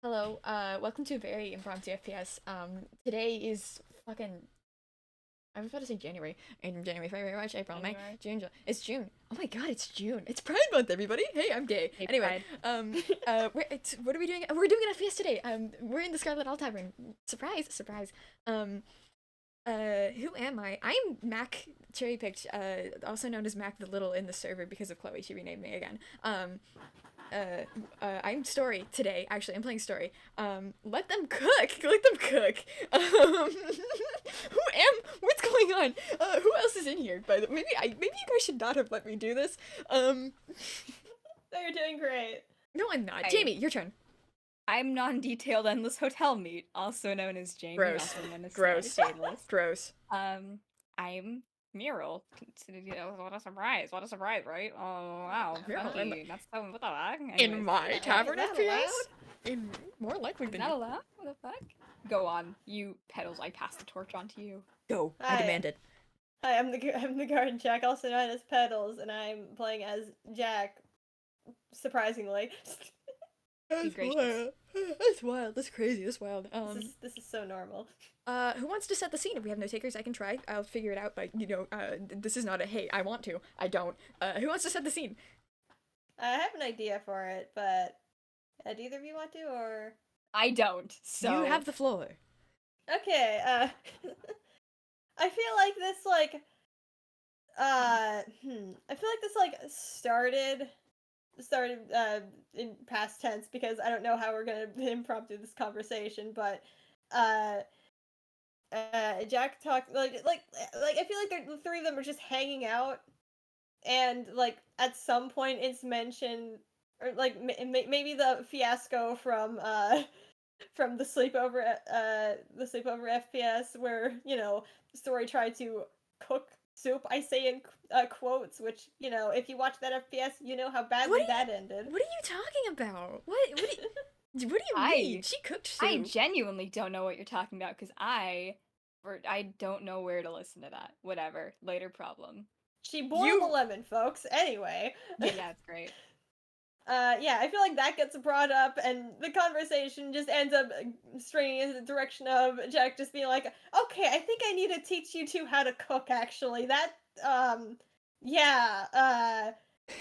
Hello, welcome to a very impromptu FPS. Today is fucking, I was about to say January, and January, February, March, April, May, January. June, July. It's June. Oh my god, it's June. It's Pride Month, everybody. Hey, I'm gay. Hey, Anyway, Pride. what are we doing? We're doing an FPS today. We're in the Scarlet Tavern. Surprise, surprise. Um, who am I? I'm Mac Cherrypicked, also known as Mac the Little in the server because of Chloe. She renamed me again. I'm Story today. Actually, I'm playing Story. Let them cook. Let them cook. What's going on? Who else is in here? By the maybe you guys should not have let me do this. No, you're doing great. No, I'm not. Hi. Jamie, your turn. I'm non-detailed endless hotel meat, also known as Jamie, Gross. also known as Gross. CeratiiDaedalus. Gross. I'm Mural. What a surprise! What a surprise, right? Oh wow, Mural funky. That's so what the heck? in Anyways, my tavern is that FPS. allowed? In more likely Is than that allowed? What the fuck? Go on, you Petals. I pass the torch on to you. go. I Hi, demand it. I'm the GardenJack, also known as Petals, and I'm playing as Jack. Surprisingly, He's That's gracious. wild. That's wild. That's crazy. That's wild. this is so normal. Who wants to set the scene? If we have no takers, I can try. I'll figure it out, but this is not a hey, I want to. I don't. Who wants to set the scene? I have an idea for it, but do either of you want to, or I don't. So You have the floor. okay? I feel like this I feel like this started in past tense because I don't know how we're gonna impromptu this conversation, but uh Jack talked I feel like the three of them are just hanging out, and like at some point it's mentioned, or like maybe the fiasco from from the sleepover FPS where the story tried to cook soup. I say in quotes, which if you watch that FPS, you know how What badly are that ended. What are you talking about? What do you mean? I She cooked I soup. genuinely don't know what you're talking about because I don't know where to listen to that. Whatever. Later problem. She boiled a You lemon, folks. Anyway. Yeah, it's great. Yeah, I feel like that gets brought up, and the conversation just ends up straying in the direction of Jack just being like, "Okay, I think I need to teach you two how to cook. Actually, yeah,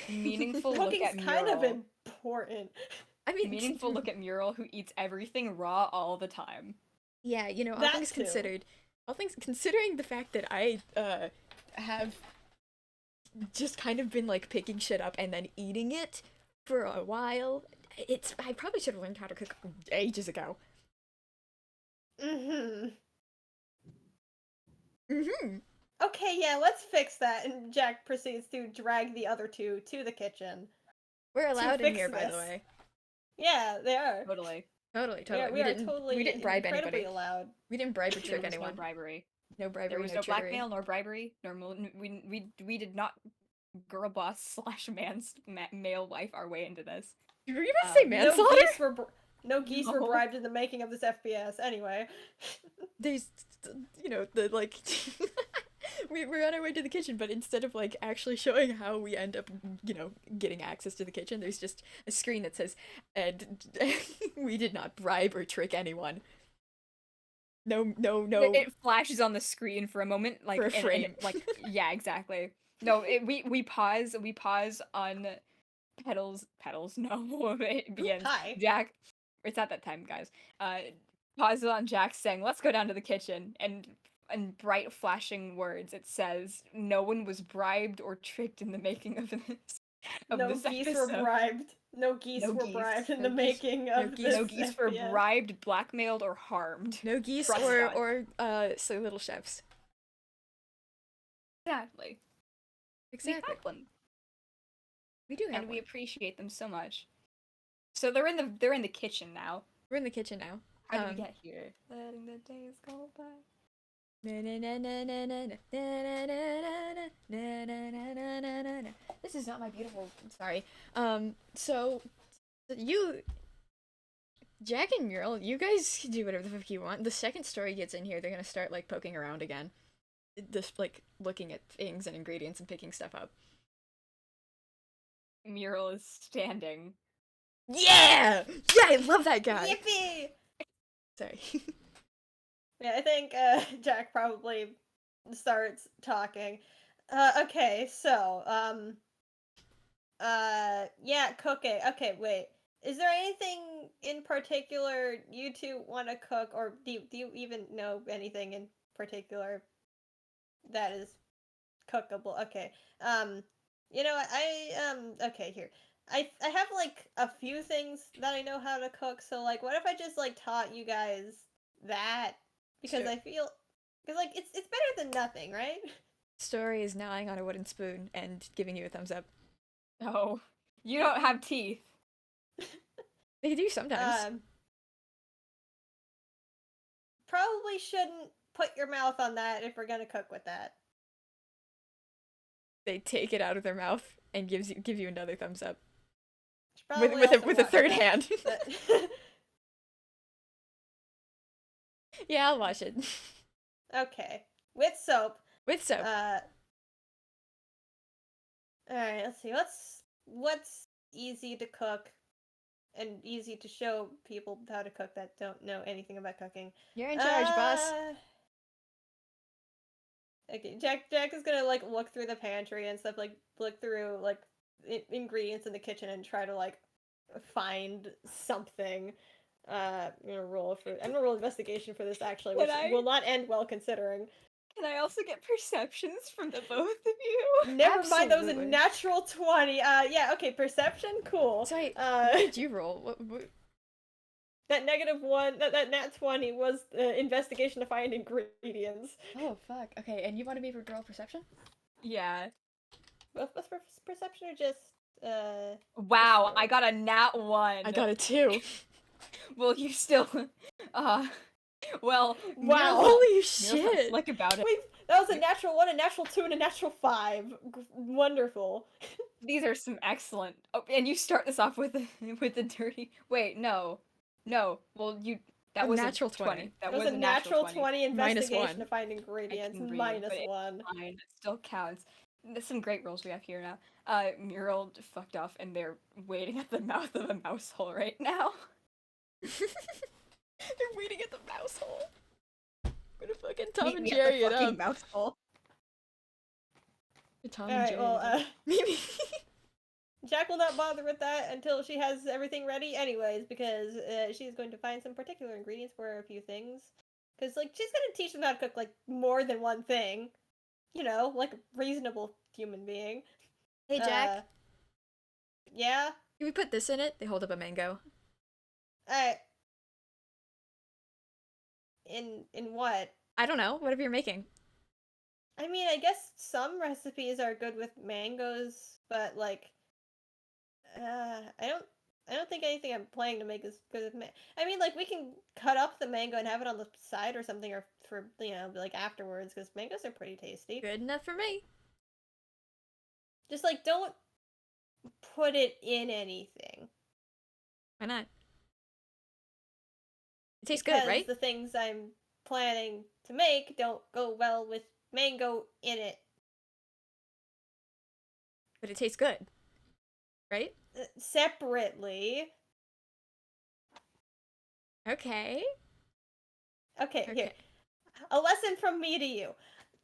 Meaningful look cooking's at kind of Mural. important." I mean Meaningful look at Mural who eats everything raw all the time. yeah, all That things too. considered, all things considering the fact that I have just kind of been like picking shit up and then eating it for a while. I probably should have learned how to cook ages ago. Mm-hmm. Mm-hmm. Okay, yeah, let's fix that. And Jack proceeds to drag the other two to the kitchen We're to allowed in fix here, by the this. way. Yeah, they are. Totally. Totally, We are, totally. we are We totally didn't bribe incredibly anybody. allowed. We didn't bribe or There trick was no anyone. bribery. No There bribery, was no no trickery. blackmail nor bribery. We did not girl boss slash male wife our way into this. Were you about to say Um, No manslaughter? geese were no geese were no. bribed in the making of this FPS. Anyway, There's, the like. We're on our way to the kitchen, but instead of like actually showing how we end up, getting access to the kitchen, there's just a screen that says, "And we did not bribe or trick anyone." No, no, no. It flashes on the screen for a moment, like For a frame. like yeah, exactly. No, we pause on petals. No, it begins. hi. Jack, it's at that time, guys. Pauses on Jack saying, "Let's go down to the kitchen," and in bright flashing words, it says, "No one was bribed or tricked in the making of this No geese were episode. bribed. No geese No were geese. bribed in No the geese. making No of geese. this No geese were FPS. bribed, blackmailed, or harmed." No geese Trust or God. so little chefs. Exactly. We Exactly. have one. We do have And we one. appreciate them so much. So they're in the kitchen now. We're in the kitchen now. How did we get here? Letting the days go by. This is not my beautiful. Sorry. So you, Jack and Mural, you guys can do whatever the fuck you want. The second story gets in here, they're gonna start like poking around again, just like looking at things and ingredients and picking stuff up. Mural is standing Yeah! Yeah, I love that guy. Yippee! Sorry. Yeah, I think Jack probably starts talking. Okay, so yeah, cooking. Okay, wait. Is there anything in particular you two want to cook, or do you even know anything in particular that is cookable? Okay. You know what, okay, here. I have like a few things that I know how to cook, so like what if I just like taught you guys that? Because Sure. I feel because like it's better than nothing, right? Story is gnawing on a wooden spoon and giving you a thumbs up. Oh, you don't have teeth. They do sometimes. Um Probably shouldn't put your mouth on that if we're gonna cook with that. They take it out of their mouth and give you another thumbs up. Should probably also With a watch third that. hand. But Yeah, I'll watch it. okay. With soap. With soap. Alright, let's see. What's easy to cook and easy to show people how to cook that don't know anything about cooking. You're in charge, boss. Okay, Jack is gonna like look through the pantry and stuff, like look through like ingredients in the kitchen and try to like find something. I'm gonna roll investigation for this actually, which will not end well considering. Can I also get perceptions from the both of you? Never mind, that was a Absolutely. natural 20. Yeah, okay, perception, cool. Sorry, what did you roll? What? That -1, that nat 20 was investigation to find ingredients. Oh, fuck. Okay, and you wanted me to roll perception? Yeah. Was perception or just Wow, I got a nat 1. I got a 2. Well, you still well, Wow. Holy Mirror's shit! slick about it. Wait, that was a natural 1, a natural 2, and a natural 5. Wonderful. These are some excellent. Oh, and you start this off with the dirty. Wait, no. No. Well, that A was natural a 20. 20. That That was was a natural 20. 20 Minus investigation 1. to find I ingredients. can read, Minus but it's 1. fine. That still counts. There's some great rolls we have here now. Mural fucked off, and they're waiting at the mouth of a mouse hole right now. They're waiting at the mouse hole. I'm gonna fucking Tom Meet and me at Jerry the it fucking up. mouse hole. Tom and Alright, Jerry well, it up. Maybe. Jack will not bother with that until she has everything ready anyways, because she's going to find some particular ingredients for a few things. Because, like, she's gonna teach them how to cook, like, more than one thing. You know, like a reasonable human being. Hey, Jack. Yeah? Can we put this in it? They hold up a mango. Alright. In what? I don't know. Whatever you're making. I mean, I guess some recipes are good with mangoes, but, like, I don't think anything I'm planning to make is good with I mean, like, we can cut up the mango and have it on the side or something, or for, you know, like, afterwards, because mangoes are pretty tasty. Good enough for me. Just, like, don't put it in anything. Why not? It tastes Because good, right? the things I'm planning to make don't go well with mango in it. But it tastes good. Right? Separately. Okay. Okay, here. Okay. A lesson from me to you.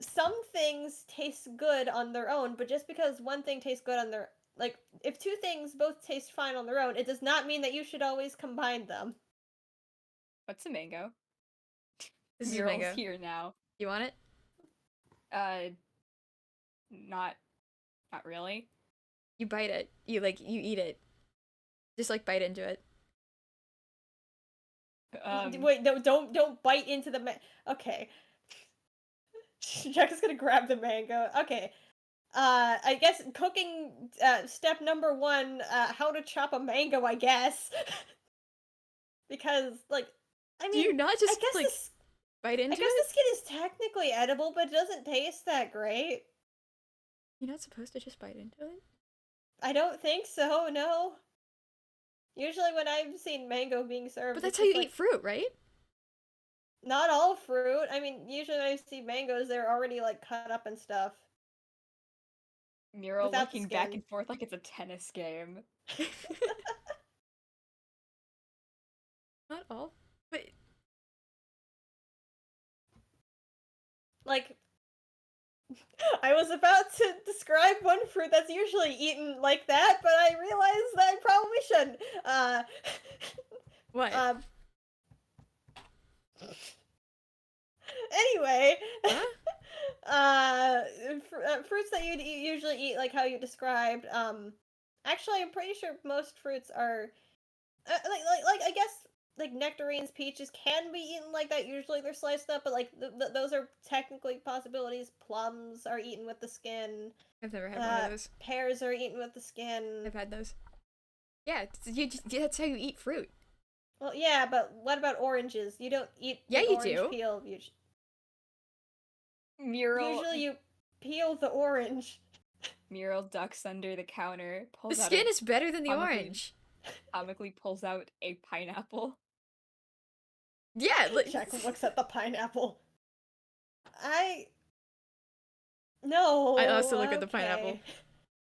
Some things taste good on their own, but just because one thing tastes good on their like if two things both taste fine on their own, it does not mean that you should always combine them. What's a mango? This is a Mural's mango. here now. You want it? Not really. You bite it. You eat it. Just like bite into it. Wait, no, don't bite into the okay. Jack is gonna grab the mango. Okay. I guess cooking step number 1, how to chop a mango, I guess. Because like I Do mean, you not I just guess like bite into I guess it? the skin is technically edible, but it doesn't taste that great. You're not supposed to just bite into it? I don't think so, no. Usually when I've seen mango being served, But that's it's how you just, like, eat fruit, right? not all fruit. I mean, usually when I see mangoes, they're already like cut up and stuff. Mural Without the looking back skin. and forth like it's a tennis game. Not all, but Like, I was about to describe one fruit that's usually eaten like that, but I realized that I probably shouldn't. what? Um. Anyway, Huh? fruits that you'd usually eat, like how you described. Actually, I'm pretty sure most fruits are, like I guess like nectarines, peaches can be eaten like that. Usually they're sliced up, but like those are technically possibilities. Plums are eaten with the skin. I've never had one of those. Pears are eaten with the skin. I've had those. Yeah, that's how you eat fruit. Well, yeah, but what about oranges? You don't eat Yeah, the you orange do. peel. Mural Usually you peel the orange. Mural ducks under the counter, The pulls out skin a is better than the comically- orange. comically pulls out a pineapple. Yeah, Jack looks at the pineapple. No. I also look at the pineapple. Okay.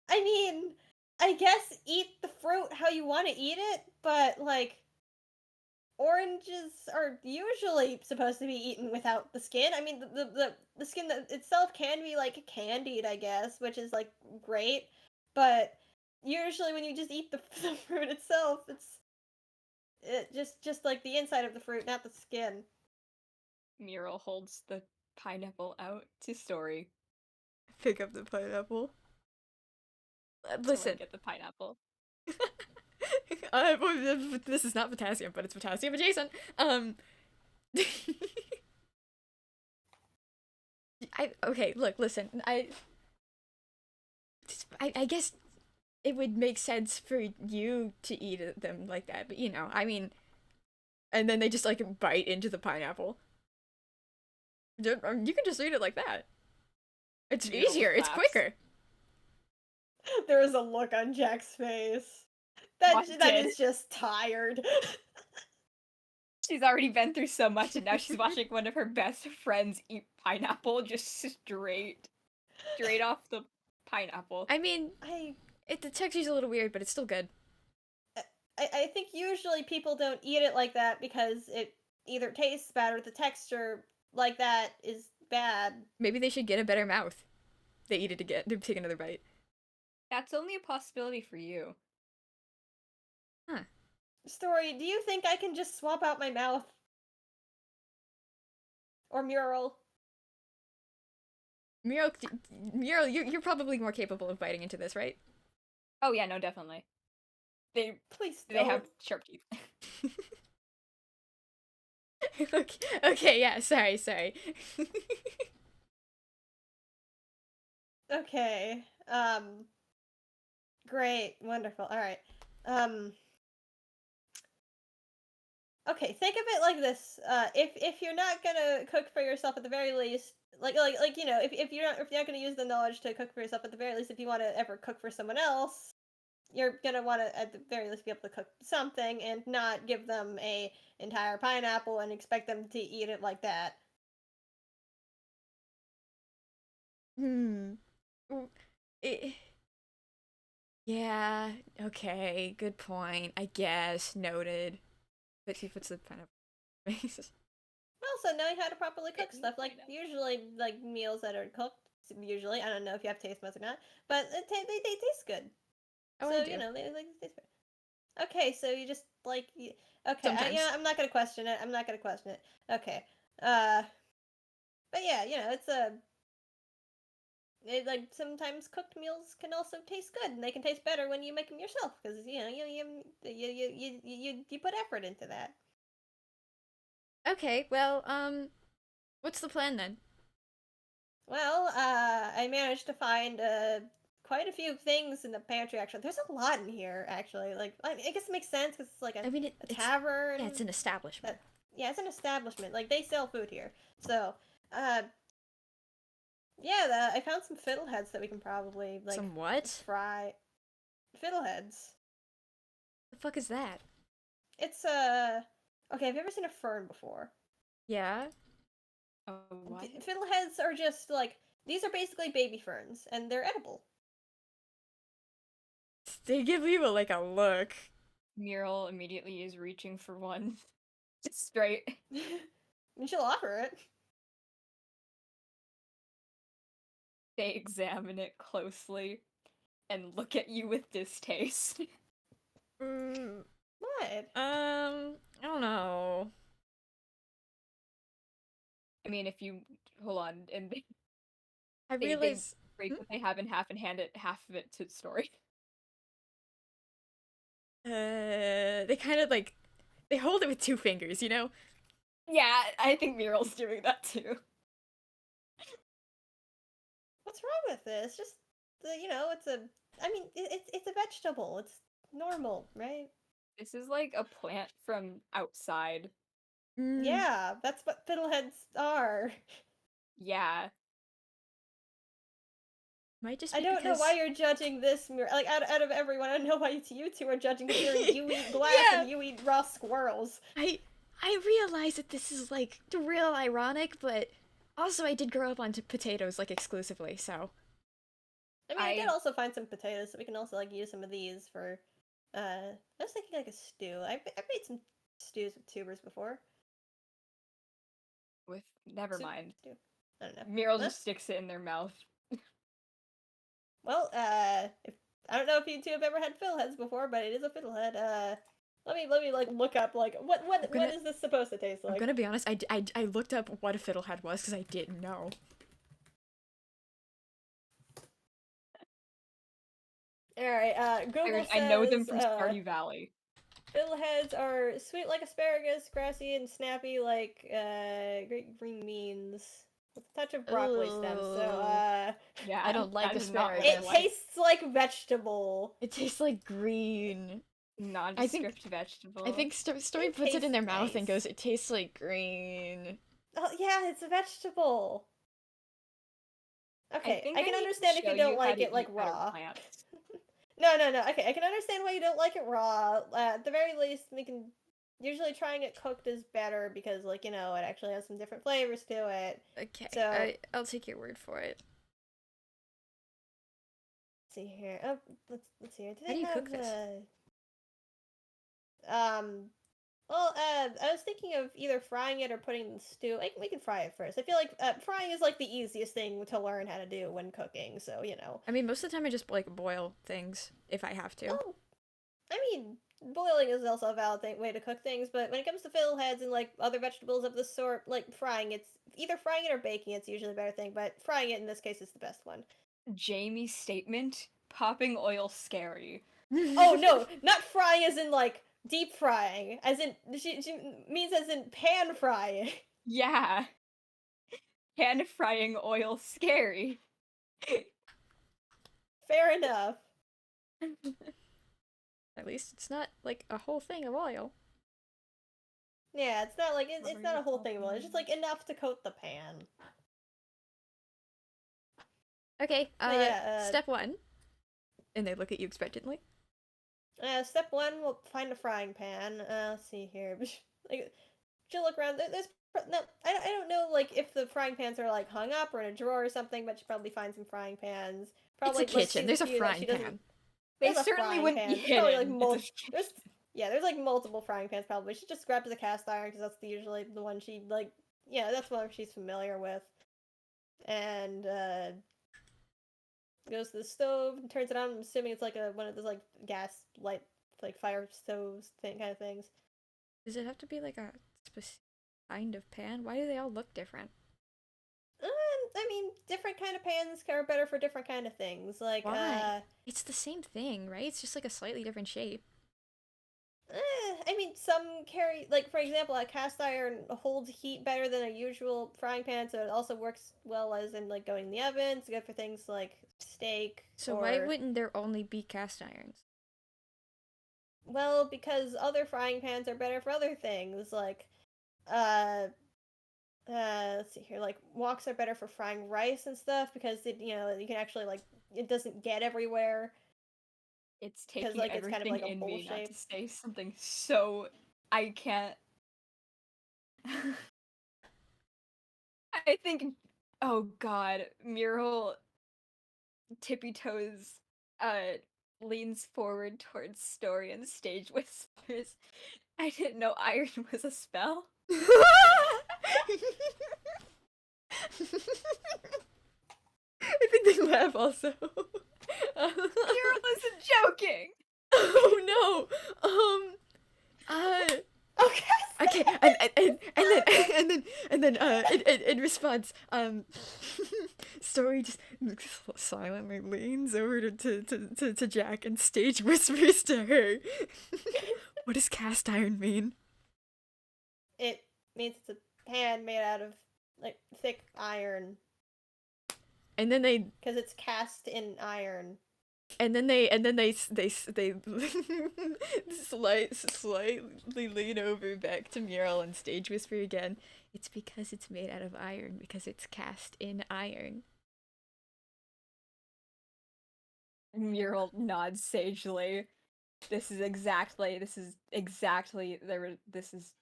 I mean, I guess eat the fruit how you want to eat it, but like oranges are usually supposed to be eaten without the skin. I mean, the skin itself can be like candied, I guess, which is like great, but usually when you just eat the fruit itself, just like the inside of the fruit, not the skin. Mural holds the pineapple out to Story. Pick up the pineapple. Story, Listen. get the pineapple. This is not potassium, but it's potassium adjacent. Okay, look, listen. I guess it would make sense for you to eat them like that, but I mean, and then they just like bite into the pineapple. You can just eat it like that. It's Mural easier. It's claps. quicker. There is a look on Jack's face. That Wanted. is just tired. She's already been through so much, and now she's watching one of her best friends eat pineapple just straight off the pineapple. I mean, I the texture's a little weird, but it's still good. I think usually people don't eat it like that because it either tastes bad or the texture like that is bad. Maybe they should get a better mouth. They eat it again. They take another bite. That's only a possibility for you. Story, do you think I can just swap out my mouth? Or Mural? Mural, you're probably more capable of biting into this, right? Oh yeah, no, definitely. They Please they don't. have sharp teeth. Okay, yeah, sorry. Okay. Great, wonderful. All right. Okay, think of it like this. If you're not gonna cook for yourself at the very least, if you're not gonna use the knowledge to cook for yourself at the very least, if you want to ever cook for someone else, you're gonna want to at the very least be able to cook something and not give them a entire pineapple and expect them to eat it like that. Yeah, okay, good point. I guess, noted. But she puts the pineapple in her face. Also, knowing how to properly cook Yeah, stuff, like pineapple. usually, like meals that are cooked. Usually, I don't know if you have taste buds or not, but they taste good. Oh, So I do. they taste good. Okay, so you just like okay, Sometimes. I'm not gonna question it. I'm not gonna question it. Okay, but yeah, it's like sometimes cooked meals can also taste good, and they can taste better when you make them yourself because you put effort into that. Okay, well, what's the plan then? Well, I managed to find quite a few things in the pantry. Actually, there's a lot in here. Actually, like I guess it makes sense because it's like a, I mean, a tavern. yeah, it's an establishment. Yeah, it's an establishment. Like they sell food here. So, yeah, I found some fiddleheads that we can probably like Some what? fry. Fiddleheads. The fuck is that? It's okay. Have you ever seen a fern before? Yeah? Oh, what? Fiddleheads are just like these are basically baby ferns, and they're edible. They give you like a look. Mural immediately is reaching for one. Just straight. And she'll offer it. They examine it closely and look at you with distaste. What? I don't know. I mean, if you hold on, and I they realize. break what they have in half and hand it half of it to Story. They kind of like. They hold it with 2 fingers, you know? Yeah, I think Mural's doing that too. What's wrong with this? Just it's a. I mean, it's a vegetable. It's normal, right? This is like a plant from outside. Yeah, that's what fiddleheads are. Yeah. Might just I be don't know because... why you're judging this Mural. Like, out of everyone, I don't know why you two are judging Fury. You eat glass Yeah. and you eat raw squirrels. I realize that this is, like, real ironic, but also I did grow up on potatoes, like, exclusively, so... I mean, I did also find some potatoes, so we can also, like, use some of these for, I was thinking, like, a stew. I've made some stews with tubers before. Never mind. Stew. I don't know. Mural just sticks it in their mouth. Well, if I don't know if you two have ever had fiddleheads before, but it is a fiddlehead. Let me like look up like what is this supposed to taste like? I'm gonna be honest, I looked up what a fiddlehead was because I didn't know. Alright, Google says... I know them from Stardew Valley. Fiddleheads are sweet like asparagus, grassy and snappy like great green beans, with a touch of broccoli stems. So yeah, I don't like asparagus. It tastes like vegetable. It tastes like green. Nondescript vegetable. I think Story puts it in their mouth and goes, "It tastes like green." Oh yeah, it's a vegetable. Okay, I can I understand if you don't like it like raw. No. Okay, I can understand why you don't like it raw. At the very least, we can... Usually trying it cooked is better because, like, it actually has some different flavors to it. Okay, so I'll take your word for it. Let's see here. Oh, let's see here. How do you cook this? Well, I was thinking of either frying it or putting it in the stew. We can fry it first. I feel like frying is like the easiest thing to learn how to do when cooking. So I mean, most of the time I just like boil things if I have to. Oh, I mean, boiling is also a valid way to cook things. But when it comes to fiddleheads and like other vegetables of this sort, like frying, it's either frying it or baking. It's usually a better thing. But frying it in this case is the best one. Jamie's statement: popping oil scary. Oh no, not frying as in like deep frying, as in she means as in pan frying. Yeah. Pan frying oil scary. Fair enough. At least it's not like a whole thing of oil. Yeah, it's not like it's not a whole thing of oil. It's just like enough to coat the pan. Okay, step 1. And they look at you expectantly. Step 1, we'll find a frying pan. Let's see here. Like, she'll look around. There's no, I don't know like if the frying pans are like hung up or in a drawer or something, but she'll probably find some frying pans. Probably it's a kitchen. There's a frying pan. They certainly wouldn't be hidden. There's like multiple frying pans probably. She just grabbed the cast iron because that's usually the one she like. Yeah, that's one she's familiar with. And goes to the stove and turns it on. I'm assuming it's like one of those like gas light like fire stoves kind of things. Does it have to be like a specific kind of pan? Why do they all look different? I mean, different kind of pans are better for different kind of things. Like, why? It's the same thing, right? It's just like a slightly different shape. I mean, some carry, like, for example, a cast iron holds heat better than a usual frying pan, so it also works well as in, like, going in the oven. It's good for things like steak. So why wouldn't there only be cast irons? Well, because other frying pans are better for other things, like, let's see here, like, woks are better for frying rice and stuff, because, you can actually, like, it doesn't get everywhere. It's taking everything kind of like in me not to say something so... I can't... I think... Oh god, Mural tippy toes leans forward towards Story and stage whispers, I didn't know iron was a spell. I think they laugh also. Mural isn't joking. Oh no. Okay. Okay, and then in response, Story just silently leans over to Jack and stage whispers to her. What does cast iron mean? It means it's a pan made out of like thick iron And then they because it's cast in iron. they slightly lean over back to Mural and stage whisper again. It's because it's made out of iron, because it's cast in iron. Mural nods sagely. This is exactly this is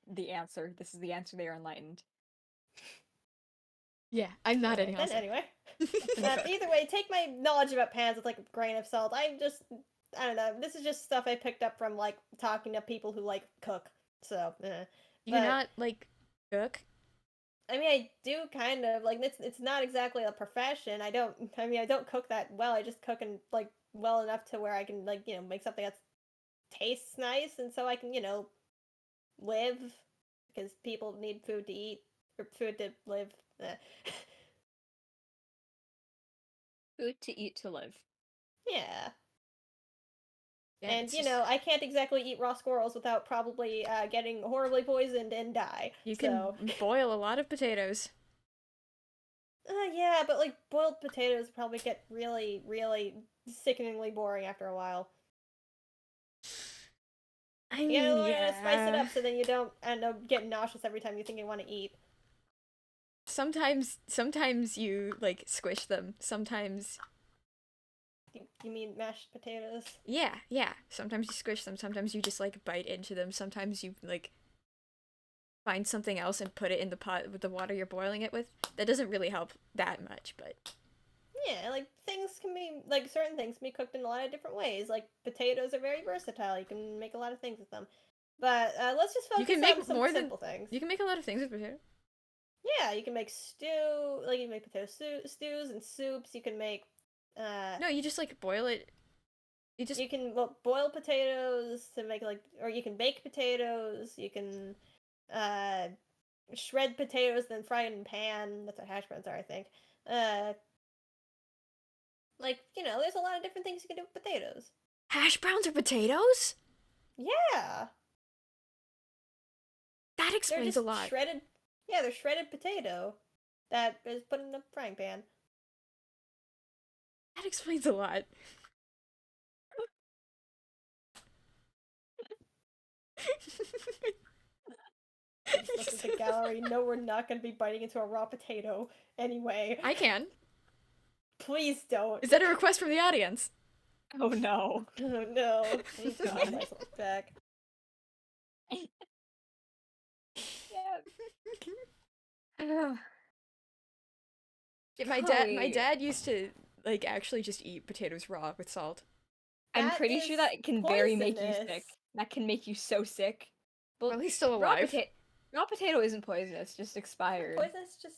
the answer. This is the answer. They are enlightened. Yeah, I'm not Alright, any then also. anyway. Either way, take my knowledge about pans with like a grain of salt. I don't know. This is just stuff I picked up from like talking to people who like cook. So, You're but- not like cook. I mean, I do kind of like it's not exactly a profession. I don't cook that well. I just cook and like well enough to where I can like, make something that tastes nice and so I can, live because people need food to eat or food to live. Food to eat to live. Yeah. Yeah, And it's just- I can't exactly eat raw squirrels without probably getting horribly poisoned and die. you can boil a lot of potatoes. Yeah, but like boiled potatoes probably get really, really sickeningly boring after a while. I You mean, gotta learn how to spice it yeah. up so then you don't end up getting nauseous every time you think you want to eat. Sometimes you like squish them. Sometimes, You mean mashed potatoes? yeah. Sometimes you squish them. Sometimes you just like bite into them. Sometimes you like find something else and put it in the pot with the water you're boiling it with. That doesn't really help that much, but Yeah, like things can be like certain things can be cooked in a lot of different ways. Like potatoes are very versatile. You can make a lot of things with them. But let's just focus you can make on some more than simple things. you can make a lot of things with potato. Yeah, you can make stew. Like you can make potato stews and soups. You can make. No, you just like boil it. You just You can boil potatoes to make like, or you can bake potatoes. You can shred potatoes then fry it in pan. That's what hash browns are, I think. Like there's a lot of different things you can do with potatoes. hash browns or potatoes. Yeah, That they're explains just a lot. shredded. Yeah, they're shredded potato that is put in the frying pan. That explains a lot. Look at the gallery. No, we're not going to be biting into a raw potato anyway. I can. Please don't. Is that a request from the audience? Oh no. Oh no. I need to God. take myself back. Yeah. Yeah, my Chloe. dad used to like actually just eat potatoes raw with salt. I'm That pretty is sure that can very make you sick. poisonous. That can make you so sick. Well, he's still raw alive. raw potato isn't poisonous, just expired. Poisonous just.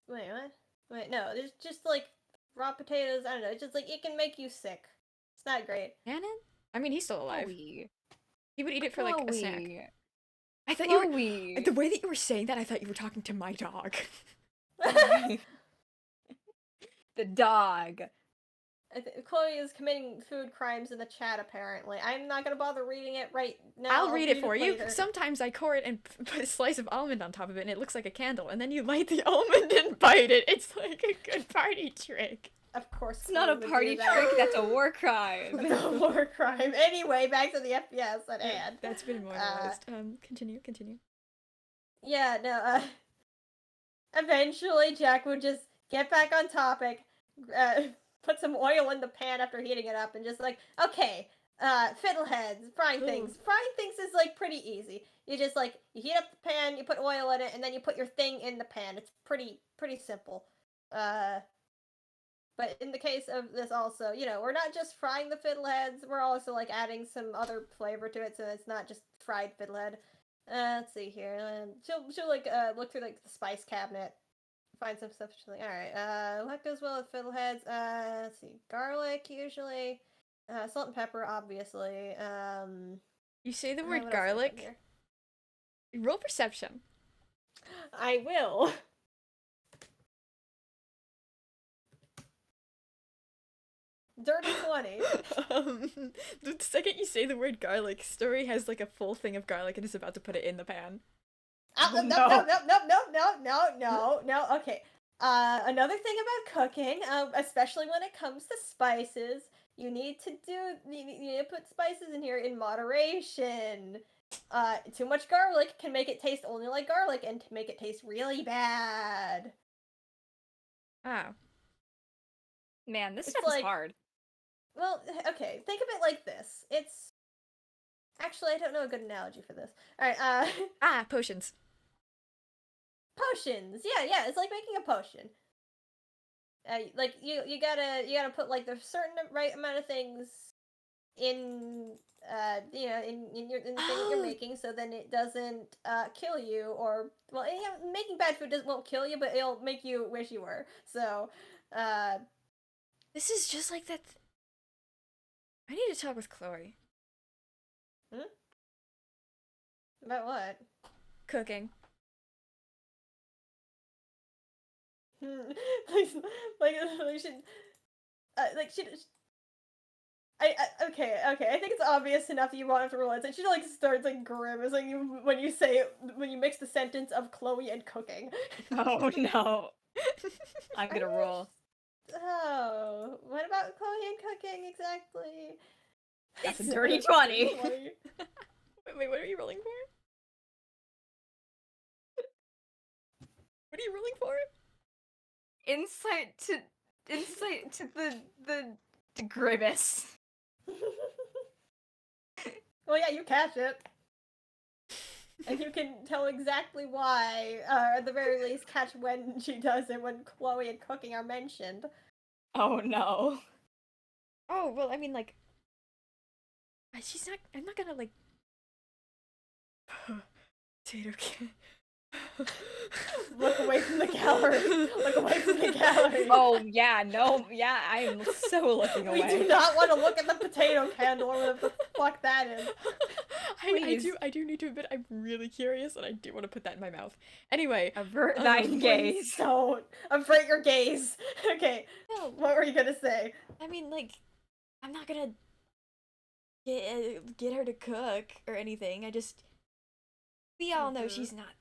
Wait, what? Wait, no. There's just like raw potatoes. I don't know. It's just like it can make you sick. It's not great. Can it? I mean, he's still alive. Chloe. He would eat it for like a snack. Chloe. I thought you were Chloe. the way that you were saying that. I thought you were talking to my dog. The dog. Chloe is committing food crimes in the chat, apparently. I'm not gonna bother reading it right now. I'll read it for you. later. Sometimes I core it and put a slice of almond on top of it, and it looks like a candle. And then you light the almond and bite it. It's like a good party trick. Of course, It's not a Chloe would do party that. trick, that's a war crime. That's a war crime. Anyway, back to the FPS at hand. That's been immortalized. Continue. Yeah, no, eventually Jack would just get back on topic, put some oil in the pan after heating it up, and just like, okay, fiddleheads, frying things. Frying things is like pretty easy. You just like, you heat up the pan, you put oil in it, and then you put your thing in the pan. It's pretty simple. But in the case of this also, you know, we're not just frying the fiddleheads, we're also like adding some other flavor to it, so it's not just fried fiddlehead. Let's see here. She'll like look through like the spice cabinet, find some stuff. She's like, all right, what goes well with fiddleheads? Let's see, garlic usually, salt and pepper obviously. You say the what word else did I put garlic. here? Roll perception. I will. Dirty 20. The second you say the word garlic, Story has like a full thing of garlic and is about to put it in the pan. Oh, Oh, no. Okay. Another thing about cooking, especially when it comes to spices, you need to put spices in here in moderation. Too much garlic can make it taste only like garlic and to make it taste really bad. Ah. Man, this It's stuff like- is hard. Well, okay, think of it like this. It's actually, I don't know a good analogy for this. All right, Potions. potions. Yeah, it's like making a potion. Like you gotta put like the certain right amount of things in you know in the thing that you're making, so then it doesn't kill you, or well, making bad food won't kill you, but it'll make you wish you were. So This is just like that. I need to talk with Chloe. about what? Cooking. like should like should okay. I think it's obvious enough that you won't have to realize it. She like starts like grimacing when you mix the sentence of Chloe and cooking. Oh no. I'm gonna roll. Oh, what about Chloe and cooking exactly? That's a dirty 20. Wait, what are you rolling for? What are you rolling for? Insight to the grimace. Well, yeah, you catch it. And you can tell exactly why, or at the very least catch when she does it, when Chloe and cooking are mentioned. Oh no. Oh, well, I mean, like... I'm not gonna, like... Potato can... Look away from the gallery. Look away from the gallery. Oh yeah, no, yeah, I'm so looking We away. do not want to look at the potato candle or whatever the fuck that is. I do need to admit, I'm really curious, and I do want to put that in my mouth. Anyway, Avert thine gaze. Don't avert your gaze. Okay, no, what were you gonna say? I mean, like, I'm not gonna get her to cook or anything. We all know she's not like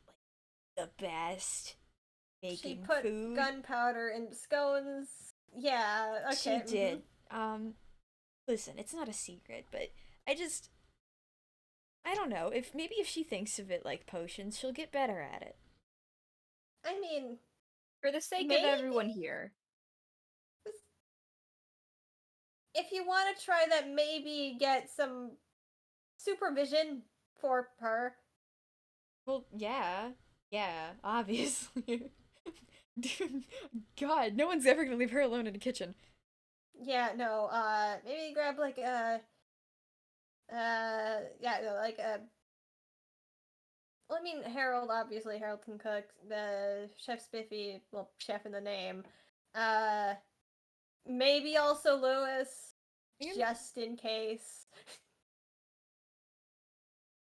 the best making She put food. gunpowder in scones. Yeah, okay. She did. Listen, it's not a secret, but I don't know. If she thinks of it like potions, she'll get better at it. I mean, For the sake maybe of everyone here. if you want to try that, maybe get some supervision for her. Well, yeah, obviously. Dude, God, no one's ever gonna leave her alone in the kitchen. Yeah, no, maybe grab like yeah, no, like well, I mean, Harold can cook. The chef Spiffy, well, chef in the name. Maybe also Lewis, just in case.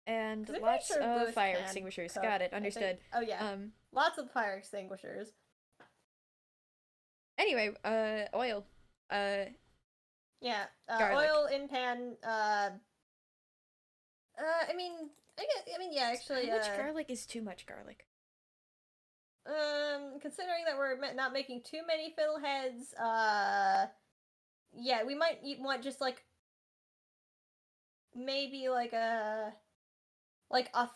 And 'Cause I'm pretty lots sure of Lewis fire can extinguishers. cook, Got it. I Understood. think. Oh yeah, lots of fire extinguishers. Anyway, oil. Yeah, Garlic. oil in pan. I mean, yeah, actually, How much garlic is too much garlic? considering that we're not making too many fiddleheads, yeah, we might want just like maybe like a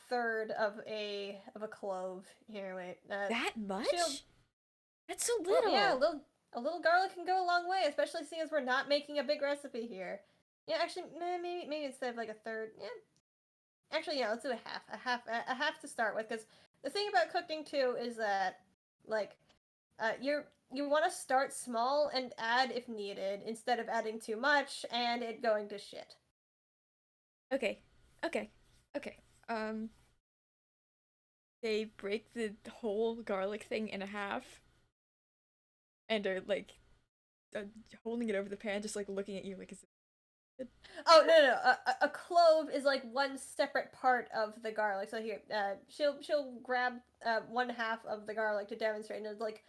third of a clove. Here, wait. That much? she'll- That's so Well, little. yeah, a little garlic can go a long way, especially seeing as we're not making a big recipe here. Yeah, actually, maybe instead of like a third, yeah. Actually, yeah, let's do a half to start with, because the thing about cooking too is that, like, you want to start small and add if needed instead of adding too much and it going to shit. Okay. They break the whole garlic thing in half and are like holding it over the pan, just like looking at you like, is it? Oh no! A clove is like one separate part of the garlic. So here, she'll grab one half of the garlic to demonstrate, and it's like,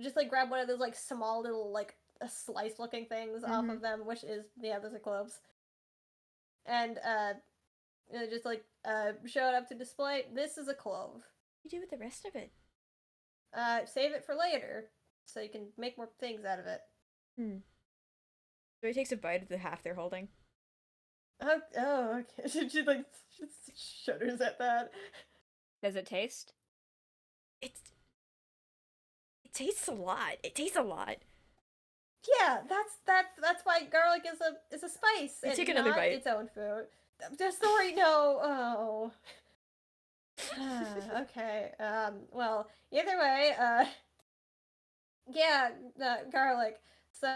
just like grab one of those like small little like slice looking things off of them, which is those are cloves, and just like show it up to display. This is a clove. What do you do with the rest of it? Save it for later, so you can make more things out of it. So he takes a bite of the half they're holding. Oh, okay. She like shudders at that. Does it taste? It tastes a lot. It tastes a lot. Yeah, that's why garlic is a spice. You and take another not bite. Its own food. The story, no. Oh. Okay. Well, either way. Yeah, garlic. So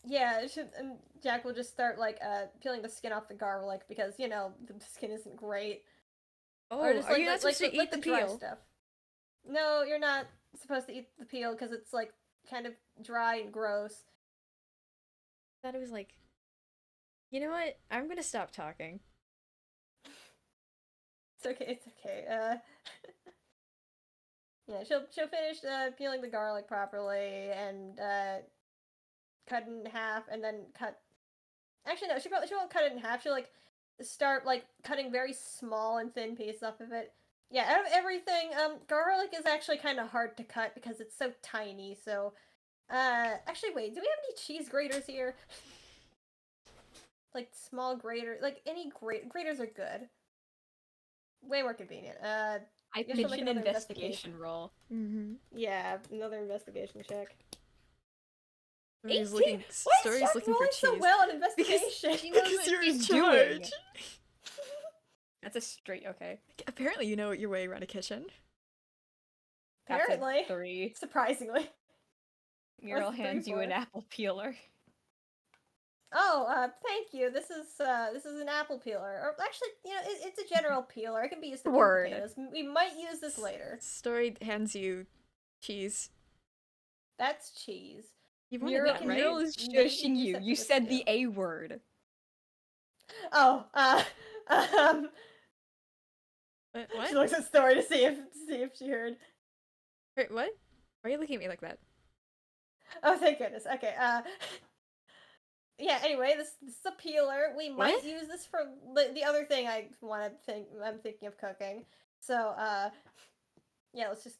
yeah, and Jack will just start like peeling the skin off the garlic because the skin isn't great. Oh, Or just are you not supposed to eat the the dry peel? stuff. No, you're not supposed to eat the peel because it's like kind of dry and gross. I thought it was like, you know what? I'm gonna stop talking. It's okay. It's okay. Yeah, she'll finish peeling the garlic properly and cut it in half and then cut. Actually, no, she won't cut it in half. She'll like start like cutting very small and thin pieces off of it. Yeah, out of everything, garlic is actually kind of hard to cut because it's so tiny. So, actually, wait, do we have any cheese graters here? Like small grater, like any graters are good. Way more convenient. I guess she'll pitch make an another investigation roll. Yeah, another investigation check. Story's 18? looking. Why is Story's Jack looking for rolling cheese. so well on investigation? She knows Because what you're in she's doing. charge. That's a straight okay. Apparently, you know your way around a kitchen. That's Apparently. a 3. Surprisingly. Mural What's hands 3 you for? an apple peeler. Oh, thank you. This is an apple peeler, or actually, it's a general peeler. It can be used to peel Word. potatoes. We might use this later. Story hands you cheese. That's cheese. You wanted Mural, that, Mural right? is Maybe shushing use you. it You for the said the stew. A word. Oh, What? She looks at Story to see if she heard. Wait, what? Why are you looking at me like that? Oh, thank goodness. Okay. Yeah. Anyway, this is a peeler. We might What? use this for the other thing I'm thinking of cooking. So, yeah. Let's just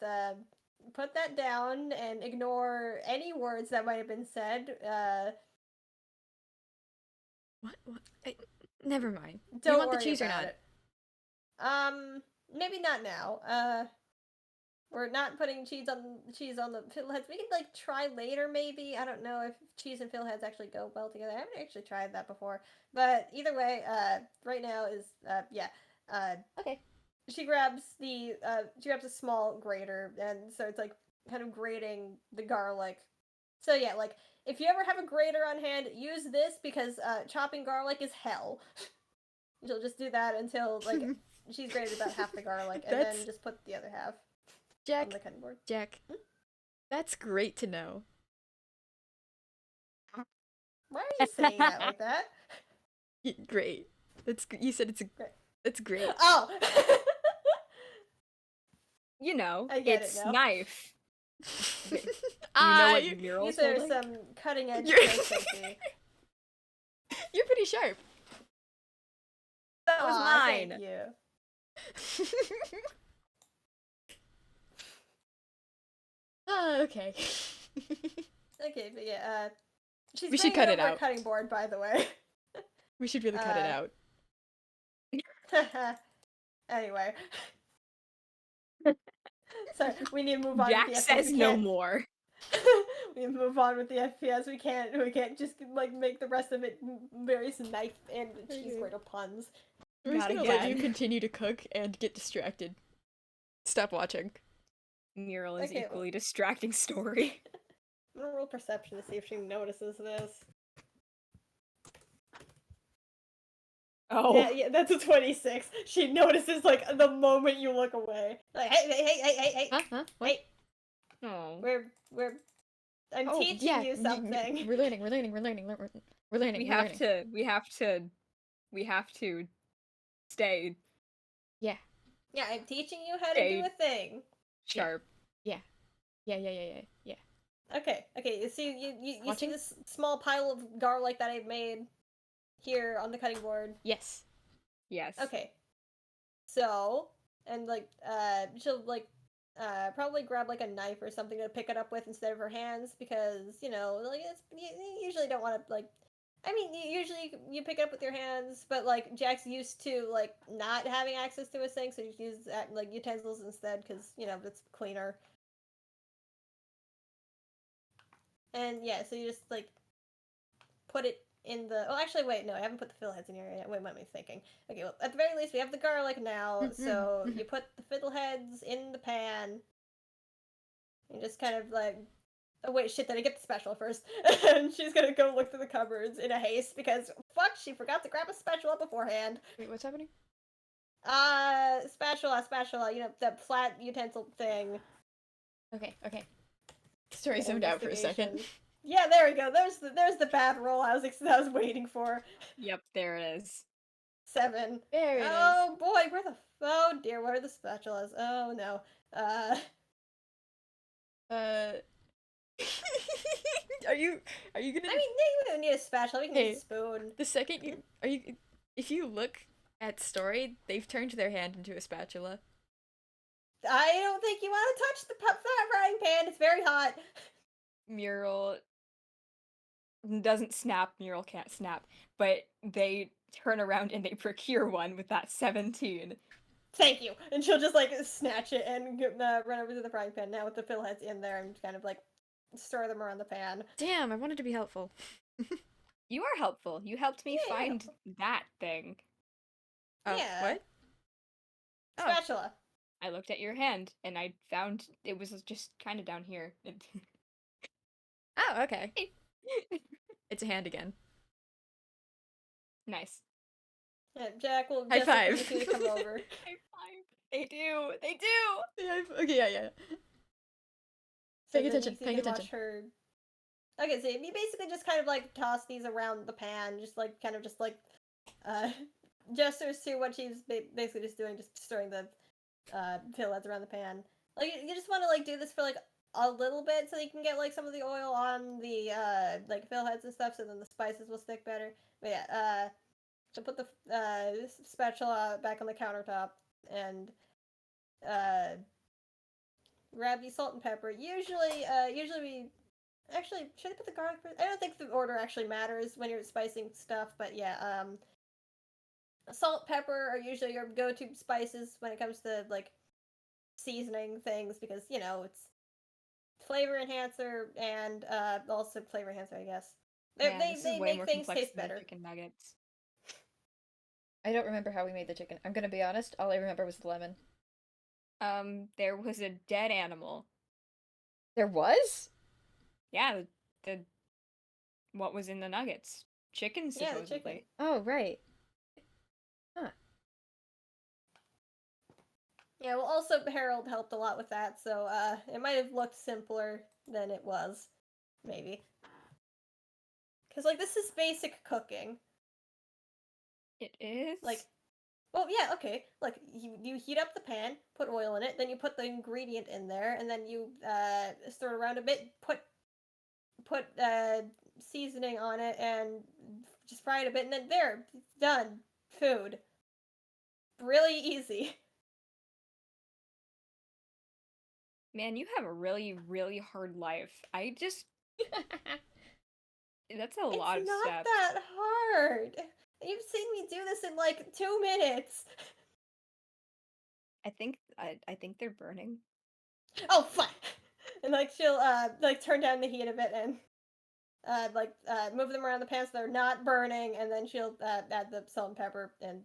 put that down and ignore any words that might have been said. What? Never mind. Don't Do you want worry the cheese or about not? it. Maybe not now. We're not putting cheese on the fiddleheads. We could like try later, maybe. I don't know if cheese and fiddleheads actually go well together. I haven't actually tried that before. But either way, right now is yeah. Okay. She grabs a small grater, and so it's like kind of grating the garlic. So yeah, like if you ever have a grater on hand, use this because chopping garlic is hell. You'll just do that until like she's grated about half the garlic, and then just put the other half on the cutting board. Jack, that's great to know. Why are you saying that like that? Great. You said it's great. Oh! You know, I get it's it now. knife. You Ah, know what you- Mural's These are holding? some cutting edge You're- creativity. You're pretty sharp. That was Aw, mine. Thank you. Okay. Okay, but yeah, she's We should bringing cut it over a out. cutting board, by the way. We should really cut it out. Anyway. Sorry, we need to move on. Jack with the says FPS. We no can't- more. We need to move on with the FPS. We can't just like make the rest of it various knife and cheese Okay. grater puns. We're just Not gonna let you again. continue to cook and get distracted. Stop watching. Mural is Okay, equally distracting story. I'm gonna roll perception to see if she notices this. Oh. Yeah, that's a 26. She notices like the moment you look away. Like, hey, Huh? What? hey, Oh. I'm Oh, teaching yeah, you something. We're learning. We're learning. We have to stay Yeah. Yeah, I'm teaching you how to do Stay a thing. sharp. Yeah. Okay, you see you see Watching? this small pile of garlic that I've made here on the cutting board. Yes. Yes. Okay. So, and like she'll like probably grab like a knife or something to pick it up with instead of her hands because, you know, like you usually don't want to like I mean, usually you pick it up with your hands, but like Jack's used to like not having access to his sink, so you use like utensils instead because, you know, it's cleaner. And yeah, so you just like put it in the. Oh, actually, wait, no, I haven't put the fiddleheads in here yet. Wait, what am I thinking? Okay, well, at the very least, we have the garlic now, so you put the fiddleheads in the pan. And just kind of like. Oh, wait, shit, did I get the spatula first? And she's gonna go look through the cupboards in a haste because, fuck, she forgot to grab a spatula beforehand. Wait, what's happening? Spatula, you know, the flat utensil thing. Okay. Story zoned out for a second. Yeah, there we go. There's the bad roll I was waiting for. Yep, there it is. 7. There it is. Oh boy, oh dear, where are the spatulas? Oh no. Are you gonna? I mean, we don't need a spatula. We can use Hey, a spoon. The second you if you look at Story, they've turned their hand into a spatula. I don't think you want to touch the frying pan. It's very hot. Mural doesn't snap. Mural can't snap, but they turn around and they procure one with that 17. Thank you. And she'll just like snatch it and run over to the frying pan now with the fillheads in there and kind of like stir them around the pan. Damn, I wanted to be helpful. You are helpful. You helped me Yeah, find that thing. Yeah. What? Oh. Spatula. I looked at your hand and I found it was just kind of down here. Oh, okay. It's a hand again. Nice. Yeah, Jack will High just wait five. for you two to come over. High five. They do. They do. Yeah, okay, yeah. So Paying then attention, you paying can watch attention. her. Okay, so you basically just kind of like toss these around the pan, just like kind of just like gestures to what she's basically just doing, just stirring the fillets around the pan. Like you just want to like do this for like a little bit so you can get like some of the oil on the like fillheads and stuff, so then the spices will stick better. But yeah, so put the spatula back on the countertop and grab the salt and pepper. Usually we actually should I put the garlic first? I don't think the order actually matters when you're spicing stuff, but yeah, salt, pepper are usually your go-to spices when it comes to like seasoning things because, you know, it's flavor enhancer and also flavor enhancer, I guess. Man, this is They way make more things complex taste than the better. chicken nuggets. I don't remember how we made the chicken. I'm gonna be honest, all I remember was the lemon. There was a dead animal. There was? Yeah, the what was in the nuggets? Chicken, Yeah, the supposedly. chicken. Oh, right. Yeah, well, also Harold helped a lot with that, so it might have looked simpler than it was, maybe. Because, like, this is basic cooking. It is? Like, well, yeah, okay. Like, you heat up the pan, put oil in it, then you put the ingredient in there, and then you stir it around a bit, put seasoning on it, and just fry it a bit, and then there, done. Food. Really easy. Man, you have a really, really hard life. I just that's a lot of It's not steps. that hard. You've seen me do this in like 2 minutes. I think they're burning. Oh fuck! And like she'll like turn down the heat a bit and move them around the pan so they're not burning, and then she'll add the salt and pepper and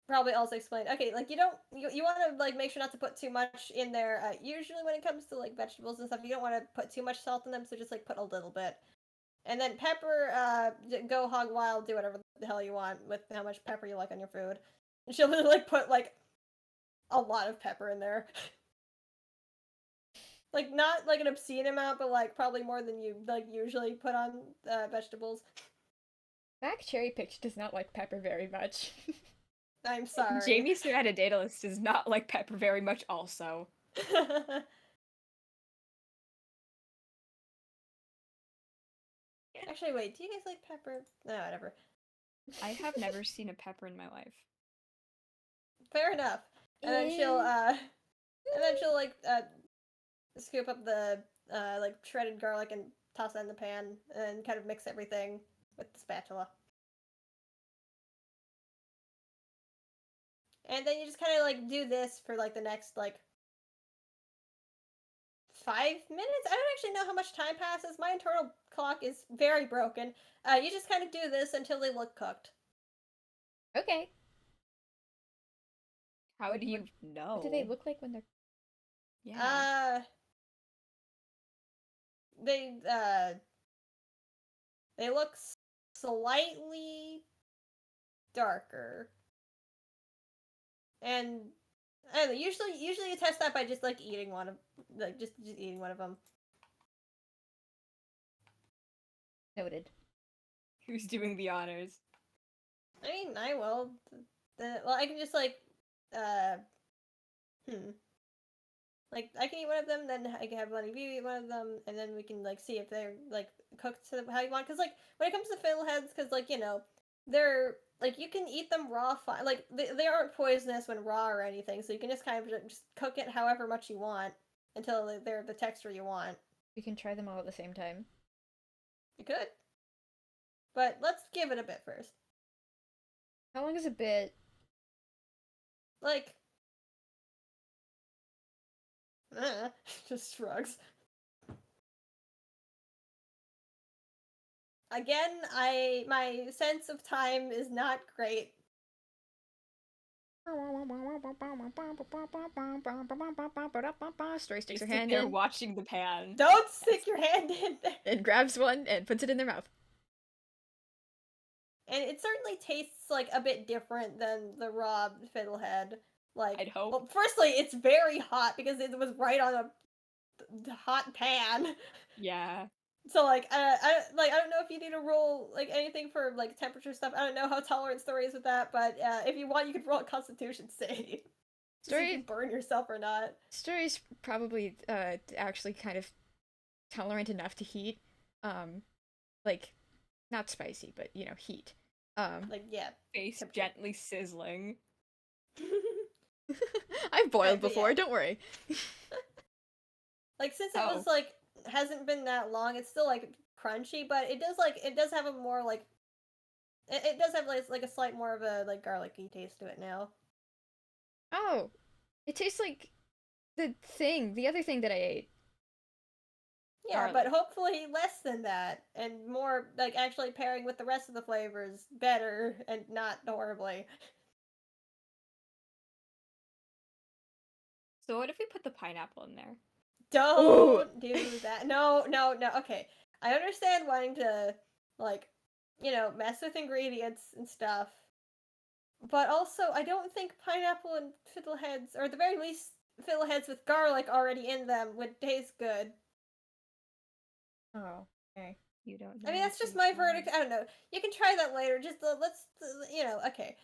probably also explain. Okay, like you don't you want to like make sure not to put too much in there. Usually when it comes to like vegetables and stuff, you don't want to put too much salt in them, so just like put a little bit. And then pepper, go hog wild, do whatever the hell you want with how much pepper you like on your food. And she'll really like put like a lot of pepper in there. Like not like an obscene amount, but like probably more than you like usually put on vegetables. Cherrypicked does not like pepper very much. I'm sorry. Jamie CeratiiDaedalus does not like pepper very much also. Actually, wait, do you guys like pepper? No, whatever. I have never seen a pepper in my life. Fair enough. And then she'll like scoop up the like shredded garlic and toss that in the pan and kind of mix everything with the spatula. And then you just kind of like do this for like the next like 5 minutes. I don't actually know how much time passes. My internal clock is very broken. You just kind of do this until they look cooked. Okay. How do you know? What do they look like when they're... Yeah. They look slightly darker. And I don't know, usually you test that by just like eating one of just eating one of them. Noted. Who's doing the honors? I mean, I will. Well, I can just like like I can eat one of them, then I can have one of you eat one of them, and then we can like see if they're like cooked to how you want. Because like when it comes to fiddleheads, because like you know they're like you can eat them raw, like they aren't poisonous when raw or anything, so you can just kind of just cook it however much you want until they're the texture you want. We can try them all at the same time. You could, but let's give it a bit first. How long is a bit? Like, just shrugs. Again, my sense of time is not great. Story sticks her Just hand they're in watching the pan. Don't stick your hand in there. and grabs one and puts it in their mouth. And it certainly tastes like a bit different than the raw fiddlehead. Like, I'd hope. well, firstly, it's very hot because it was right on a hot pan. Yeah. So like, I don't know if you need to roll like anything for like temperature stuff. I don't know how tolerant Story is with that, but if you want, you could roll a Constitution save. See if you burn yourself or not. Story's probably actually kind of tolerant enough to heat. Like not spicy, but you know, heat. Like yeah. Face gently sizzling. I've boiled before, don't worry. Like since it was like hasn't been that long, it's still like crunchy, but it does have a more like it does have like a slight more of a like garlicky taste to it now. Oh, it tastes like the other thing that I ate. Yeah, but hopefully less than that, and more like actually pairing with the rest of the flavors better and not horribly. So what if we put the pineapple in there? Don't do that. No. Okay, I understand wanting to like, you know, mess with ingredients and stuff, but also I don't think pineapple and fiddleheads, or at the very least fiddleheads with garlic already in them, would taste good. Oh, okay. You don't know. I mean, that's just my verdict. I don't know. You can try that later. Just let's, you know, okay.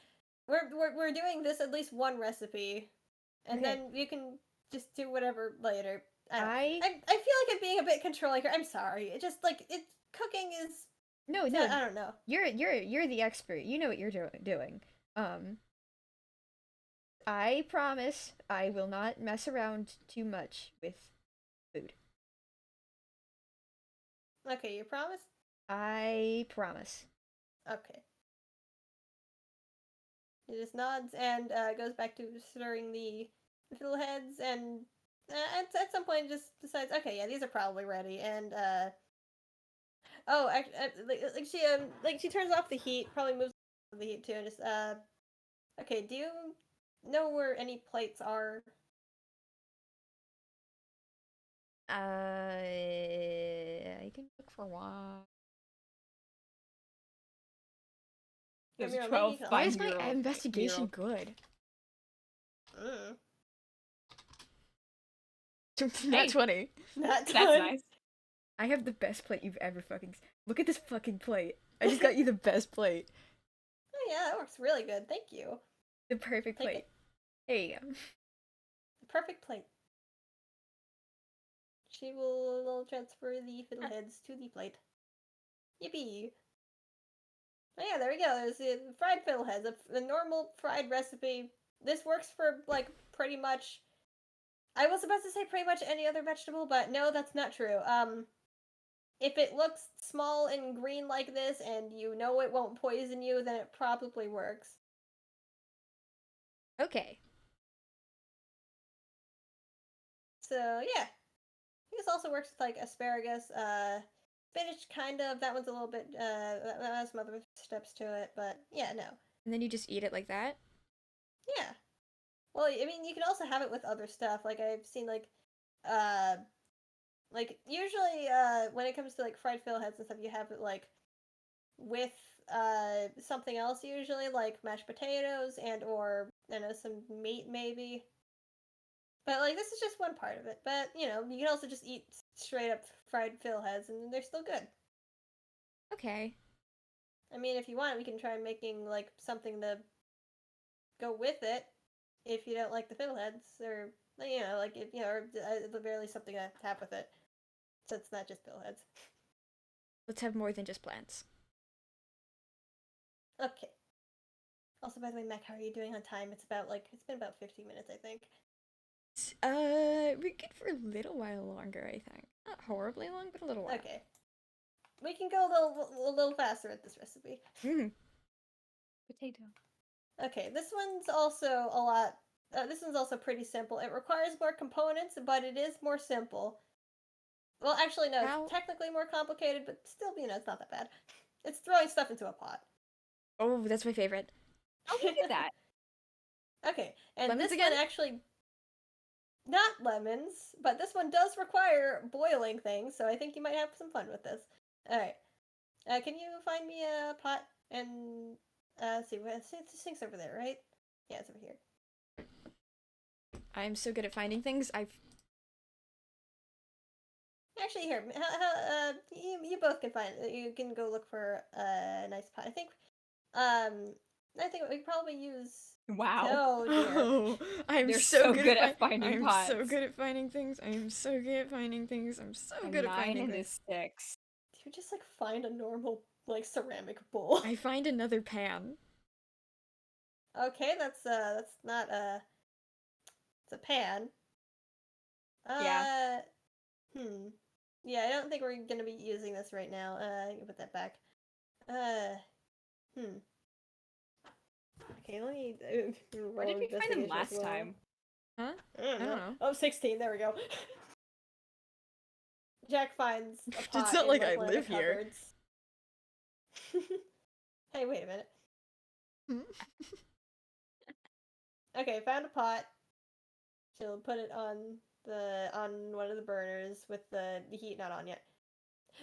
We're doing this at least one recipe, and then you can just do whatever later. I feel like I'm being a bit controlling here. I'm sorry. It just like cooking is no. I don't know. You're the expert. You know what you're doing. I promise I will not mess around too much with food. Okay, you promise? I promise. Okay. He just nods and goes back to stirring the fiddleheads, and at some point just decides, okay, yeah, these are probably ready, and like she turns off the heat, probably moves the heat too, and just Okay, do you know where any plates are? I can look for one. There's Mural, 12 maybe you can Why also- is my mural. investigation good? Mm. Not Hey. 20. Not That's done. nice. I have the best plate you've ever fucking. Look at this fucking plate. I just got you the best plate. Oh yeah, that works really good. Thank you. The perfect Take plate. it. Hey. The perfect plate. She will transfer the fiddleheads to the plate. Yippee! Oh yeah, there we go. There's the fried fiddleheads, a normal fried recipe. This works for like pretty much. I was about to say pretty much any other vegetable, but no, that's not true. If it looks small and green like this, and you know it won't poison you, then it probably works. Okay. So yeah, this also works with like asparagus, spinach, kind of. That one's a little bit. That has some other steps to it, but yeah, no. And then you just eat it like that? Yeah. Well, I mean, you can also have it with other stuff. Like I've seen, uh, usually, when it comes to like fried fiddleheads and stuff, you have it like with something else. Usually, like mashed potatoes and or I don't know some meat maybe. But like this is just one part of it. But you know, you can also just eat straight up fried fiddleheads, and they're still good. Okay. I mean, if you want, we can try making like something to go with it. If you don't like the fiddleheads, or you know, like if you know, or at the very least something to have with it, so it's not just fiddleheads. Let's have more than just plants. Okay. Also, by the way, Mac, how are you doing on time? It's been about 15 minutes, I think. We're good for a little while longer, I think. Not horribly long, but a little while. Okay. We can go a little faster at this recipe. Mm. Potato. Okay, this one's also a lot. This one's also pretty simple. It requires more components, but it is more simple. Well, actually, no, How? it's technically more complicated, but still, you know, it's not that bad. It's throwing stuff into a pot. Oh, that's my favorite. Oh, we did that. Okay, and Lemons this again? one actually. Not lemons, but this one does require boiling things, so I think you might have some fun with this. Alright. Can you find me a pot and let's see, the sink's over there, right? Yeah, it's over here. I'm so good at finding things. Actually, here, you both can find. You can go look for a nice pot. I think we could probably use. Wow. Oh dear. Oh, I'm They're so so good, good at, at finding I'm pots. so good at finding things. I'm so good at finding things. I'm so A good at 9 finding and a things. 6. Do you just like find a normal like ceramic bowl? I find another pan. Okay, that's not a. It's a pan. Yeah. Hmm. Yeah, I don't think we're gonna be using this right now. You can put that back. Uh. Hmm. Okay, let me. Where did we find them last time? Huh? I don't I don't know. know. Oh, 16. There we go. Jack finds a pot It's not in like like I one live of the here. cupboards. Hey, wait a minute. Okay, found a pot. She'll put it on one of the burners with the heat not on yet.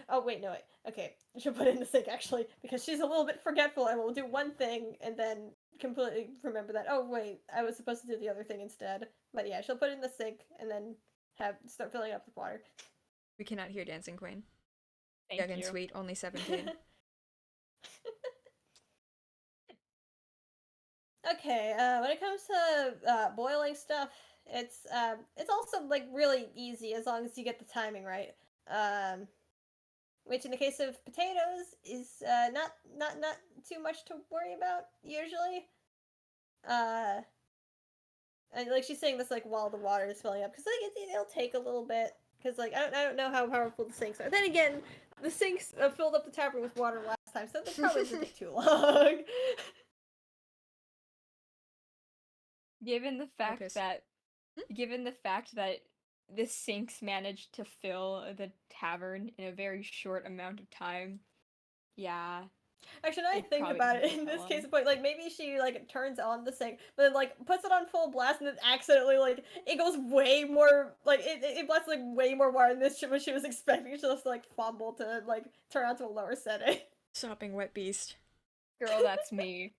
Oh wait, no wait. Okay, she'll put it in the sink actually because she's a little bit forgetful and will do one thing and then completely remember that. Oh wait, I was supposed to do the other thing instead. But yeah, she'll put it in the sink and then start filling it up with water. We cannot hear Dancing Queen. Thank Young and you. sweet, only 17. Okay, when it comes to boiling stuff, it's also like really easy as long as you get the timing right. Which in the case of potatoes is not too much to worry about usually. Uh, and like she's saying this like while the water is filling up because like it'll take a little bit because like I don't know how powerful the sinks are. Then again, the sinks filled up the tavern with water last time, so they probably doesn't take too long. Given the fact Focus. that given the fact that the sinks managed to fill the tavern in a very short amount of time, yeah, Actually, now I It think probably about doesn't it, in take that this case long. of point, like, maybe she, like, turns on the sink, but then, like, puts it on full blast, and then accidentally, like, it goes way more, like, it blasts, like, way more water than this what she was expecting. She just, like, fumble to, like, turn on to a lower setting. Sopping wet beast. Girl, that's me.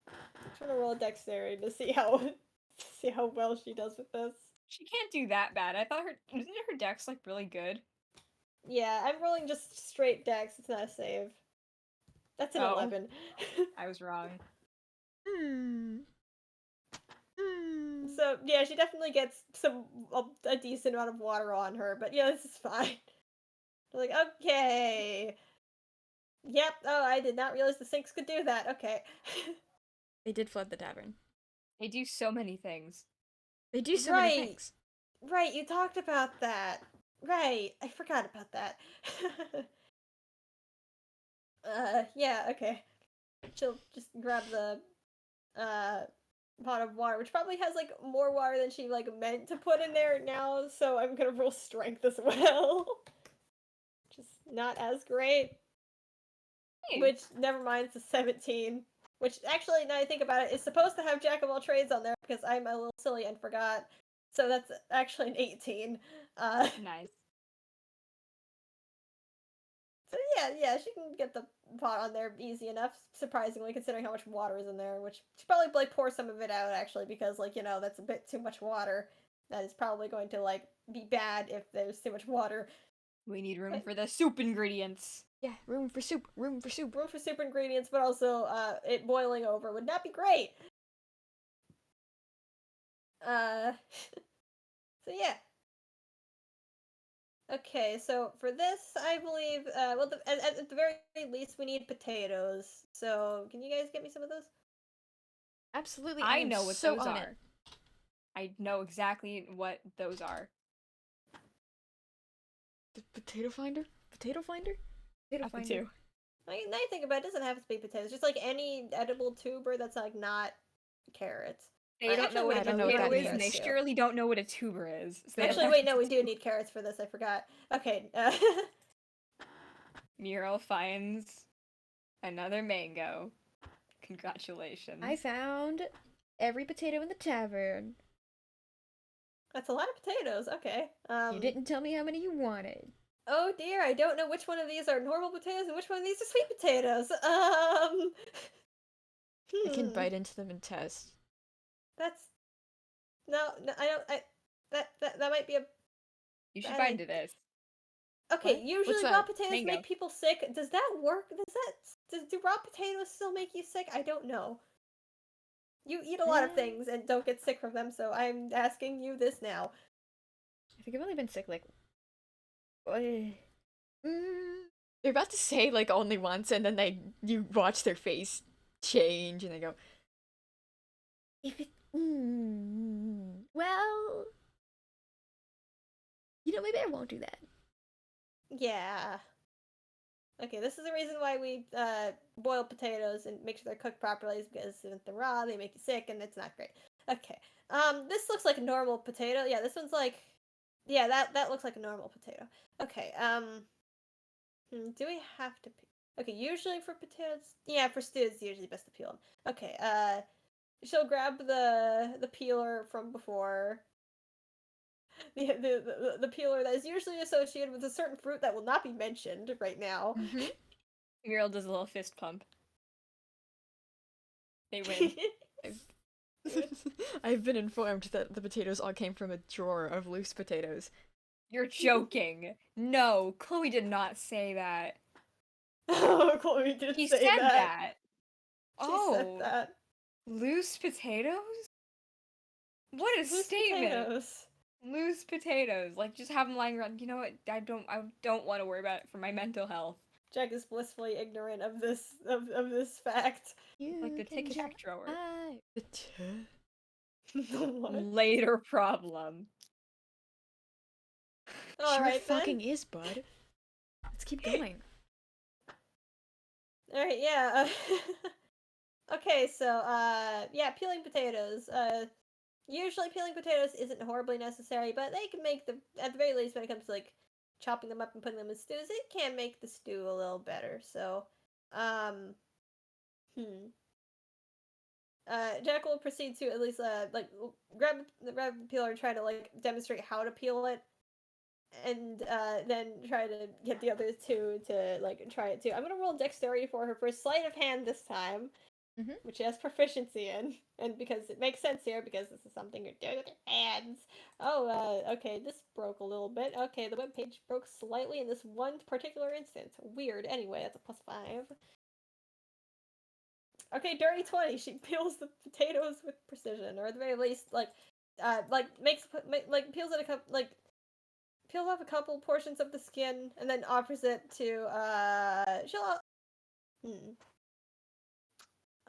I'm trying to roll a dexterity to see how well she does with this. She can't do that bad. I thought isn't her dex like really good? Yeah, I'm rolling just straight dex, it's not a save. That's an Oh. 11. I was wrong. Hmm. So, yeah, she definitely gets a decent amount of water on her, but yeah, this is fine. Like, okay. Yep, oh, I did not realize the sinks could do that. Okay. They did flood the tavern. They do so many things. They do so many Right. things. Right, you talked about that. Right, I forgot about that. Yeah, okay. She'll just grab the, pot of water, which probably has, like, more water than she, like, meant to put in there now, so I'm gonna roll strength as well. Just not as great. Hey, Which, never mind, it's a 17. Which, actually, now I think about it, is supposed to have Jack of all trades on there, because I'm a little silly and forgot. So that's actually an 18. nice. So yeah, she can get the pot on there easy enough, surprisingly, considering how much water is in there, which she probably, like, pour some of it out, actually, because, like, that's a bit too much water. That is probably going to, like, be bad if there's too much water. We need room But- for the soup ingredients. Yeah, room for soup. Room for soup. Room for soup ingredients, but also, it boiling over would not be great! So yeah. Okay, so for this, I believe, well, at the very least, we need potatoes. So, can you guys get me some of those? Absolutely. I am know what so those on are. it. I know exactly what those are. The potato finder? Potato finder? Potato Up finder. to. I mean, now you think about it, it doesn't have to be potatoes. Just, like, any edible tuber that's, like, not carrots. They don't Actually, know what wait, a I don't know what potato that is, and they means. surely don't know what a tuber is. So they Actually, don't wait, know no, we what do to need carrots for this. I forgot. Okay, Mural finds another mango. Congratulations. I found every potato in the tavern. that's a lot of potatoes. Okay. You didn't tell me how many you wanted. Oh dear, I don't know which one of these are normal potatoes and which one of these are sweet potatoes. I can Hmm. bite into them and test. That's no, I don't. That might be a. You should bad buy idea. into this. Okay, What? usually What's raw that? potatoes Mango. make people sick. Does that work? Do raw potatoes still make you sick? I don't know. You eat a lot of things and don't get sick from them, so I'm asking you this now. I think I've only been sick like. They're about to say like only once, and then you watch their face change, and they go. If it. Well. Maybe I won't do that. Yeah. Okay, this is the reason why we boil potatoes and make sure they're cooked properly, is because if they're raw, they make you sick, and it's not great. Okay. This looks like a normal potato. Yeah, this one's like, yeah, that looks like a normal potato. Okay. Do we have to? Okay, usually for potatoes, yeah, for stew, it's usually best to peel them. Okay. She'll grab the peeler from before. The peeler that is usually associated with a certain fruit that will not be mentioned right now. Mural does a little fist pump. They win. I've been informed that the potatoes all came from a drawer of loose potatoes. You're joking. No, Chloe did not say that. Oh, Chloe did He say said that. that. She Oh, said that. loose potatoes? What a Loose statement! potatoes. Loose potatoes, like just have them lying around. You know what? I don't want to worry about it for my mental health. Jack is blissfully ignorant of this fact. Like the Tic Tac drawer. What? Later problem. All Sure right then. fucking is, bud. Let's keep going. All right, yeah. Okay, so yeah, peeling potatoes. Usually peeling potatoes isn't horribly necessary, but they can make at the very least, when it comes to like chopping them up and putting them in stews, it can make the stew a little better. So Hmm. Jack will proceed to at least like grab the peeler and try to like demonstrate how to peel it, and then try to get the other two to like try it too. I'm gonna roll dexterity for her for sleight of hand this time, which she has proficiency in, and because it makes sense here because this is something you're doing with your hands. Oh, okay, this broke a little bit. Okay, the web page broke slightly in this one particular instance. Weird. Anyway, that's a +5. Okay, dirty 20. She peels the potatoes with precision, or at the very least, like peels it a couple, like peels off a couple portions of the skin, and then offers it to hmm.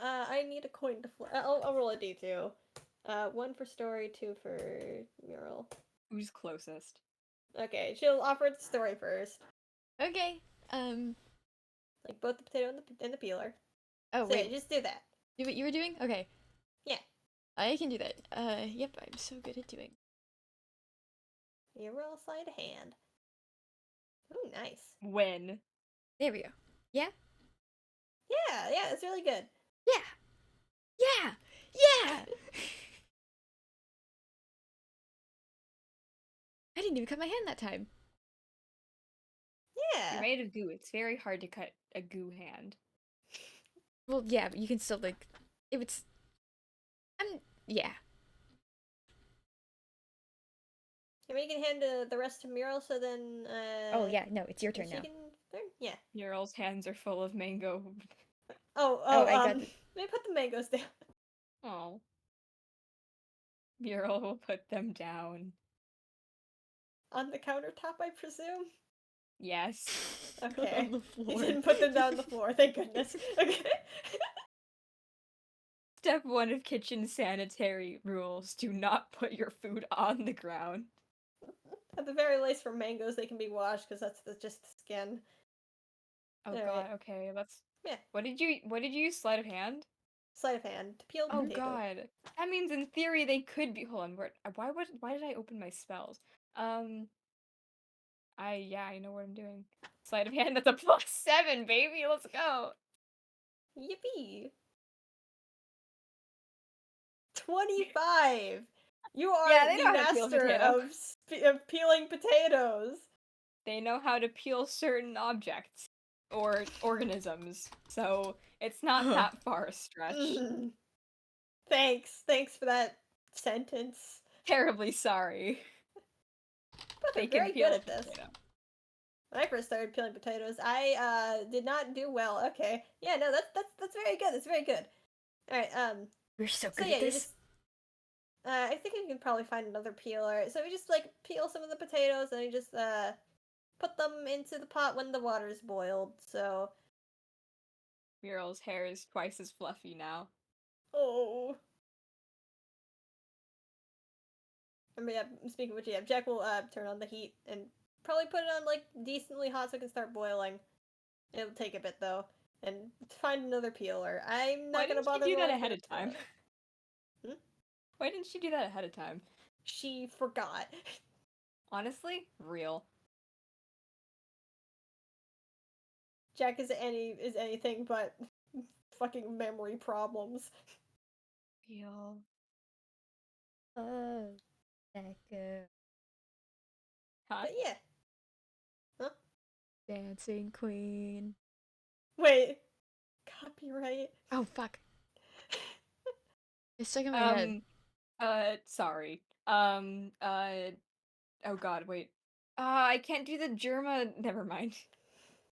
I need a coin to flip. I'll roll a d2. 1 for story, 2 for mural. Who's closest? Okay, she'll offer it to story first. Okay. Like both the potato and the peeler. Oh, So wait. yeah, just do that. Do what you were doing? Okay. Yeah. I can do that. Yep, I'm so good at doing. You roll sleight of hand. Ooh, nice. When? There we go. Yeah? Yeah, it's really good. Yeah! Yeah! Yeah! I didn't even cut my hand that time. Yeah. You're made of goo. It's very hard to cut a goo hand. Well, yeah, but you can still, like, if it's... yeah. Maybe you can hand the rest to Mural, so then, Oh, yeah, no, it's your turn she now. can learn? Yeah. Mural's hands are full of mango. I got let me put the mangoes down. Oh. Mural will put them down. On the countertop, I presume? Yes. Okay. On the He floor. didn't put them down on the floor, thank goodness. Okay. Step 1 of kitchen sanitary rules: do not put your food on the ground. At the very least, for mangoes, they can be washed, because that's just the skin. Oh All god, right. okay, let's... Yeah. What did you use? Sleight of hand? Sleight of hand. To peel Oh potato. god. That means in theory they could be... Hold on, why did I open my spells? I know what I'm doing. Sleight of hand, that's a +7, baby, let's go! Yippee! 25! You Yeah, are they the know how to peel a master potato. of peeling potatoes! They know how to peel certain objects. Or organisms. So, it's not that far a stretch. Mm. Thanks for that sentence. Terribly sorry. But They they're can very peel good a at this. potato. When I first started peeling potatoes, I did not do well. Okay, yeah, no, that's very good. That's very good. All right, We're so so good yeah, at you this. just I think you can probably find another peeler. So we just like peel some of the potatoes and you just put them into the pot when the water's boiled. So Mural's hair is twice as fluffy now. oh. I mean, yeah, speaking of which, yeah, Jack will turn on the heat and probably put it on like decently hot so it can start boiling. It'll take a bit though, and find another peeler. I'm Why not gonna didn't she bother do that rolling ahead for of time? Hmm? Why didn't she do that ahead of time? She forgot. Honestly, real. Jack is anything but fucking memory problems. Real. Oh, that girl. Huh? But yeah. Huh? Dancing queen. Wait. Copyright. Oh, fuck. It's stuck in my head. Sorry. Oh god, wait. I can't do the Germa. Never mind.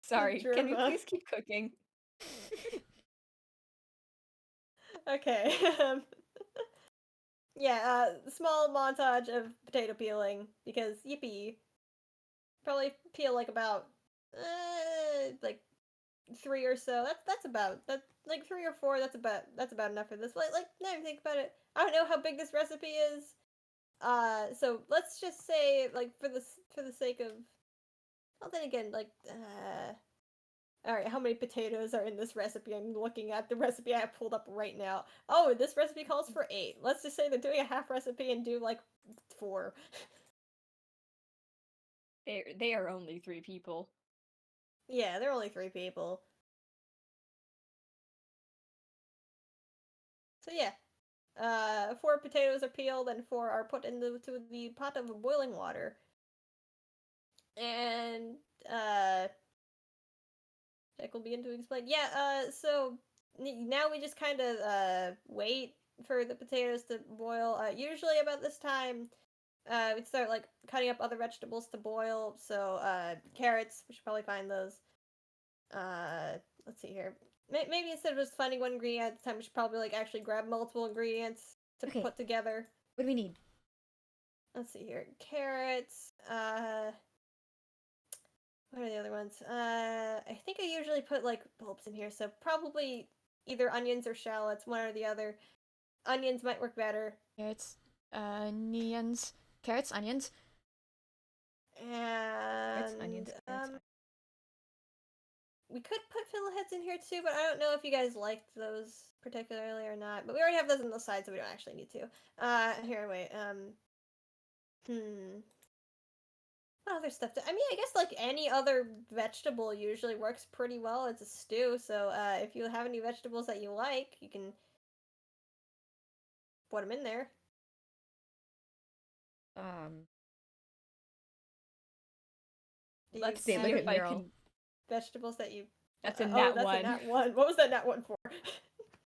Sorry. Can we Germa. please keep cooking? Okay. Yeah, small montage of potato peeling because yippee. Probably peel like about like 3 or so. That's about that like 3 or 4. That's about enough for this. Like now you think about it. I don't know how big this recipe is. So let's just say like for the sake of. Well, then again, like all right, how many potatoes are in this recipe? I'm looking at the recipe I have pulled up right now. Oh, this recipe calls for 8. Let's just say they're doing a half recipe and do like 4. They are only 3 people. Yeah, they're only 3 people. So yeah, 4 potatoes are peeled and 4 are put into the pot of boiling water. And Jack will begin to explain. Yeah, so now we just kind of wait for the potatoes to boil. Usually about this time, we'd start like cutting up other vegetables to boil. So carrots, we should probably find those. Let's see here. Maybe instead of just finding one ingredient at the time, we should probably like actually grab multiple ingredients to Okay. put together. What do we need? Let's see here. Carrots. What are the other ones? I think I usually put like bulbs in here, so probably either onions or shallots, one or the other. Onions might work better. Carrots, onions. Carrots, onions. Carrots, onions, And carrots, onions. we could put fiddleheads in here too, but I don't know if you guys liked those particularly or not. But we already have those on the side, so we don't actually need to. Here, wait. What other stuff? I mean, I guess like any other vegetable usually works pretty well as a stew. So if you have any vegetables that you like, you can put them in there. Do Let's you see have if I Mural. can. vegetables that you? That's a Oh, nat that's one. a nat one. What was that nat one for?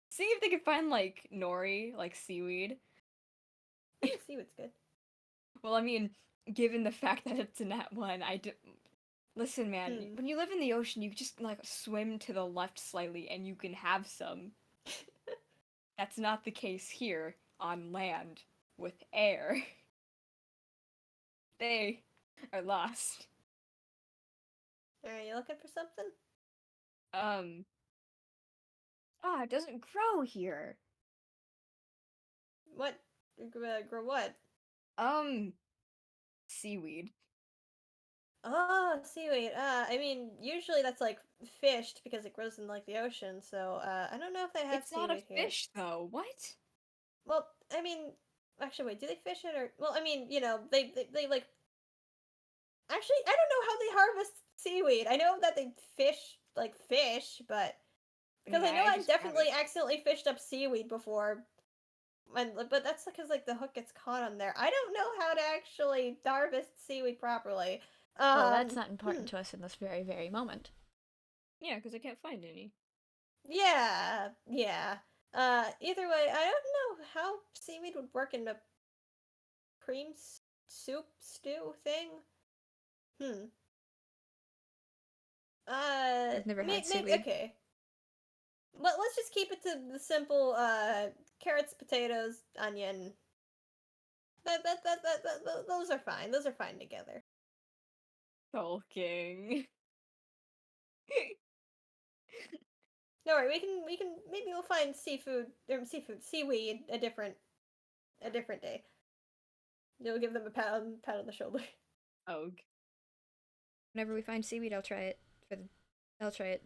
See if they can find like nori, like seaweed. See what's good. Well, I mean, given the fact that it's a nat one, I do. Listen, man, when you live in the ocean, you just like swim to the left slightly and you can have some. That's not the case here on land with air. They are lost. Are you looking for something? It doesn't grow here. What? Grow what? Seaweed. Oh, seaweed. I mean, usually that's like fished because it grows in like the ocean. So, I don't know if they have It's not a seaweed here. fish, though. What? Well, I mean, actually, wait, do they fish it or? Well, I mean, they like. Actually, I don't know how they harvest seaweed. I know that they fish like fish, but because I know I've just grab definitely it. accidentally fished up seaweed before. But that's because like the hook gets caught on there. I don't know how to actually harvest seaweed properly. Well, that's not important to us in this very, very moment. Yeah, because I can't find any. Yeah, yeah. Either way, I don't know how seaweed would work in a cream soup stew thing. Hmm. I've never had seaweed. Okay. Let's just keep it to the simple carrots, potatoes, onion. Those are fine. Those are fine together. Sulking. No worry, we can maybe we'll find seaweed a different day. You'll give them a pat on the shoulder. Oh. Whenever we find seaweed, I'll try it. I'll try it.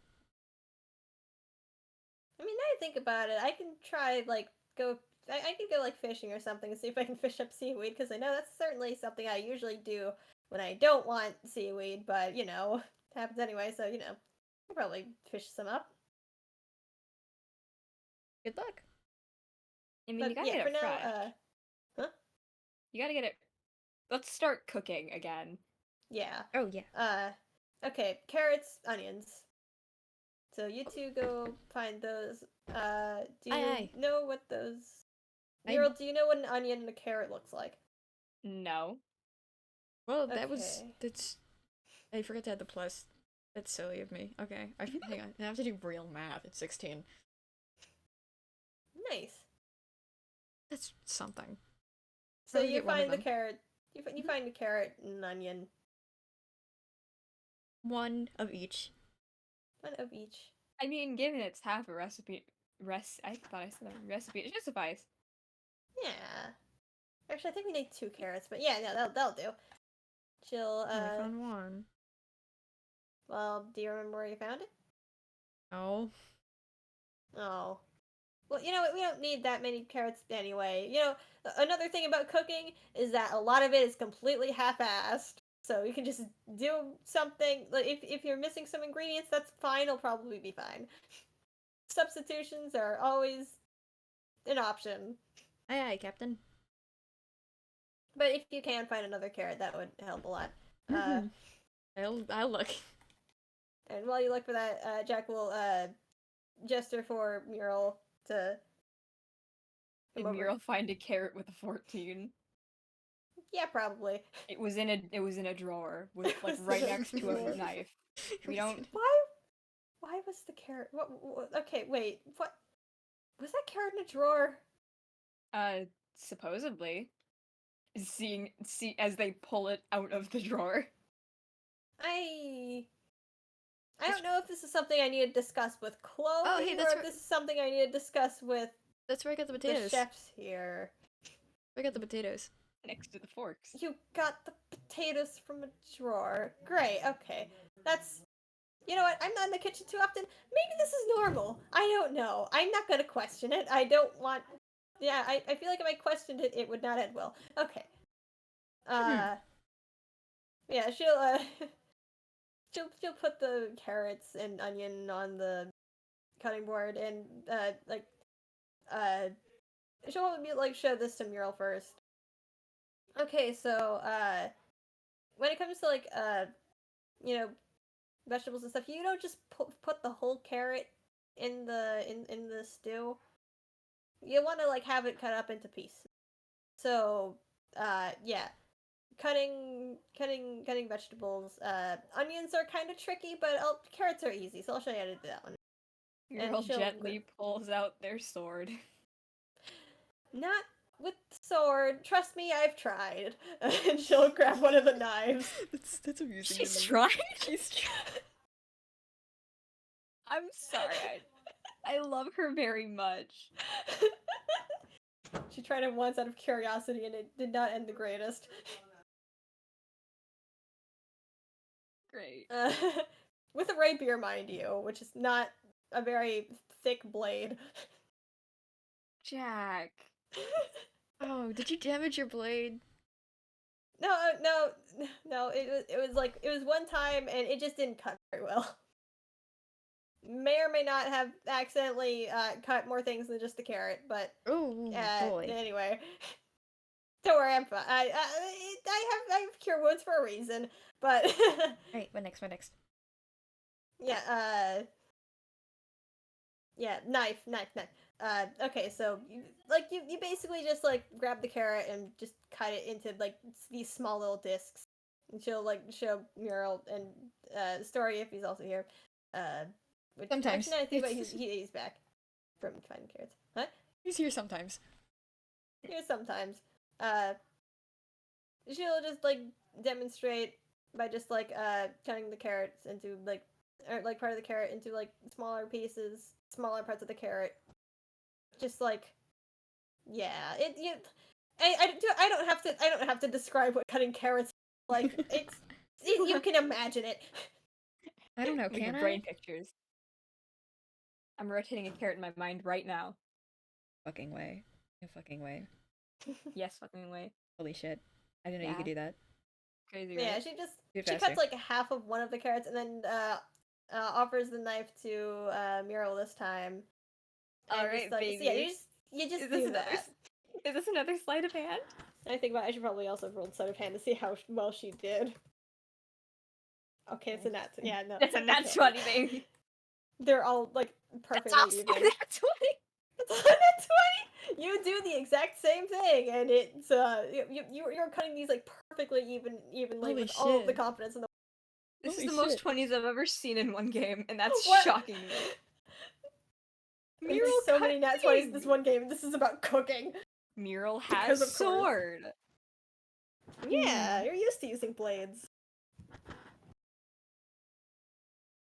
I mean, now I think about it, I can try like I could go like fishing or something and see if I can fish up seaweed because I know that's certainly something I usually do when I don't want seaweed, but it happens anyway, so I'll probably fish some up. Good luck. I mean, But you gotta yeah, get for it now, fresh. huh? You gotta get it. Let's start cooking again. Yeah. Oh, yeah. Okay, carrots, onions. So you two go find those. Do you Aye. know what those? I- Mural, do you know what an onion and a carrot looks like? No. Well, Okay. that's. I forgot to add the plus. That's silly of me. Okay, hang on. I have to do real math. It's 16. Nice. That's something. So Probably you get one of find the them. carrot. You find a carrot and an onion. One of each. One of each. I mean, given it's half a recipe. I thought I said a recipe. It should suffice. Yeah. Actually, I think we need 2 carrots, but yeah, no, that'll do. Chill. I found one. Well, do you remember where you found it? Oh. Oh. Well, you know what? We don't need that many carrots anyway. Another thing about cooking is that a lot of it is completely half-assed. So you can just do something. Like if you're missing some ingredients, that's fine. It'll probably be fine. Substitutions are always an option. Aye, aye, Captain. But if you can find another carrot, that would help a lot. Mhm. I'll look. And while you look for that, Jack will gesture for Mural to Did come over. Mural find a carrot with a 14? Yeah, probably. It was in a drawer with It like was right in a next to drawer. a knife. We don't. Why was the carrot? What? Okay, wait. What? Was that carrot in a drawer? Supposedly, see as they pull it out of the drawer. I don't know if this is something I need to discuss with Chloe, hey, or that's if this is something I need to discuss with That's where I got the the potatoes. chefs here. I got the potatoes. Next to the forks. You got the potatoes from a drawer. Great, okay. That's... You know what? I'm not in the kitchen too often. Maybe this is normal. I don't know. I'm not gonna question it. I don't want... Yeah, I feel like if I questioned it, it would not end well. Okay. Yeah, she'll put the carrots and onion on the cutting board and she'll like show this to Mural first. Okay, so when it comes to like you know, vegetables and stuff, you don't just put the whole carrot in the stew. You want to like have it cut up into pieces. So yeah, cutting vegetables. Onions are kind of tricky, but carrots are easy. So I'll show you how to do that one. Mural she'll- gently pulls out their sword. Not with the sword. Trust me, I've tried. And she'll grab one of the knives. That's amusing. She's to me. trying. She's trying. I'm sorry. I love her very much. She tried it once out of curiosity, and it did not end the greatest. Great. With a rapier, mind you, which is not a very thick blade. Jack. Oh, did you damage your blade? No. It was one time, and it just didn't cut very well. May or may not have accidentally cut more things than just the carrot, but Oh boy. anyway. Don't worry, I'm fine. I have cure wounds for a reason, but Alright, what next? What next? yeah, yeah, knife. Okay, so you basically just like grab the carrot and just cut it into like these small little discs. And she'll like show Mural and Story if he's also here. Which, Sometimes. Actually, I think about he's back from finding carrots. What? He's here sometimes. Here sometimes. She'll just like demonstrate by just like cutting the carrots into like, or like part of the carrot into like smaller pieces, smaller parts of the carrot. Just like, yeah, I don't have to describe what cutting carrots like. You can imagine it. I don't know, With your can brain I? pictures. I'm rotating a carrot in my mind right now. Fucking way. No fucking way. Yes, fucking way. Holy shit. I didn't know you could Yeah. do that. Crazy, Yeah, right? she Do it cuts faster. like half of one of the carrots and then offers the knife to Mural this time. And Alright, just, like, so baby. yeah, you just do that. Is this another sleight of hand? I think I should probably also roll sleight of hand to see how well she did. Okay, it's a nat. Yeah, no. That's a nat okay. 20, baby. They're all like That's perfectly also even. a nat 20. It's a nat 20. You do the exact same thing, and it's you're cutting these like perfectly evenly Holy with all of the shit. confidence in the. This Holy is the most shit. 20s I've ever seen in one game, and that's What? shocking me. There's Mural so many nat 20s in this cutting. one game, and this is about cooking. Mural Because has of course. sword. Yeah, you're used to using blades.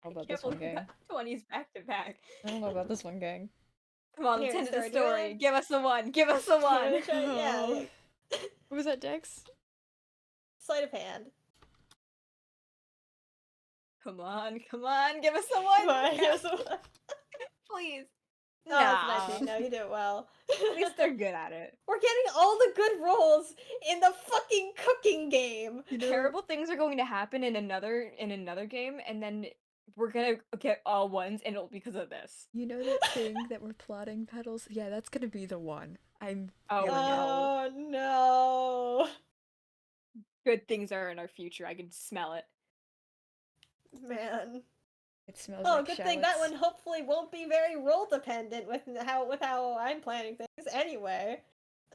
How about Can't this one, believe gang? that 20s back to back. I don't know about this one, gang. Come on, Here, let's end the Story, do you story. wanna- Give us a one. Give us a You wanna one. try- yeah, Oh. yeah. What was that, Dex? Sleight of hand. Come on, give us a one. Come on, give us a one. Please. Oh, it's 19. No, you do it well. At least they're good at it. We're getting all the good rolls in the fucking cooking game. You know, Terrible things are going to happen in another game, and then we're gonna get all ones, and it'll be because of this. You know that thing that we're plotting, Petals? Yeah, that's gonna be the one. I'm Oh, feeling it. Oh no. Good things are in our future. I can smell it. Man. It smells Oh, like good thing that shallots. one hopefully won't be very role dependent with how I'm planning things anyway.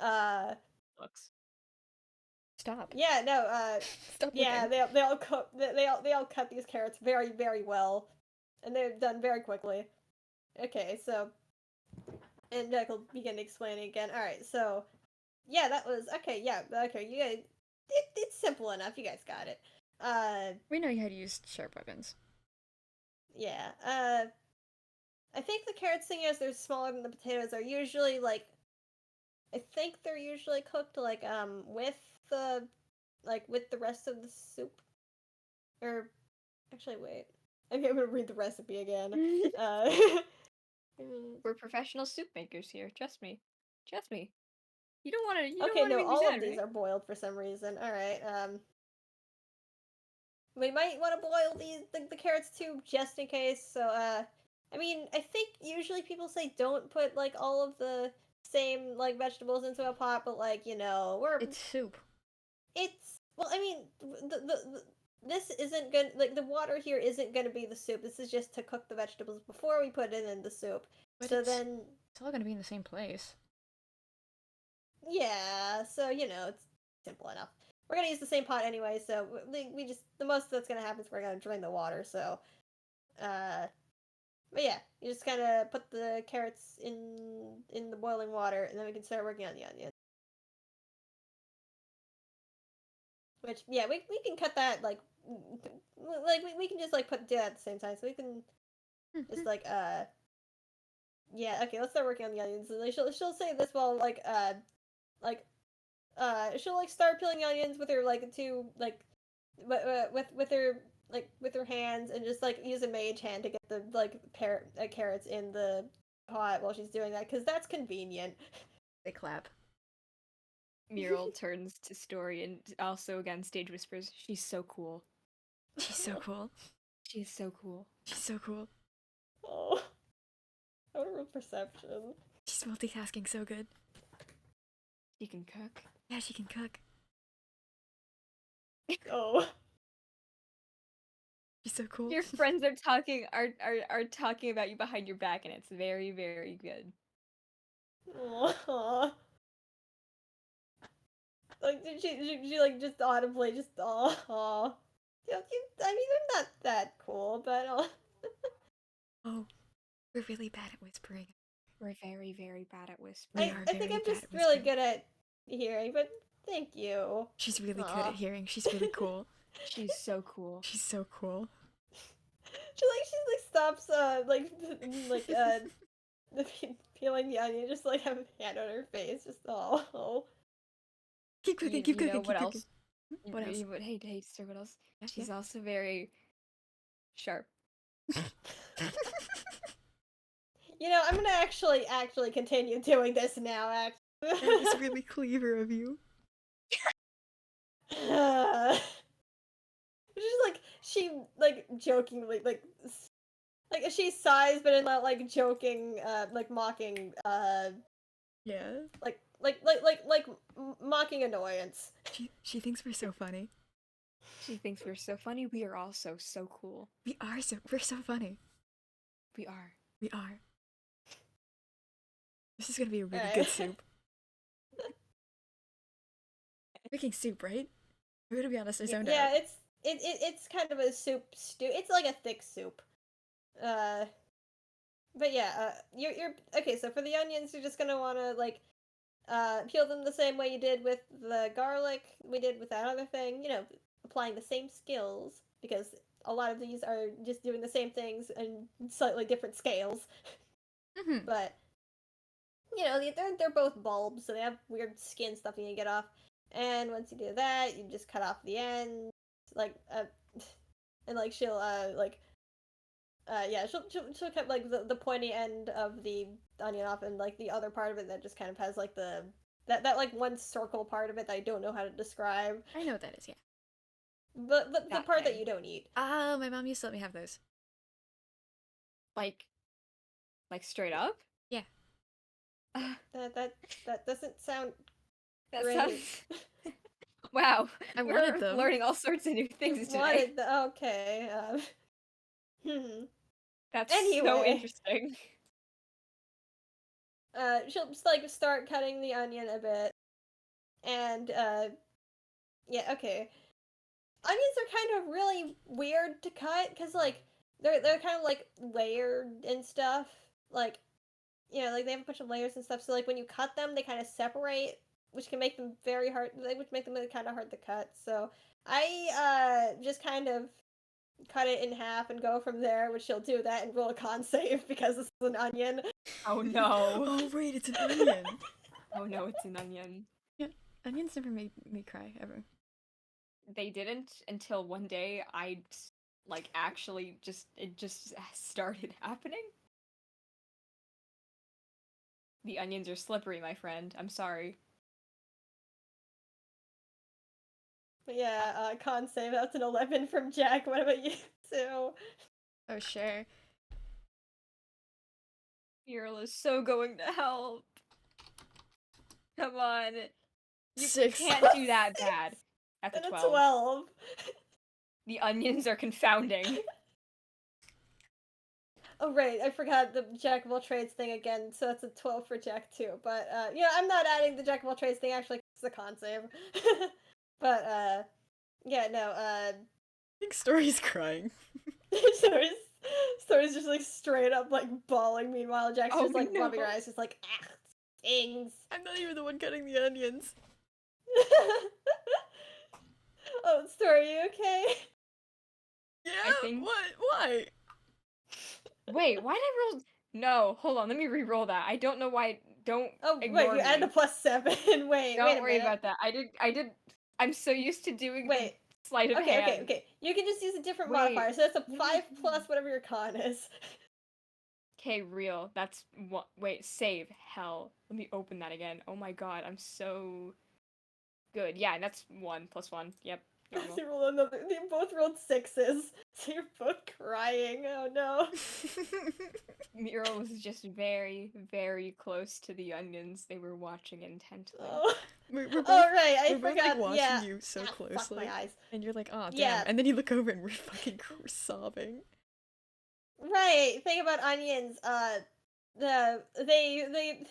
Looks. Stop. Yeah, no, Stop yeah, looking. they all cut these carrots very, very well. And they're done very quickly. Okay, so and Jack will begin explaining again. Alright, so yeah, that was okay, yeah, okay, you guys it's simple enough, you guys got it. We know how to use sharp weapons. Yeah. I think the carrots, seeing as they're smaller than the potatoes, are usually like I think they're usually cooked with the with the rest of the soup. Or actually wait. Okay, I'm gonna read the recipe again. Uh We're professional soup makers here. Trust me. Trust me. You don't want to. You don't Okay, want to no, make me all sad, of these right? are boiled for some reason. Alright, we might want to boil the carrots too, just in case. So, I mean, I think usually people say don't put like all of the same like vegetables into a pot, but like It's soup. it's well, I mean, this isn't gonna like the water here isn't gonna be the soup. This is just to cook the vegetables before we put it in the soup. But So it's then, all gonna be in the same place. yeah, so it's simple enough. We're gonna use the same pot anyway, so we just the most that's gonna happen is we're gonna drain the water. So, uh, but yeah, you just gotta put the carrots in the boiling water, and then we can start working on the onion. Which yeah, we can cut that we can just like do that at the same time, so we can just yeah, okay, let's start working on the onions. And she'll say this while like she'll like start peeling the onions with her like two with her with her hands, and just like use a mage hand to get the carrots in the pot while she's doing that, because that's convenient. They clap. Mural turns to Story and also again stage whispers. She's so cool. She's so cool. She's so cool. She's so cool. Oh, I want to roll perception. She's multitasking so good. She can cook. Yeah, she can cook. Oh. She's so cool. Your friends are talking about you behind your back, and it's very, very good. Aww. Like she like just audibly just aw. I mean, they're not that cool, but Oh, we're really bad at whispering. We're very, very bad at whispering. We are I think very I'm bad just at really whispering. good at hearing. But thank you. She's really good Aw. at hearing. She's really cool. She's so cool. She's so cool. She stops like the peeling the onion, just like have a hand on her face, just oh. Keep cooking, You, keep you know cooking, what keep cooking. else? What else? Hey, sister, what else? Yeah, She's yeah. also very sharp. I'm gonna actually continue doing this now. That Actually, was really clever of you. just like she like jokingly like she sighs, but in that like joking like mocking Yeah. mocking annoyance. She thinks we're so funny. She thinks we're so funny. We are also so cool. We're so funny. We are. We are. This is gonna be a really Alright. good soup. Making soup, right? I'm gonna be honest, I zoned Yeah, out. it's kind of a soup stew. It's like a thick soup. Uh, but yeah, you're okay. So for the onions, you're just gonna want to peel them the same way you did with the garlic. We did with that other thing. Applying the same skills, because a lot of these are just doing the same things in slightly different scales. Mm-hmm. But they're both bulbs, so they have weird skin stuff you can get off. And once you do that, you just cut off the ends, and like she'll cut like the pointy end of the onion off, and like the other part of it that just kind of has like that like one circle part of it that I don't know how to describe. I know what that is, yeah. But the That part that thing. you don't eat. Ah, my mom used to let me have those. Like straight up? Yeah. That doesn't sound That great. sounds. Wow, I we're wanted them. learning all sorts of new things You today. wanted okay. That's so Anyway. interesting. She'll just like start cutting the onion a bit, and yeah, okay. Onions are kind of really weird to cut because like they're kind of like layered and stuff. Like, like they have a bunch of layers and stuff. So like when you cut them, they kind of separate, which can make them very hard. Which make them kind of hard to cut. So I just kind of cut it in half and go from there, which she'll do that and roll a con save because this is an onion. Oh no. Oh wait, it's an onion. Oh no, it's an onion. Yeah, onions never made me cry ever. They didn't until one day I like actually it just started happening. The onions are slippery, my friend. I'm sorry. But yeah, con save. That's an 11 from Jack. What about you two? Oh sure. Mural is so going to help. Come on. You 6. can't do that bad. That's And a a 12. 12. The onions are confounding. Oh right, I forgot the Jack of all trades thing again, so that's a 12 for Jack too. But I'm not adding the Jack of all trades thing actually 'cause it's a con save. But yeah, no, I think Story's crying. Story's just like straight up like bawling. Meanwhile, Jack's Oh, just like no. rubbing her eyes, just like stings. I'm not even the one cutting the onions. Oh, Story, are you okay? Yeah. think- What? Why? Wait, why did I roll? No, hold on. Let me re-roll that. I don't know why. Don't Oh ignore wait, you add me. the +7. Wait, Don't wait a worry minute. about that. I did. I'm so used to doing Wait. sleight of hand. Okay. You can just use a different Wait. modifier. So that's a 5 plus whatever your con is. Okay, real. That's what. Wait, save. Hell. Let me open that again. Oh my god, I'm so good. Yeah, that's 1 + 1. Yep. normal. They both rolled 6s, so you're both crying. Oh no. Mural was just very, very close to the onions. They were watching intently. Oh, We're both, right. I we're both forgot. like watching Yeah. you so Ah, fuck closely, my eyes. and you're like, oh damn. Yeah. And then you look over and we're fucking sobbing. Right. Thing about onions. They.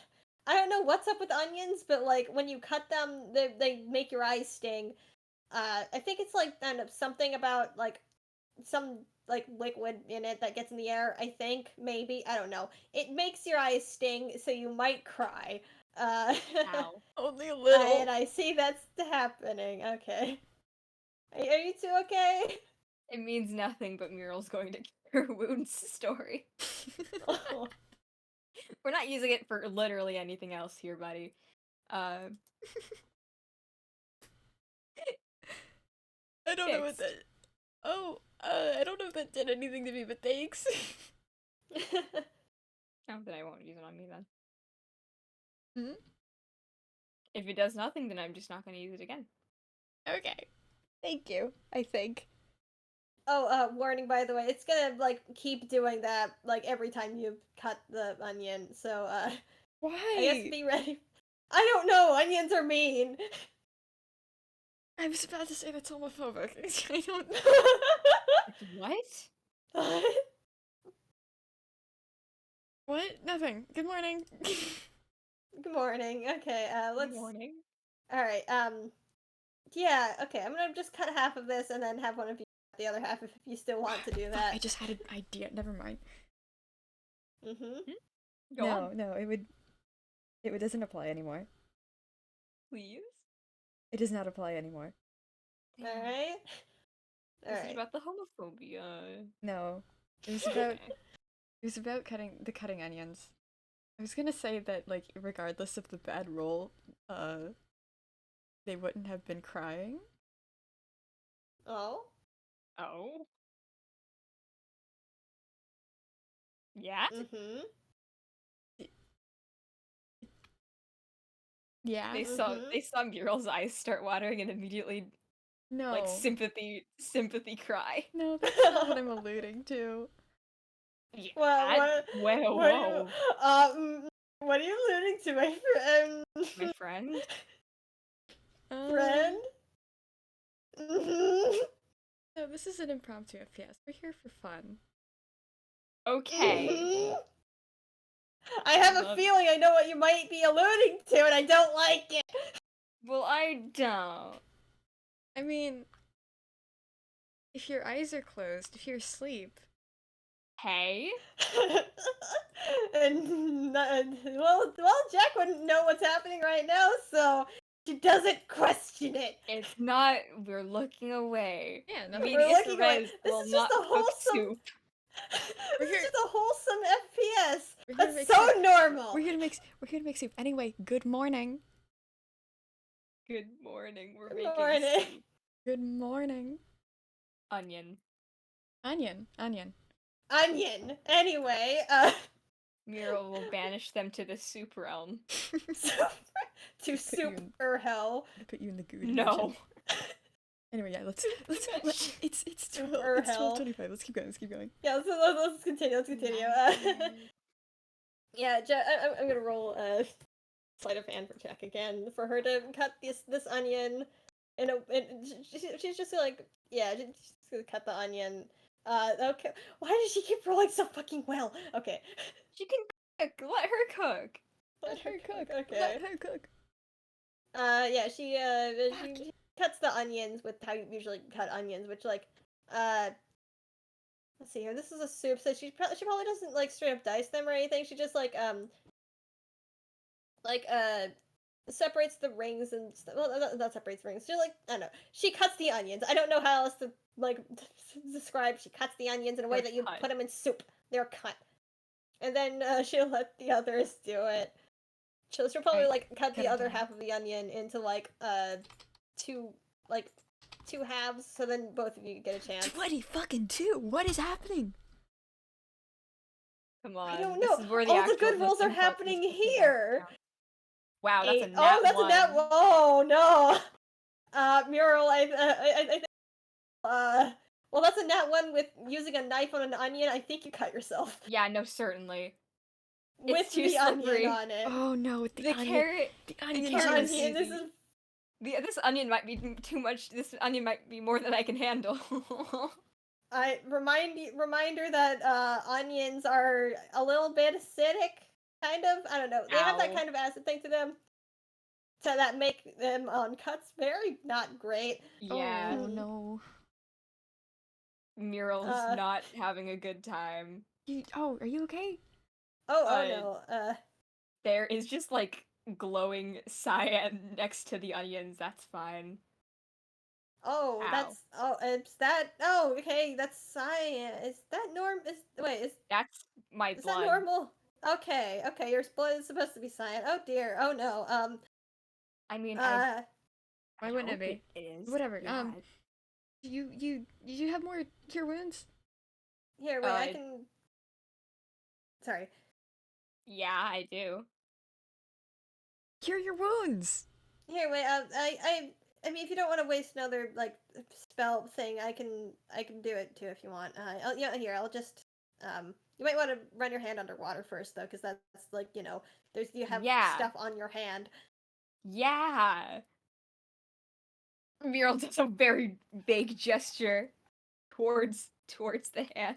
I don't know what's up with onions, but like when you cut them, they make your eyes sting. I think it's like kind of something about like some like liquid in it that gets in the air. I think maybe I don't know. It makes your eyes sting, so you might cry. Ow. Only a little. And I see that's happening. Okay. Are you two okay? It means nothing, but Mural's going to cure wounds story. Oh. We're not using it for literally anything else here, buddy. I don't know what Fixed. that. Oh, I don't know if that did anything to me, but thanks. Oh, then I won't use it on me then. Hmm? If it does nothing, then I'm just not going to use it again. Okay. Thank you, I think. Oh, warning by the way, it's gonna like keep doing that like every time you cut the onion. So Why? I guess be ready. I don't know. Onions are mean. I was about to say that's homophobic. I don't. What? What? Nothing. Good morning. Good morning. Okay, let's. Good morning. All right. Yeah. Okay. I'm gonna just cut half of this and then have one of you cut the other half if you still want to do Fuck, that. I just had an idea. Never mind. Go on, No, it doesn't apply anymore. please. It does not apply anymore. All right. All This is right. about the homophobia. No. It was about Okay. it was about cutting onions. I was gonna say that like regardless of the bad roll, they wouldn't have been crying. Oh. Oh. Yeah? Yeah. They saw Mural's eyes start watering and immediately No. like sympathy cry. No, that's not what I'm alluding to. Yeah. What? Whoa, What? whoa. What are you alluding to, my friend? My friend? Friend? No, this is an impromptu FPS. We're here for fun. Okay. I have a Love- feeling I know what you might be alluding to, and I don't like it. Well, I don't. I mean, if your eyes are closed, if you're asleep. Hey? Well, Jack wouldn't know what's happening right now, so she doesn't question it. It's not. We're looking away. Yeah, no, Me We're and looking away. Therese This will is just not a cook wholesome. soup. This here- is just a wholesome FPS. We're here to That's make so soup. normal. We're here to make soup. Anyway, good morning. Good morning. We're Good making morning. soup. Good morning. Onion. Onion. Onion. Anyway, Mural will banish them to the soup realm. to you in- super hell. To put you in the goo No. dimension. Anyway, yeah, let's it's Super hell. 12:25. Let's keep going. Yeah, let's continue. Let's continue. Yeah, I'm gonna roll sleight of hand for Jack again for her to cut this onion. She's just like, yeah, she's just gonna cut the onion. Okay. Why does she keep rolling so fucking well? Okay. She can cook. Let her cook. Let her cook. Okay. Let her cook. Yeah, she cuts the onions with how you usually cut onions, which like let's see here. This is a soup, so she probably doesn't like straight up dice them or anything. She just like separates the rings and stuff. Well, not separates the rings. She like I don't know. She cuts the onions. I don't know how else to like describe. She cuts the onions in a way They're that you cut. put them in soup. They're cut, and then she'll let the others do it. She'll probably Right. like cut Cut the it other down. half of the onion into like two halves, so then both of you get a chance. 20 what is happening? Come on. I don't This know. is where the All the actual good rolls are important happening buttons can here. count. Wow, that's a Eight. nat Oh, that's one. a nat one. Oh no. Mural, I think. Well, that's a nat one with using a knife on an onion. I think you cut yourself Yeah, no, certainly. with It's too the slippery. onion on it. Oh no, with The onion. carrot. The onion carrot juice. Onion. This easy. is This onion might be too much. This onion might be more than I can handle. reminder that onions are a little bit acidic, kind of. I don't know. They have that Ow. kind of acid thing to them, so that make them on cuts very not great. Yeah, Oh no. Mural's not having a good time. Are you okay? Oh no. There is just like glowing cyan next to the onions. That's fine. Oh, Ow. it's that. Oh, okay, that's science. Is that That's my is blood. that normal? Okay, your blood is supposed to be cyan. Oh dear. Oh no. I mean, Why wouldn't hope it be? It is. Whatever. Yeah. You have more cure wounds? Here, wait. I can. Sorry. Yeah, I do. Cure your wounds. Here, wait. I mean, if you don't want to waste another like spell thing, I can do it too if you want. Yeah. Here, I'll just. You might want to run your hand underwater first though, because that's like you have stuff on your hand. Yeah. Mural does a very vague gesture towards the hand.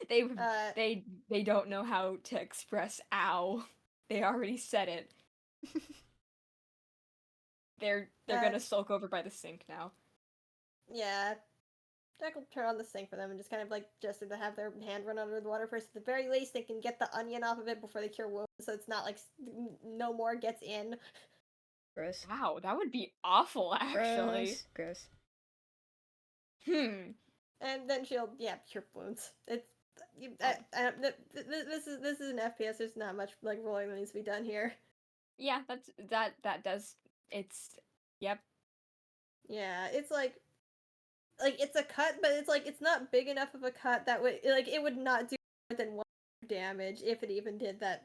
They don't know how to express ow. They already said it. They're gonna sulk over by the sink now. Yeah. Jack will turn on the sink for them and just kind of like gesture to have their hand run under the water first. At the very least, they can get the onion off of it before they cure wounds, so it's not like no more gets in. Gross. Wow, that would be awful, actually. Gross. Hmm. And then she'll cure wounds. It's this is an FPS. There's not much like rolling that needs to be done here. Yeah, that does. It's yep. Yeah, it's like it's a cut, but it's not big enough of a cut that would it would not do more than 1 damage if it even did that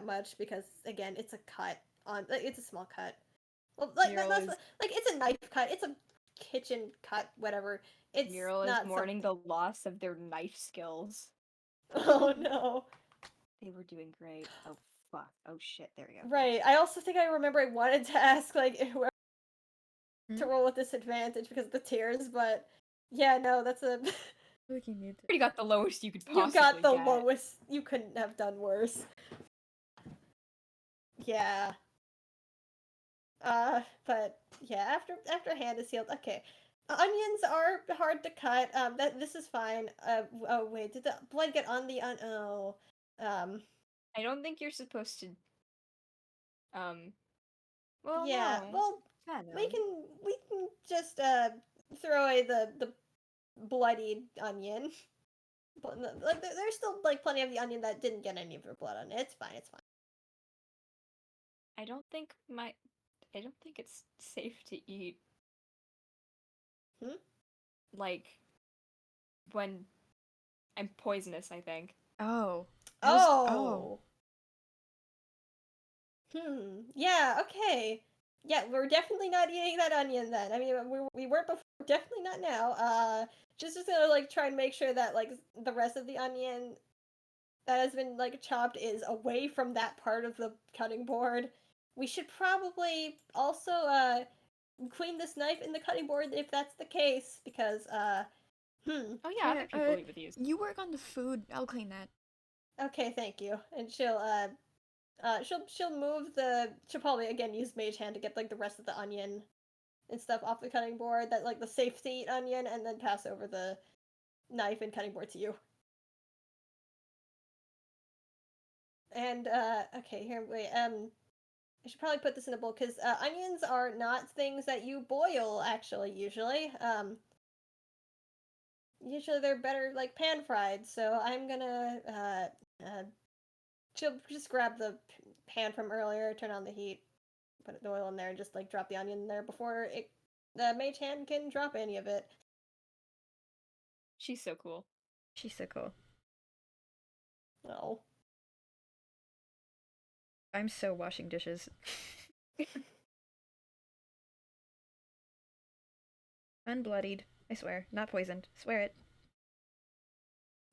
much, because again, it's a cut on it's a small cut. Well, it's a knife cut. It's a kitchen cut, whatever. It's Mural is not mourning something. the loss of their knife skills. Oh no. They were doing great. Oh fuck. Oh shit. There we go. Right. I also think I remember I wanted to ask like whoever to Hmm? roll with disadvantage because of the tears, but yeah, no, that's a Looking mute. Already got the lowest you could you possibly got the get. lowest. You couldn't have done worse. Yeah. But yeah, after hand is healed. Okay. Onions are hard to cut. This is fine. Oh wait, did the blood get on the oh. I don't think you're supposed to. Well, Yeah. no. Well, Kind we of. can just throw away the bloodied onion. But like there's still like plenty of the onion that didn't get any of your blood on it. It's fine. It's fine. I don't think my. I don't think it's safe to eat. Hmm? Like, when I'm poisonous, I think. Oh. Oh. Yeah. Okay. Yeah, we're definitely not eating that onion then. I mean, we weren't before. Definitely not now. Just gonna like try and make sure that like the rest of the onion that has been like chopped is away from that part of the cutting board. We should probably also clean this knife in the cutting board if that's the case because Oh yeah, other people eat with these. You work on the food. I'll clean that. okay, thank you. And she'll move she'll probably again use mage hand to get like the rest of the onion and stuff off the cutting board, that like the safe to eat onion, and then pass over the knife and cutting board to you. And okay, here wait, I should probably put this in a bowl because onions are not things that you boil actually usually. Usually they're better like pan fried, so I'm gonna she'll just grab the pan from earlier, turn on the heat, put the oil in there, and just like drop the onion in there before the mage hand can drop any of it. She's so cool. She's so cool. Oh. I'm so washing dishes. Unbloodied. I swear. Not poisoned. Swear it.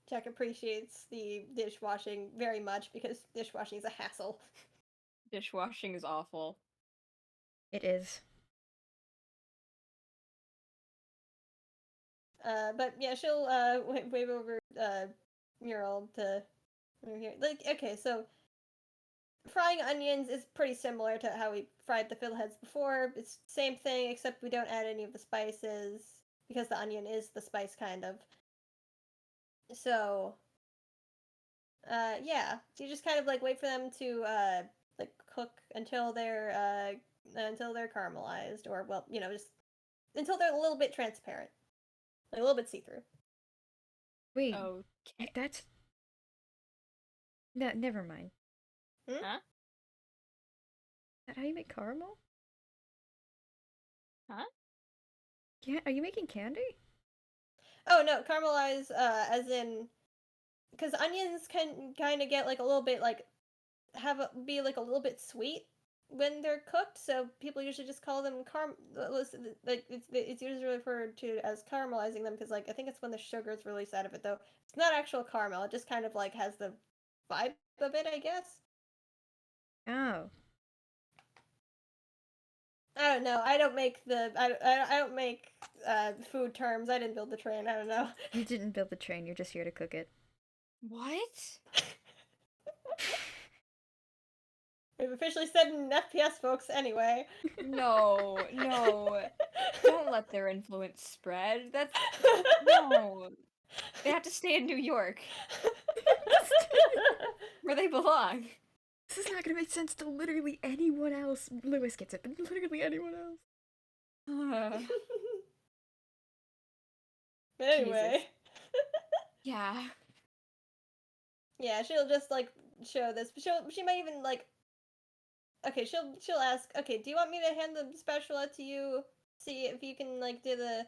Jack appreciates the dishwashing very much because dishwashing is a hassle. Dishwashing is awful. It is. But yeah, she'll wave over Mural to over here. Like, okay, so frying onions is pretty similar to how we fried the fiddleheads before. It's same thing, except we don't add any of the spices because the onion is the spice kind of. So, yeah, so you just kind of like wait for them to like cook until they're caramelized, or well, just until they're a little bit transparent, like a little bit see through. Wait. Okay. That's. No, never mind. Huh? Is that how you make caramel? Huh? Yeah, are you making candy? Oh no, caramelize as in because onions can kind of get like a little bit like be like a little bit sweet when they're cooked, so people usually just call them like it's usually referred to as caramelizing them because like I think it's when the sugar is released out of it though. It's not actual caramel, it just kind of like has the vibe of it, I guess. Oh. I don't know. I don't make I don't make food terms. I didn't build the train. I don't know. You didn't build the train, you're just here to cook it. What? We've officially said in FPS, folks. Anyway. No, no. Don't let their influence spread. That's no. They have to stay in New York, where they belong. This is not gonna make sense to literally anyone else. Lewis gets it, but literally anyone else. Anyway. Yeah. Yeah, she'll just like show this. She might even like. Okay, she'll ask. Okay, do you want me to hand the spatula to you? See if you can like do the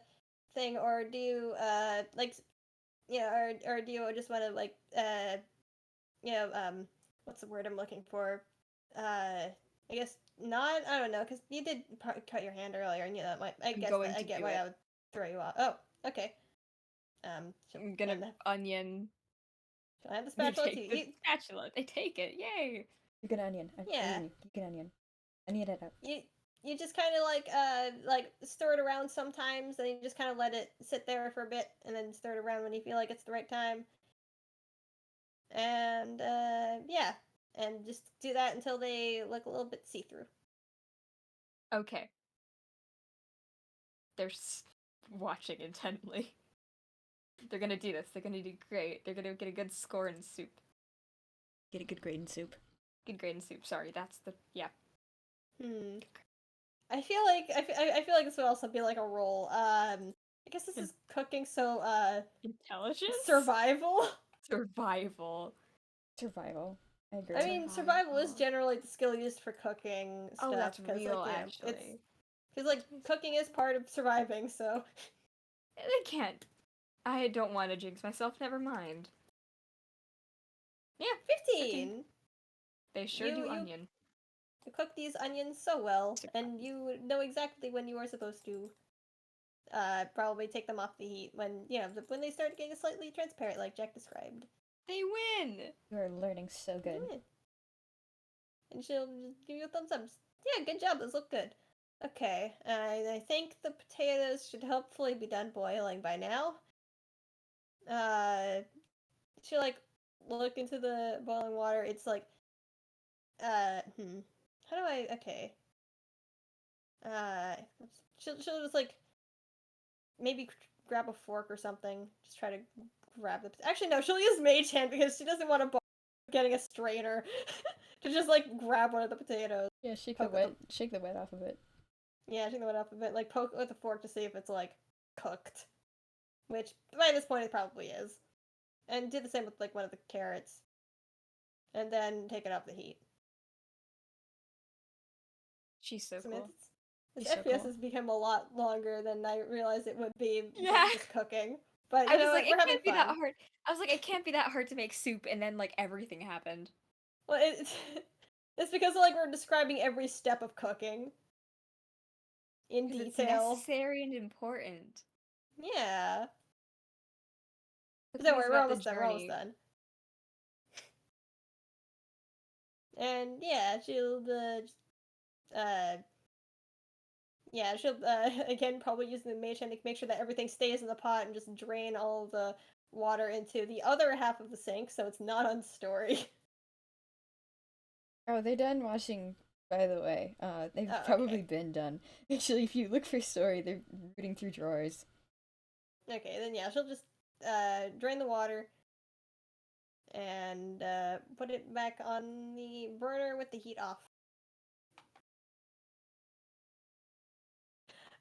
thing, or do you like or do you just want to like what's the word I'm looking for? I guess not. I don't know, because you did cut your hand earlier, and yeah, that might. I I'm guess going I to get do why it. that would throw you off. Oh, okay. I'm gonna onion. She'll have the They spatula too. take the spatula. They take it. Yay! You get onion. Yeah. You get onion. Onion it up. You just kind of like stir it around sometimes, and you just kind of let it sit there for a bit, and then stir it around when you feel like it's the right time. And yeah, and just do that until they look a little bit see-through. Okay. They're watching intently. They're gonna do this. They're gonna do great. They're gonna get a good score in soup. Get a good grade in soup. Good grade in soup. Sorry, that's the yeah. I feel like I feel like this would also be like a roll. I guess this is cooking, so Intelligence. survival. Survival. Survival. I agree. I mean, survival is generally the skill used for cooking stuff. Oh, that's cause, real, like, actually. Because like cooking is part of surviving, so. They can't. I don't want to jinx myself. Never mind. Yeah, 15. They sure do onion. You cook these onions so well, and you know exactly when you are supposed to probably take them off the heat when when they start getting slightly transparent, like Jack described. They win. You are learning so good. And she'll just give you a thumbs up. Yeah, good job. Those look good. Okay, I think the potatoes should hopefully be done boiling by now. She'll like look into the boiling water. It's like, how do I? Okay. She'll just like maybe grab a fork or something. Just try to grab the. Actually, no. She'll use Mage Hand because she doesn't want to getting a strainer to just like grab one of the potatoes. Yeah, shake the wet off of it. Yeah, shake the wet off of it. Like poke it with a fork to see if it's like cooked, which by this point it probably is. And do the same with like one of the carrots, and then take it off the heat. She's so cool. This FPS has become a lot longer than I realized it would be. Yeah. Just cooking. But I was like, we're it having can't be fun. that hard. I was like, it can't be that hard to make soup, and then like everything happened. Well, it's because like we're describing every step of cooking in detail. It's necessary and important. Yeah. Don't worry, we're almost done. We're almost done. And yeah, she'll again probably use the mage hand to make sure that everything stays in the pot and just drain all the water into the other half of the sink so it's not on story. Oh, they're done washing, by the way. They've probably been done. Actually, if you look for story, they're rooting through drawers. Okay, then yeah, she'll just drain the water and put it back on the burner with the heat off.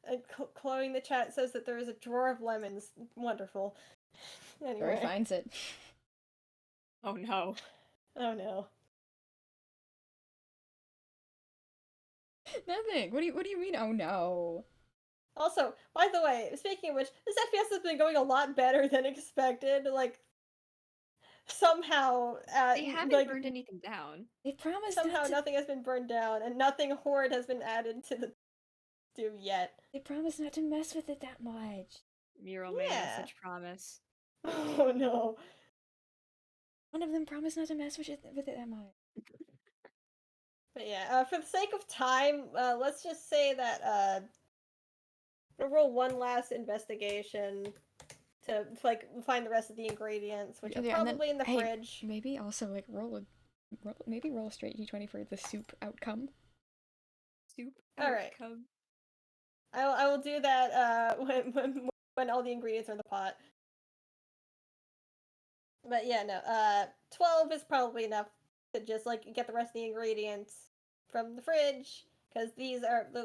And Chloe in the chat says that there is a drawer of lemons. Wonderful. Anyway. Story finds it. Oh no. Oh no. Nothing. What do you mean? Oh no. Also, by the way, speaking of which, this FPS has been going a lot better than expected. Like somehow, they haven't burned anything down. They promised somehow nothing has been burned down, and nothing horrid has been added to the stew yet. They promised not to mess with it that much. Mural made such promise. Oh no. One of them promised not to mess with it that much. But yeah, for the sake of time, let's just say that we'll roll one last investigation to like find the rest of the ingredients, which are probably in the fridge. Maybe also like roll a straight d20 for the soup outcome. All right. I will do that when all the ingredients are in the pot. But yeah, no. 12 is probably enough to just like get the rest of the ingredients from the fridge, because the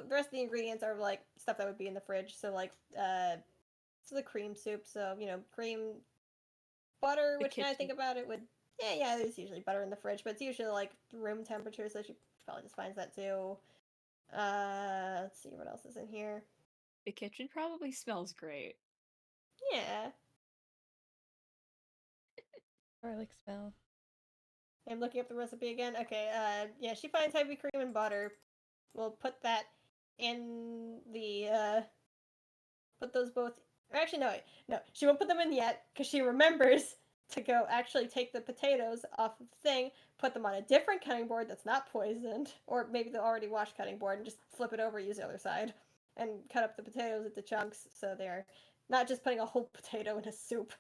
rest of the ingredients are like stuff that would be in the fridge. So like so the cream soup. So cream, butter. Which now I think about it would there's usually butter in the fridge, but it's usually like room temperature, so she probably just finds that too. Let's see what else is in here. The kitchen probably smells great. Yeah. Garlic smell. I'm looking up the recipe again. Okay, yeah, she finds heavy cream and butter. we'll put that in the put those both. Or actually, no, she won't put them in yet because she remembers to go actually take the potatoes off of the thing, put them on a different cutting board that's not poisoned, or maybe the already washed cutting board, and just flip it over, use the other side, and cut up the potatoes into chunks so they're not just putting a whole potato in a soup.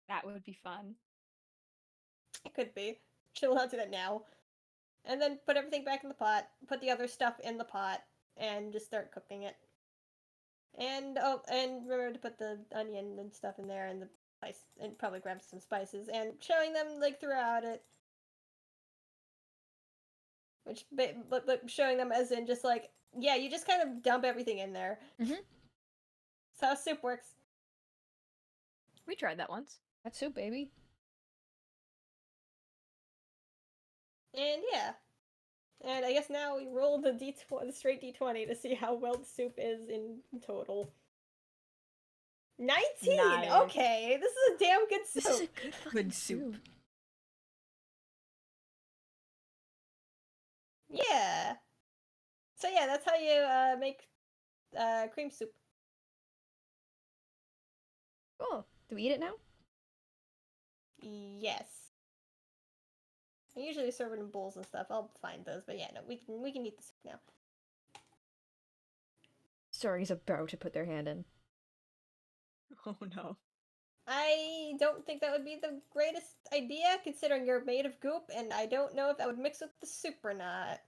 That would be fun. It could be. She will not do that now. And then put everything back in the pot, put the other stuff in the pot, and just start cooking it. And and remember to put the onion and stuff in there, and the spice, and probably grab some spices, and showing them like throughout it. Which, but showing them as in just like, yeah, you just kind of dump everything in there. Mm-hmm. That's how soup works. We tried that once. That's soup, baby. And yeah. And I guess now we roll the the straight d20 to see how well the soup is in total. 19! Nice. Okay, this is a damn good soup. This is a good fucking soup. Yeah. So yeah, that's how you make cream soup. Cool. Do we eat it now? Yes. I usually serve it in bowls and stuff. I'll find those, but yeah, no, we can eat the soup now. Story's about to put their hand in. Oh no. I don't think that would be the greatest idea, considering you're made of goop, and I don't know if that would mix with the soup or not.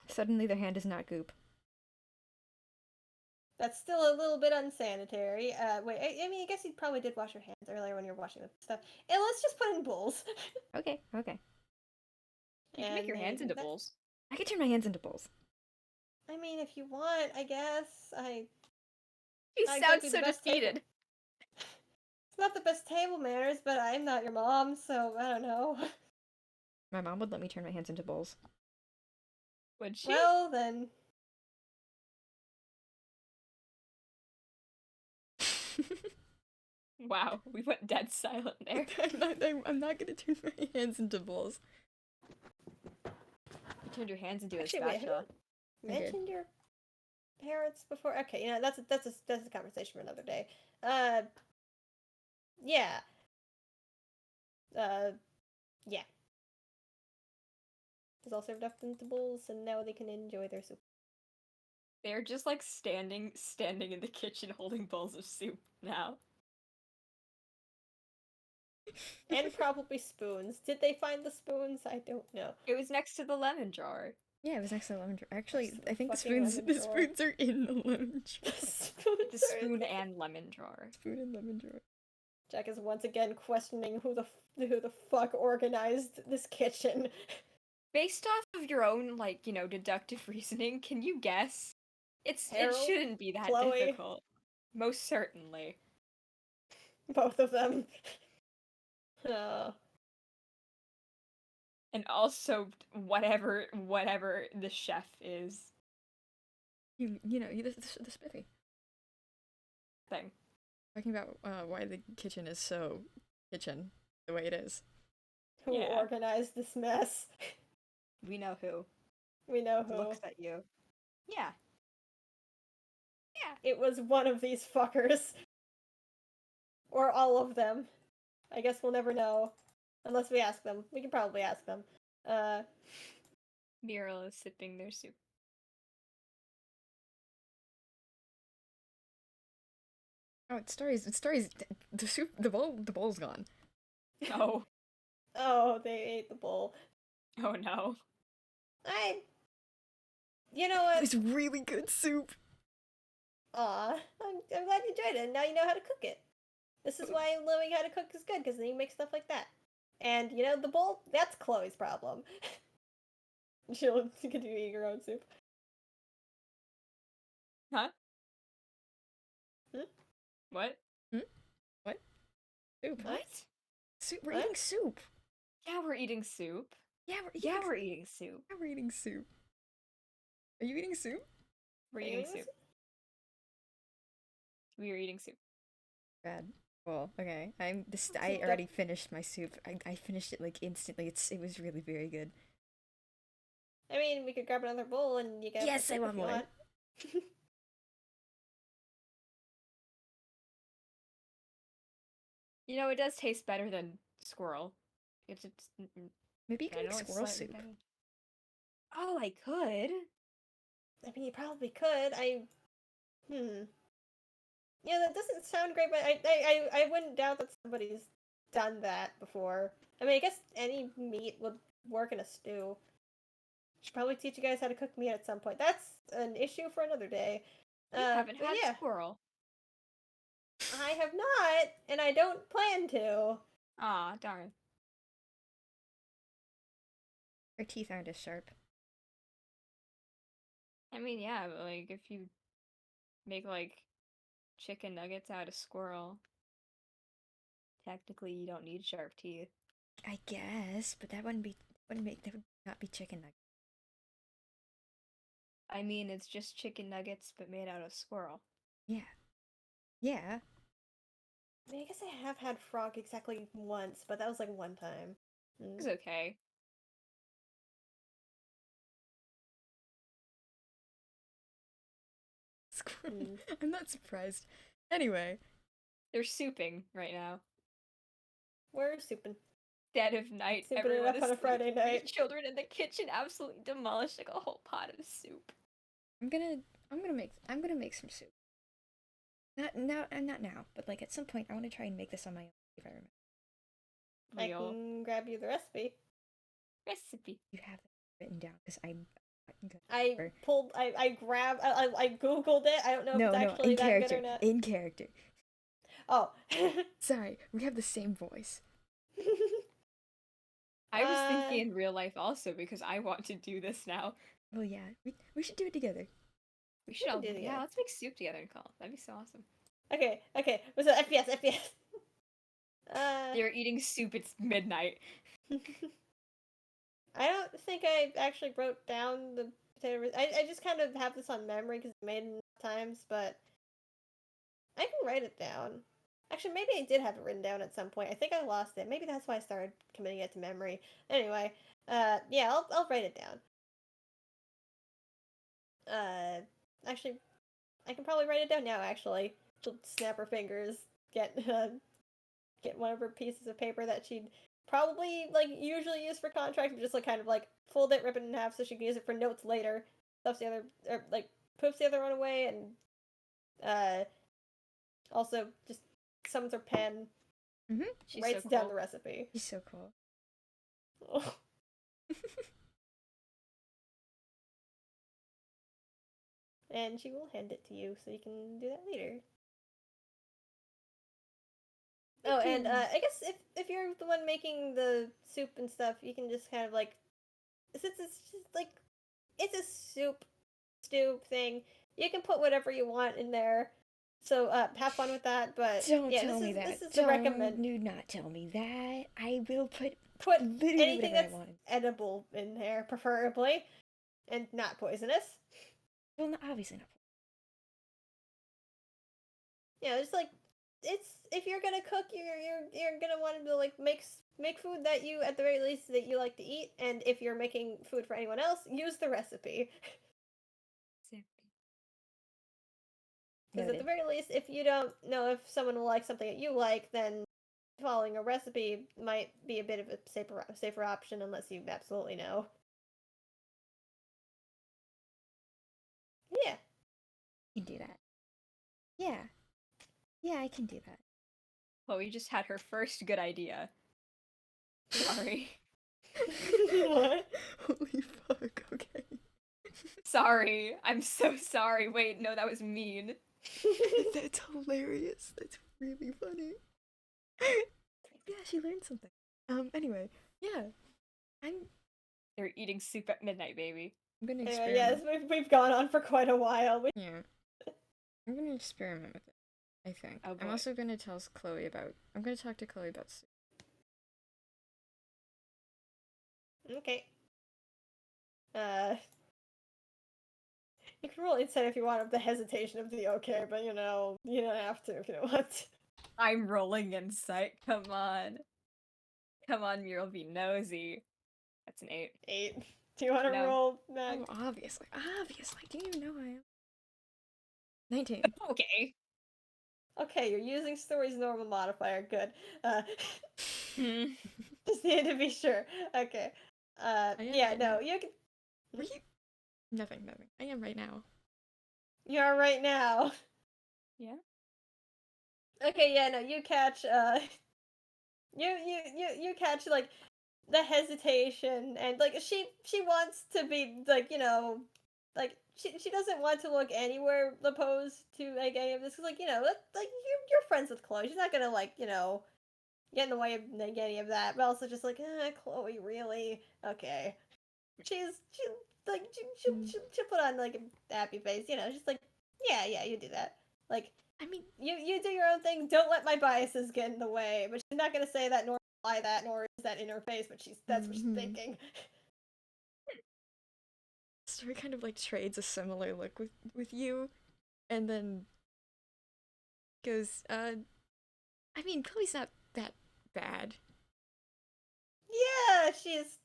Suddenly their hand is not goop. That's still a little bit unsanitary. Wait, I mean, I guess you probably did wash your hands earlier when you were washing the stuff. And let's just put it in bowls. Okay, okay. You can make your hands into bowls. I can turn my hands into bowls. I mean, if you want, I guess. You Not sound exactly so the best table. defeated. It's not the best table manners, but I'm not your mom, so I don't know. My mom would let me turn my hands into bowls. Would she? Well, then. Wow, we went dead silent there. I'm not gonna turn my hands into bowls. You turned your hands into Actually, a wait, spatula. Mentioned your parents before? Okay, you know, that's a conversation for another day. Yeah. Yeah. It's all served up into bowls, and now they can enjoy their soup. They're just like standing in the kitchen holding bowls of soup now. And probably spoons. Did they find the spoons? I don't know. It was next to the lemon jar. Yeah, it was next to the lemon jar. Actually, Next to I think the fucking spoons lemon jar. are in the lemon jar. The spoon and lemon jar. Spoon and lemon jar. Jack is once again questioning who the fuck organized this kitchen. Based off of your own, like, you know, deductive reasoning, can you guess? It Harold? shouldn't be that Chloe? difficult. Most certainly. Both of them. Oh. And also whatever the chef is. You know, the spiffy. Thing. Talking about why the kitchen is so kitchen the way it is. Who Yeah. organized this mess? We know who. We know who. Looks at you. Yeah. Yeah. It was one of these fuckers. Or all of them. I guess we'll never know. Unless we ask them. We can probably ask them. Mural is sipping their soup. Oh, it's stories. The soup. The bowl's gone. Oh. Oh, they ate the bowl. Oh no. You know what? It's really good soup. Aw, I'm glad you enjoyed it, and now you know how to cook it. This is why knowing how to cook is good, because then you make stuff like that. And, you know, the bowl, that's Chloe's problem. She'll continue eating her own soup. Huh? Hmm? What? What? Soup. What? Soup. We're What? eating soup. Yeah, we're eating soup. Yeah, we're eating soup. Yeah, we're eating soup. Are you eating soup? We're Are you eating eating soup. We are eating soup. Bad. Well, okay. I Soup already finished my soup. I finished it like instantly. It was really very good. I mean, we could grab another bowl and you get. Yes, I want more. Want. You know, it does taste better than squirrel. It's Maybe you I can make know it's squirrel slightly soup. better. Oh, I could. I mean, you probably could. Yeah, that doesn't sound great, but I wouldn't doubt that somebody's done that before. I mean, I guess any meat would work in a stew. Should probably teach you guys how to cook meat at some point. That's an issue for another day. You haven't but had yeah, squirrel. I have not, and I don't plan to. Aw, darn. Her teeth aren't as sharp. I mean, yeah, but like if you make like chicken nuggets out of squirrel, technically you don't need sharp teeth. I guess, but that would not be chicken nuggets. I mean, it's just chicken nuggets but made out of squirrel. Yeah. Yeah. I mean, I guess I have had frog exactly once, but that was like one time. It's okay. I'm not surprised. Anyway. They're souping right now. We're souping. Dead of night. Souping it Everyone up is on a Friday sleeping. night. Children in the kitchen absolutely demolishing a whole pot of soup. I'm gonna make some soup. Not now, but like at some point I want to try and make this on my own if I remember. I Real can grab you the recipe. recipe. You have that written down because I'm good. I pulled. I grabbed. I googled it. I don't know No, if it's no, actually in that character. good or not. In character. Oh. Sorry, we have the same voice. I was thinking in real life also because I want to do this now. Well, yeah, we should do it together. We should all do it yeah, together. let's make soup together, Nicole. That'd be so awesome. Okay. So FPS. You're eating soup. It's midnight. I don't think I actually wrote down the potato. I just kind of have this on memory because I made it enough times, but I can write it down. Actually, maybe I did have it written down at some point. I think I lost it. Maybe that's why I started committing it to memory. Anyway, yeah, I'll write it down. Actually, I can probably write it down now. Actually, she'll snap her fingers, get one of her pieces of paper that she'd probably like usually use for contracts, but just like kind of like fold it, rip it in half, so she can use it for notes later. Stuffs the other, or like poofs the other one away, and also just summons her pen, She's writes so down cool. the recipe. He's so cool. And she will hand it to you so you can do that later. Oh, and I guess if you're the one making the soup and stuff, you can just kind of like, since it's just like, it's a soup stew thing, you can put whatever you want in there. So have fun with that. But Don't yeah, tell me this that. is to recommend. Do not tell me that. I will put anything literally whatever that's I want. edible in there, preferably, and not poisonous. Well, obviously not. Yeah, it's like it's if you're gonna cook, you're gonna want to like make food that you at the very least that you like to eat, and if you're making food for anyone else, use the recipe. Because at the very least, if you don't know if someone will like something that you like, then following a recipe might be a bit of a safer option unless you absolutely know. Yeah. You can do that. Yeah. Yeah, I can do that. Well, we just had her first good idea. Sorry. What? Holy fuck, okay. Sorry. I'm so sorry. Wait, no, that was mean. That's hilarious. That's really funny. Yeah, she learned something. Anyway, yeah. They're eating soup at midnight, baby. I'm gonna experiment. Yes, we've gone on for quite a while. Yeah. I'm gonna experiment with it, I think. Oh, I'm boy. also gonna tell Chloe about I'm gonna talk to Chloe about soup. Okay. You can roll insight if you want of the hesitation of the okay, but you don't have to if you don't want to. I'm rolling insight. Come on. Come on, Mural, be nosy. That's an 8. 8. Do you want to No. roll, Meg? Oh, obviously. Do you even know who I am? 19. Okay. Okay, you're using story's normal modifier. Good. Hmm. Just need to be sure. Okay. I am Yeah, right no, now. you can. Were you? Nothing. I am right now. You are right now. Yeah. Okay, yeah, no, you catch. You catch like the hesitation and like she wants to be like like she doesn't want to look anywhere opposed to like any of this because like like you're friends with Chloe. She's not gonna like get in the way of like, any of that. But also just like Chloe really okay. She like she'll put on like a happy face. She's like yeah you do that like. I mean, You do your own thing. Don't let my biases get in the way. But she's not gonna say that nor imply that nor is that in her face. But that's what she's thinking. Story kind of like trades a similar look with you, and then goes, I mean, Chloe's not that bad. Yeah, she's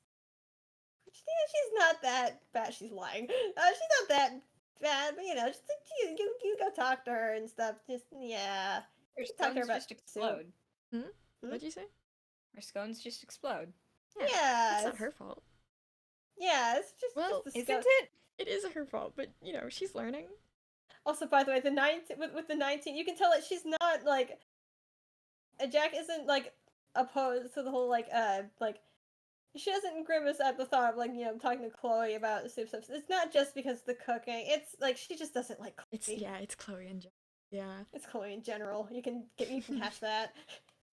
not that bad. She's lying. She's not that bad. But just like you go talk to her and stuff. Just yeah. Her You talk to her scones about just explode. What'd you say? Her scones just explode. Yeah, it's not her fault. Yeah, it's just Well, just the Isn't scope. it? It is her fault, but she's learning. Also, by the way, the 19 with the 19, you can tell that she's not like Jack isn't like opposed to the whole like she doesn't grimace at the thought of like talking to Chloe about the soup stuff. It's not just because of the cooking. It's like she just doesn't like Chloe. It's Chloe and Jack. Yeah. It's Chloe in general. You can catch that.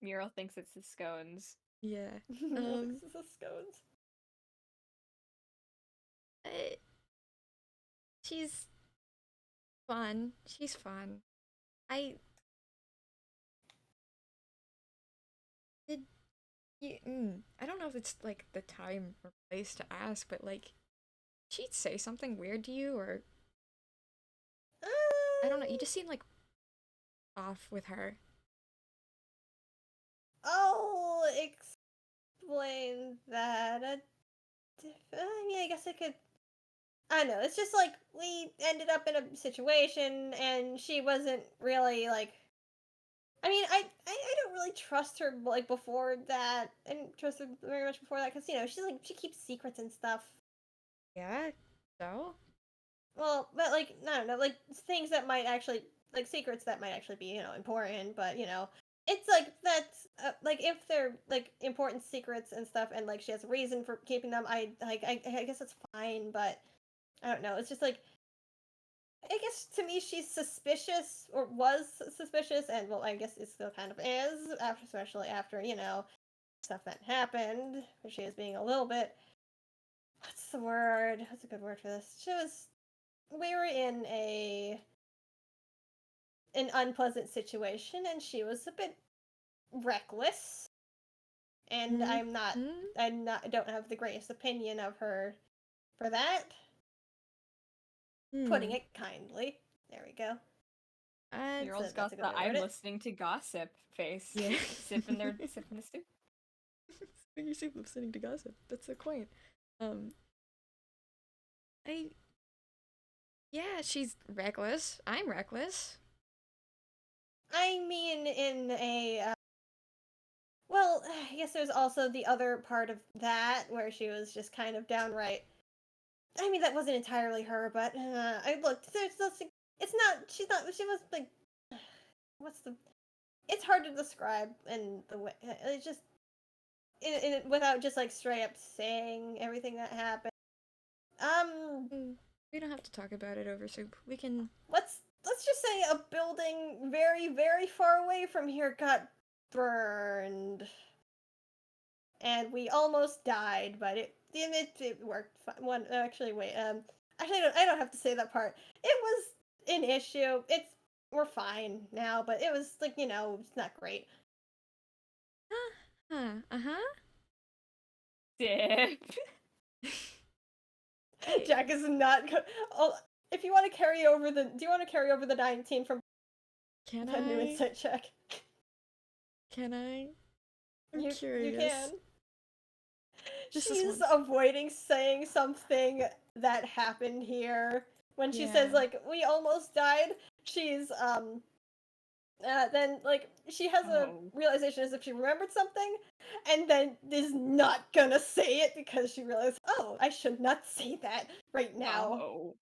Mural thinks it's the scones. Yeah. This is the scones. I- she's fun. She's fun. I did you I don't know if it's like the time or place to ask, but like she'd say something weird to you or I don't know, you just seem like off with her. I'll explain that. I mean, I guess I could. I don't know. It's just like we ended up in a situation, and she wasn't really like. I mean, I don't really trust her like before that. I didn't trust her very much before that because she's like she keeps secrets and stuff. Yeah. So? Well, but like I don't know, like things that might actually like secrets that might actually be important, but it's like that's like if they're like important secrets and stuff, and like she has a reason for keeping them. I guess it's fine, but I don't know. It's just like I guess to me she's suspicious or was suspicious, and well, I guess it still kind of is, especially after stuff that happened. She is being a little bit. What's the word? What's a good word for this? We were in an unpleasant situation, and she was a bit reckless. And I don't have the greatest opinion of her for that. Putting it kindly. There we go. Mural's that's got a good the way to I'm word it. listening to gossip face. Yeah. sipping the soup. Sipping your soup, listening to gossip. That's so quaint. I Yeah, she's reckless. I'm reckless. I mean, in a well, I guess there's also the other part of that where she was just kind of downright. I mean, that wasn't entirely her, but I looked. There's nothing. It's not. She's not. She was like. What's the? It's hard to describe in the way. It's just without just like straight up saying everything that happened. We don't have to talk about it over soup. We can. Let's just say a building very very far away from here got burned, and we almost died, but it worked. One actually wait actually I don't have to say that part. It was an issue. We're fine now, but it was like it's not great. Dip. Hey, Jack is not good. Oh, if you want to carry over do you want to carry over the 19 from can the new I? insight check? Can I? I'm You curious. can. Just this She's once. avoiding saying something that happened here. When she says, Yeah. like, we almost died, she's, then, like, she has a Oh. realization as if she remembered something, and then is not gonna say it because she realized, oh, I should not say that right now. Oh.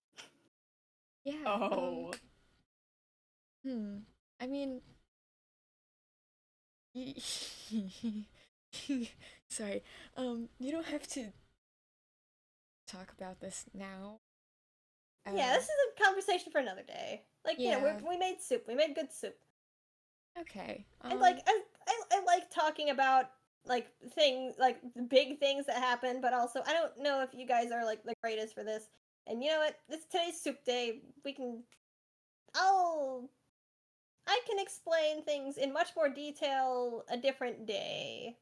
Yeah. Oh. I mean, sorry. You don't have to talk about this now. Yeah, this is a conversation for another day. Like, you know, Yeah. we made soup. We made good soup. Okay. And, like, I like talking about, like, things, like, the big things that happen, but also, I don't know if you guys are, like, the greatest for this. And you know what? Today's soup day. We can. I can explain things in much more detail a different day.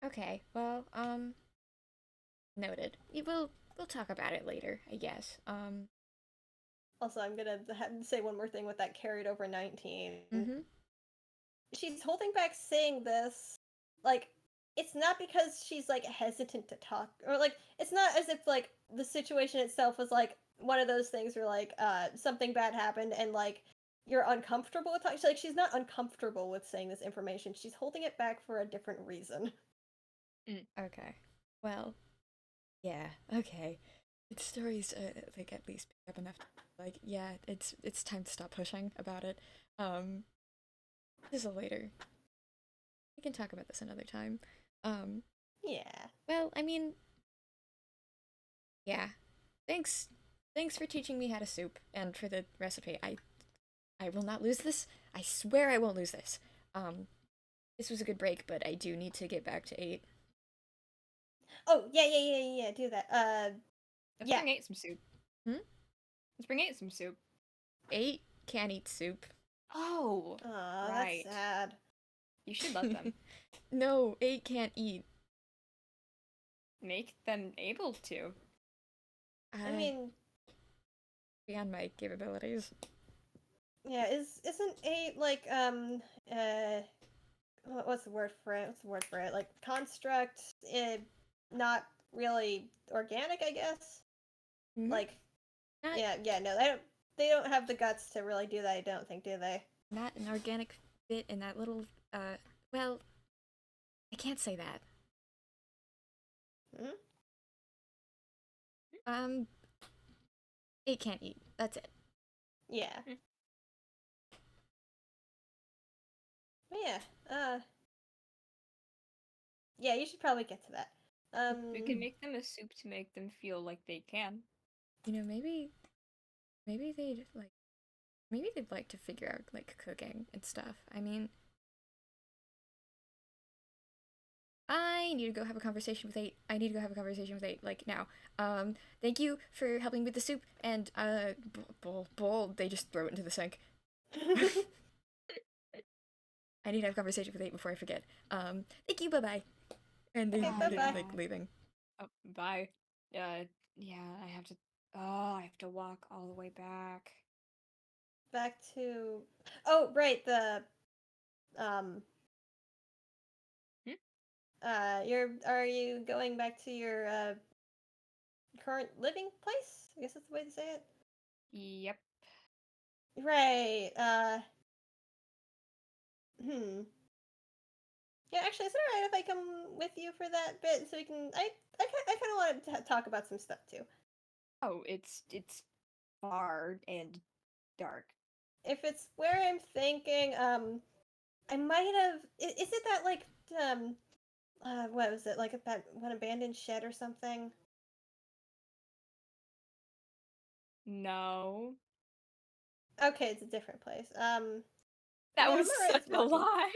Okay. Well, noted. We'll talk about it later, I guess. Also, I'm gonna say one more thing with that carried over 19. She's holding back saying this, like, it's not because she's, like, hesitant to talk, or, like, it's not as if, like, the situation itself was, like, one of those things where, like, something bad happened and, like, you're uncomfortable with talking. Like, she's not uncomfortable with saying this information. She's holding it back for a different reason. Okay. Well, yeah. Okay. Its stories, like at least pick up enough. Like, yeah, it's time to stop pushing about it. This is later. We can talk about this another time. Yeah. Well, I mean, yeah. Thanks. Thanks for teaching me how to soup and for the recipe. I will not lose this. I swear I won't lose this. This was a good break, but I do need to get back to 8. Oh, yeah, do that. Let's Yeah. bring 8 some soup. Let's bring 8 some soup. 8 can't eat soup. Oh. Aw, right. that's sad. You should let them. No, 8 can't eat. Make them able to. I mean, beyond my capabilities. yeah, isn't 8 like what's the word for it? What's the word for it? Like construct, not really organic, I guess. Like, Not, yeah, no, they don't have the guts to really do that. I don't think, do they? not an organic bit in that little. Well, I can't say that. It can't eat. That's it. Yeah. But yeah. Yeah, you should probably get to that. We can make them a soup to make them feel like they can. You know, maybe they'd like to figure out like cooking and stuff. I mean, I need to go have a conversation with 8. I need to go have a conversation with 8 like now. Thank you for helping with the soup and bowl. They just throw it into the sink. I need to have a conversation with 8 before I forget. Thank you. Bye bye. And they bye-bye. like leaving. Oh, bye. Yeah, I have to. Oh, I have to walk all the way back. Back to. Oh, right. The are you going back to your current living place? I guess that's the way to say it. Yep. Right. Yeah, actually, is it alright if I come with you for that bit so we can? I kind of want to talk about some stuff too. Oh, it's far and dark. If it's where I'm thinking, I might have. Is it that like what was it like that one abandoned shed or something? No. Okay, it's a different place. That Yeah, was I'm alright such with a walking. lie.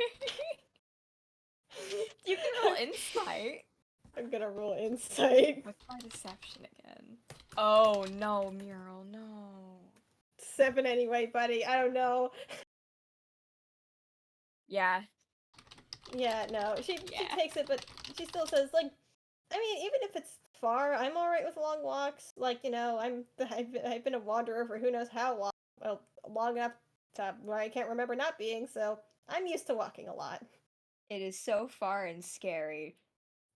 You can roll insight. I'm gonna roll insight. What's my deception again? Oh no, Mural, no. 7 anyway, buddy. I don't know. Yeah. Yeah, no. She Yeah. takes it, but she still says like, I mean, even if it's far, I'm all right with long walks. Like, you know, I've been a wanderer for who knows how long. Well, long enough to where I can't remember not being. So I'm used to walking a lot. It is so far and scary.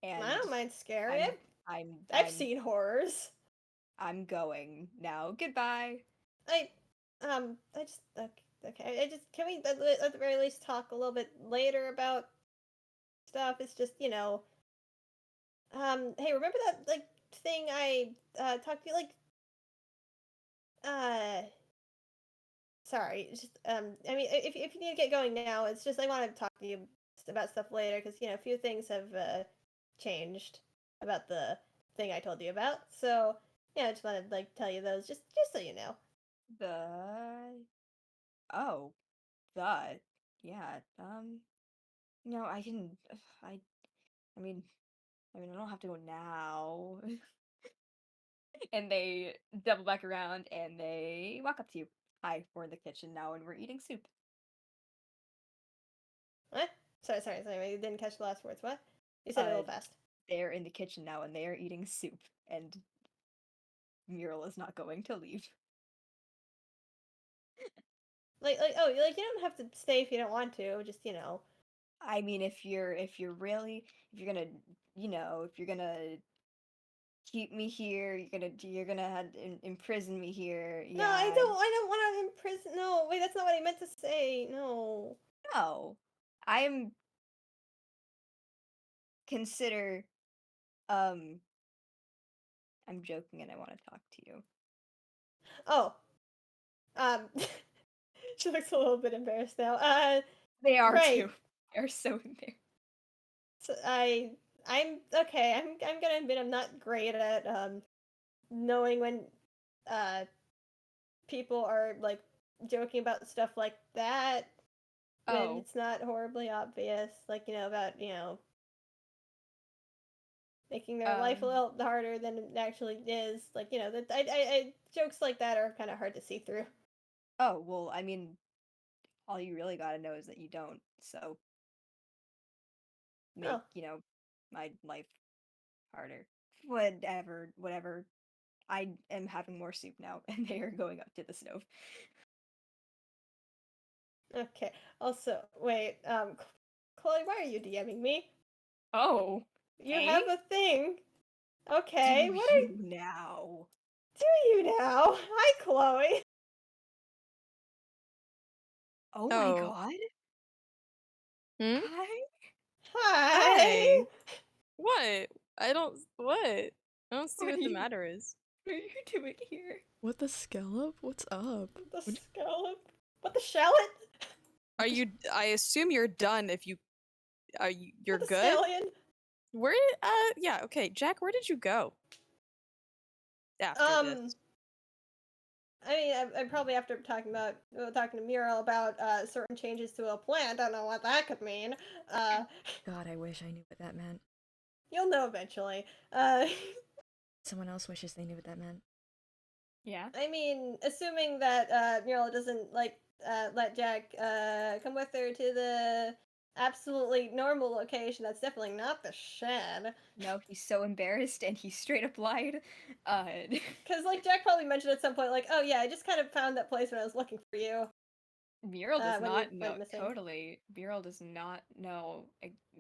And I don't mind scary. I'm I've seen horrors. I'm going now. Goodbye. I just okay. I just can we at the very least talk a little bit later about stuff? It's just hey, remember that like thing I talked to you like uh sorry, it's just I mean if you need to get going now, it's just I want to talk to you about stuff later because a few things have changed about the thing I told you about. So yeah, I just want to like tell you those just so you know. Oh, the yeah. No, I can. I. I mean. I don't have to go now. And they double back around and they walk up to you. Hi, we're in the kitchen now and we're eating soup. What? Sorry. I didn't catch the last words. What? You said it a little fast. They're in the kitchen now and they are eating soup, and Mural is not going to leave. Like oh, like you don't have to stay if you don't want to. Just I mean, if you're gonna if you're gonna keep me here, you're gonna imprison me here. No, Yeah. I don't want to imprison. No, wait, that's not what I meant to say. No. No, I am consider. Um, I'm joking, and I want to talk to you. Oh. She looks a little bit embarrassed now. They are right. too. They're so embarrassed. So I'm okay. I'm gonna admit I'm not great at knowing when people are like joking about stuff like that when it's not horribly obvious, like about making their life a little harder than it actually is. Like that I jokes like that are kind of hard to see through. Oh well, I mean, all you really gotta know is that you don't. So make my life harder. Whatever. I am having more soup now, and they are going up to the stove. Okay. Also, wait. Chloe, why are you DMing me? Oh, You have a thing. Okay. Do What you now? do you now? Hi, Chloe. Oh my god. Hmm? Hi. Hi. What? What? I don't see what the you- matter is. What are you doing here? What the scallop? What's up? The scallop. What the shallot? I assume you're done if you're What the good? scallion? Where yeah, okay. Jack, where did you go? After this. I mean, I probably after talking to Mural about certain changes to a plant. I don't know what that could mean. God, I wish I knew what that meant. You'll know eventually. Someone else wishes they knew what that meant. Yeah. I mean, assuming that Mural doesn't like let Jack come with her to the absolutely normal location. That's definitely not the shed. No, he's so embarrassed and he straight up lied. Because like Jack probably mentioned at some point, like, oh yeah, I just kind of found that place when I was looking for you. Mural does when not you know. went missing. Totally. Mural does not know.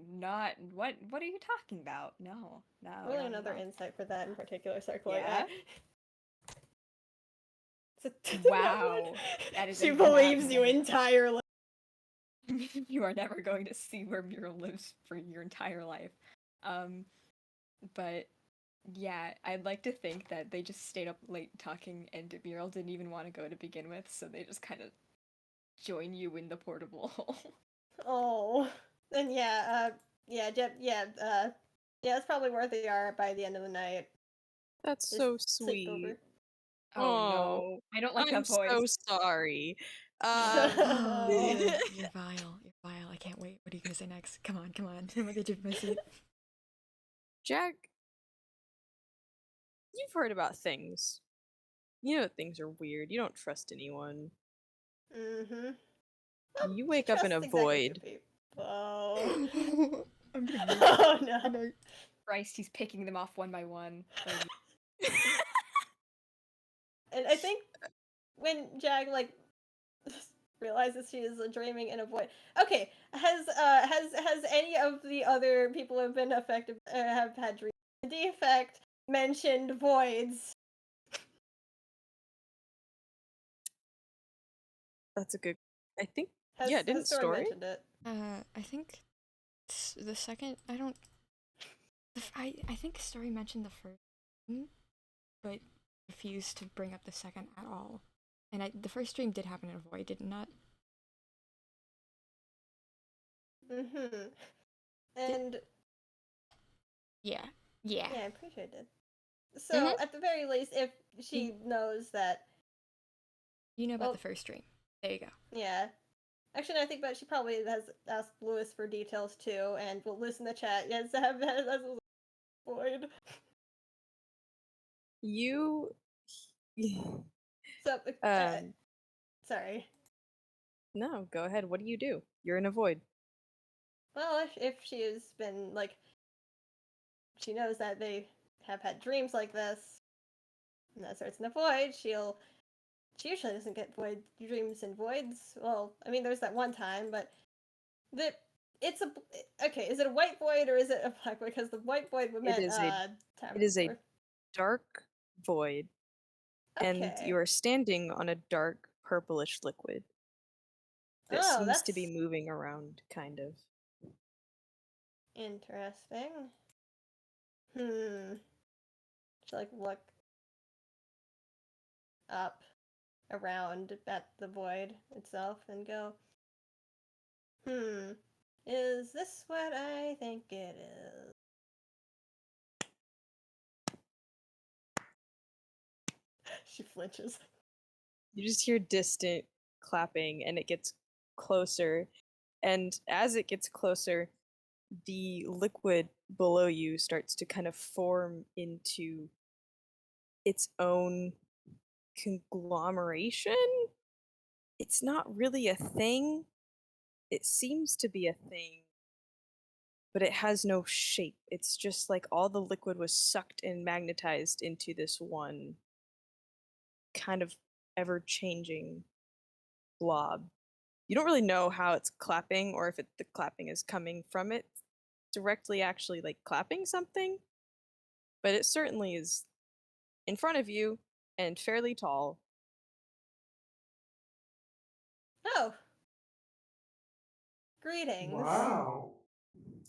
Not what are you talking about? No. Really not another at all. insight for that in particular, sorry, Chloe. Yeah? To Wow. That is she a believes mad you moment. entirely. You are never going to see where Mural lives for your entire life. But yeah, I'd like to think that they just stayed up late talking and Mural didn't even want to go to begin with, so they just kind of join you in the portable hole. Oh, then yeah, it's probably worth the hour by the end of the night. That's Just so sleep over. sweet. Oh no. I don't like I'm that voice. so sorry. Oh, you're vile. You're vile. I can't wait. What are you gonna say next? Come on. I'm gonna get you from my seat. Jack, you've heard about things. You know things are weird. You don't trust anyone. Mm-hmm. You wake up in a void. Oh. I'm getting Oh no. Christ, he's picking them off one by one. And I think when Jack like realizes she is dreaming in a void. Okay, has any of the other people who have been affected have had dream defect mentioned voids? That's a good. I think. Has, Yeah, didn't has Storm Story? mentioned it? I think the second I don't. I think Story mentioned the first dream, but refused to bring up the second at all. And the first dream did happen in a void, did it not? Mm-hmm. And Yeah. Yeah. yeah, I'm pretty sure it did. So Mhm. at the very least, if she knows that, You know about well, the first dream. There you go. yeah. Actually, I think about it, she probably has asked Lewis for details too, and will listen to chat. Yes, have that as a void. You. So, um. sorry. No, go ahead. What do you do? You're in a void. Well, if she has been like, she knows that they have had dreams like this, and that starts in a void. She usually doesn't get void dreams in voids. Well, I mean, there's that one time, but the it's a okay. Is it a white void or is it a black void? Because the white void would It meant is a. Tavern. It is a dark void, and Okay. you are standing on a dark purplish liquid that Oh, seems to be that's moving around, kind of. interesting. Hmm. Should like look up around at the void itself and go, is this what I think it is? She flinches. You just hear distant clapping, and it gets closer. And as it gets closer, the liquid below you starts to kind of form into its own conglomeration. It's not really a thing. It seems to be a thing, but it has no shape. It's just like all the liquid was sucked and magnetized into this one kind of ever changing blob. You don't really know how it's clapping or if the clapping is coming from it directly actually like clapping something, but it certainly is in front of you and fairly tall. Oh, greetings. Wow.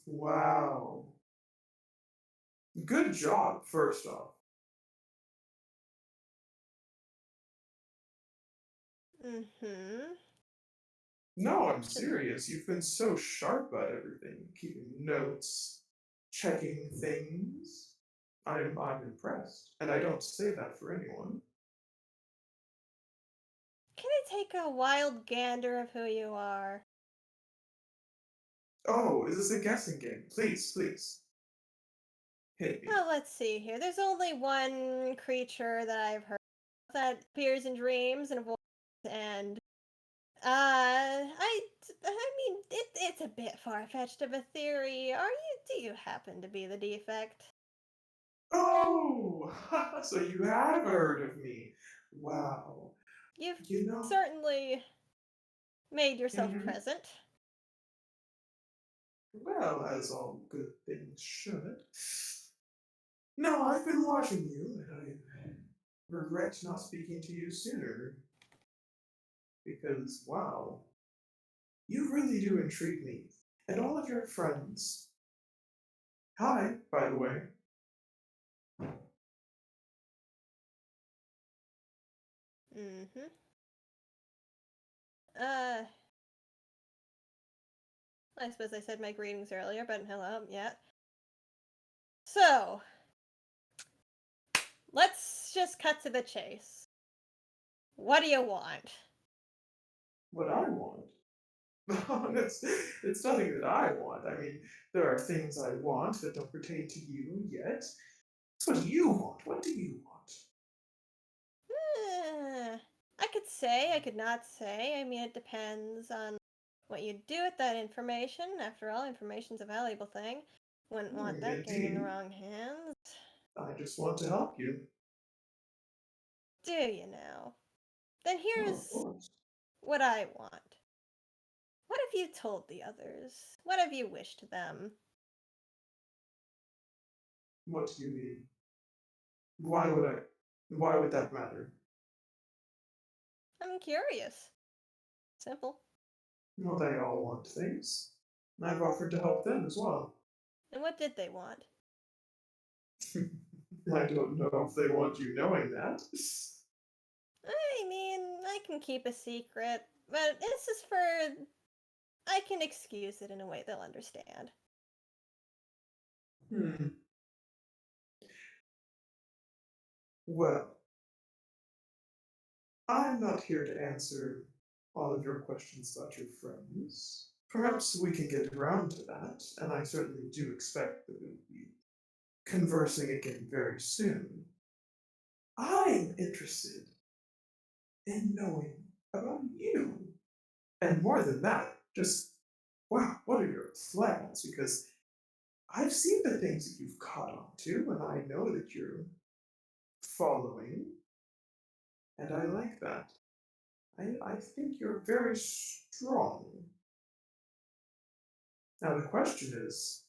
Wow. Good job, first off. Mm-hmm. No, I'm serious. You've been so sharp about everything, keeping notes, checking things. I'm impressed. And I don't say that for anyone. Can I take a wild gander of who you are? Oh, is this a guessing game? Please, please. Hit me. Oh, let's see here. There's only one creature that I've heard that appears in dreams and voids, and I mean, it's a bit far fetched of a theory. Do you happen to be the defect? Oh, so you have heard of me. Wow. You've You know, certainly made yourself mhm. present. Well, as all good things should. No, I've been watching you, and I regret not speaking to you sooner. Because, wow, you really do intrigue me. And all of your friends. Hi, by the way. Mm-hmm. Uh, I suppose I said my greetings earlier, but hello, yeah. So, let's just cut to the chase. What do you want? What I want. it's nothing that I want. I mean, there are things I want that don't pertain to you yet. It's what you want. What do you want? I could say, I could not say. I mean, it depends on what you do with that information. After all, information's a valuable thing. Wouldn't want that getting in the Indeed. wrong hands. I just want to help you. Do you now? Then Oh, of here's course. what I want. have you told the others? What have you wished them? What do you mean? Why would that matter? I'm curious. Simple. Well, they all want things. I've offered to help them as well. And what did they want? I don't know if they want you knowing that. I mean, I can keep a secret, but this is for... I can excuse it in a way they'll understand. Hmm. Well, I'm not here to answer all of your questions about your friends. Perhaps we can get around to that, and I certainly do expect that we'll be conversing again very soon. I'm interested in knowing about you. And more than that, just, wow, what are your plans? Because I've seen the things that you've caught on to, and I know that you're following, and I like that. I think you're very strong. Now, the question is,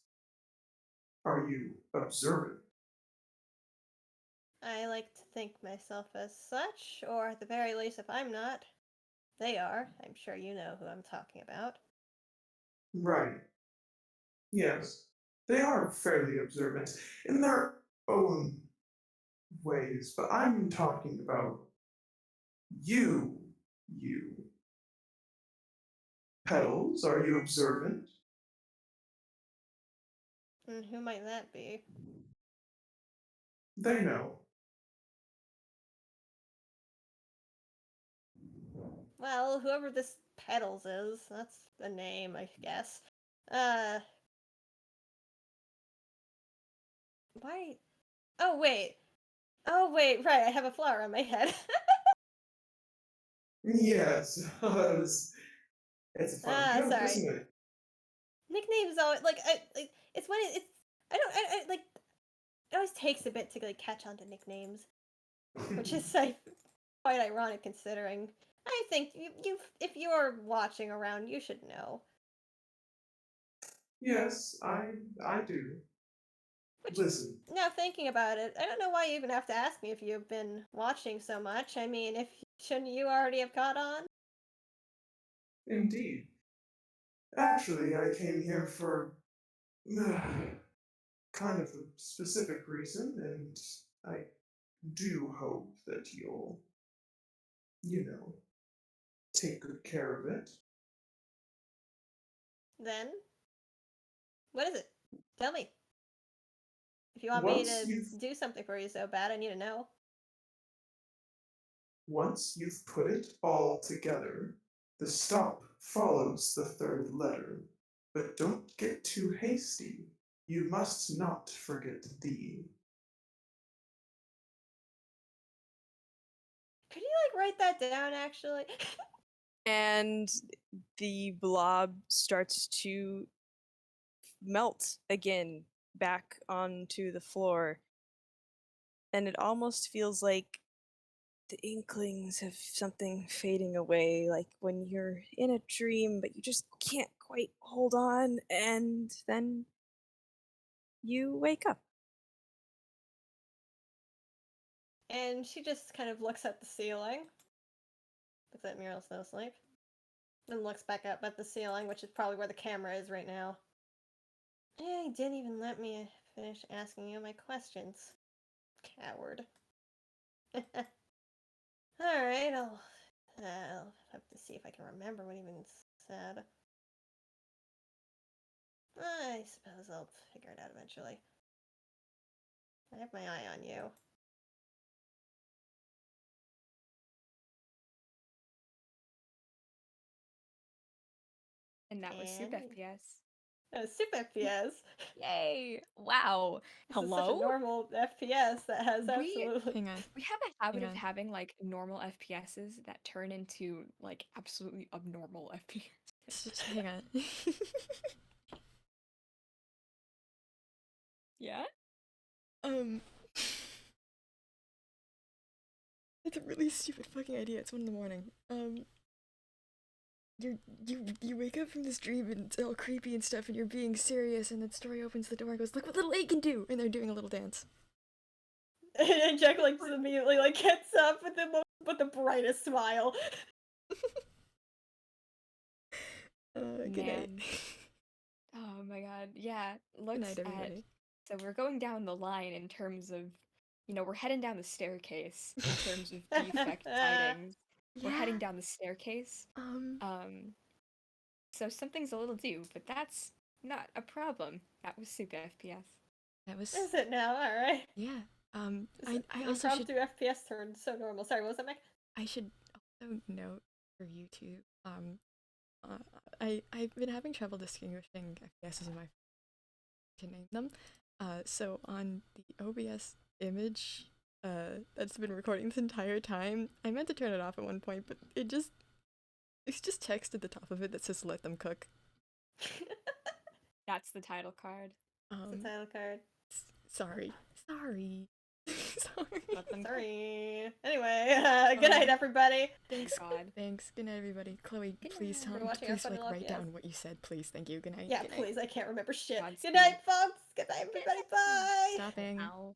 are you observant? I like to think myself as such, or at the very least, if I'm not, they are. I'm sure you know who I'm talking about. Right. Yes. They are fairly observant in their own ways, but I'm talking about you. You. Petals, are you observant? And who might that be? They know. Well, whoever this Petals is, that's the name, I guess. Uh. Why? Oh, wait. Oh, wait, right, I have a flower on my head. Yes. It's a fun joke, Sorry. isn't it? Nicknames always, like, it's when it's, I don't, like, it always takes a bit to, like, catch on to nicknames. Which is, like, quite ironic considering. I think if you're watching around, you should know. Yes, I do. Which, Listen, now thinking about it, I don't know why you even have to ask me if you've been watching so much. I mean, if shouldn't you already have caught on? indeed. Actually, I came here for kind of a specific reason, and I do hope that you'll, you know, take good care of it. Then, what is it? Tell me. If you want me Once to you've do something for you so bad, I need to know. once you've put it all together, the stop follows the third letter. But don't get too hasty. You must not forget the. Could you, like, write that down, actually? And the blob starts to melt again back onto the floor. And it almost feels like the inklings of something fading away, like when you're in a dream but you just can't quite hold on, and then you wake up. And she just kind of looks at the ceiling. Looks at Mural's no sleep. Then looks back up at the ceiling, which is probably where the camera is right now. Yeah, he didn't even let me finish asking you my questions. Coward. Alright, I'll have to see if I can remember what he even said. I suppose I'll figure it out eventually. I have my eye on you. And that was Soup And FPS. oh, super FPS. Yay! Wow. This is such a Hello? normal FPS that has absolutely. Hang on. We have a habit Hang of on. having like normal FPSs that turn into like absolutely abnormal FPS. Hang on. Yeah? um. It's a really stupid fucking idea. It's 1 in the morning. you wake up from this dream and it's all creepy and stuff, and you're being serious, and then Story opens the door and goes, "Look what little A can do!" And they're doing a little dance. And Jack like just immediately like gets up with the brightest smile. Good night. Man. Oh my god. Yeah. Good Looks night, at. everybody. So we're going down the line in terms of, we're heading down the staircase in terms of defect tidings. We're heading down the staircase. So something's a little due, but that's not a problem. That was super FPS. That was Is it now? All right. yeah. This I also should impromptu FPS turned so normal. Sorry, what was that, Mike? I should also note for YouTube. I've been having trouble distinguishing FPSs in my to name them. So on the OBS image, that's been recording this entire time, I meant to turn it off at one point, but it's just text at the top of it that says "Let them cook." That's the title card. It's the title card. Sorry. Sorry. Let them Sorry. Anyway, good night, everybody. Thanks. God. Thanks. Good night, everybody. Chloe, Good please night. tell We're watching our please funny like write LPS. down what you said, please. Thank you. Good night. Yeah, Good night. please. I can't remember shit. Godspeed. Good night, folks. Good night, everybody. Bye. Stopping. Ow.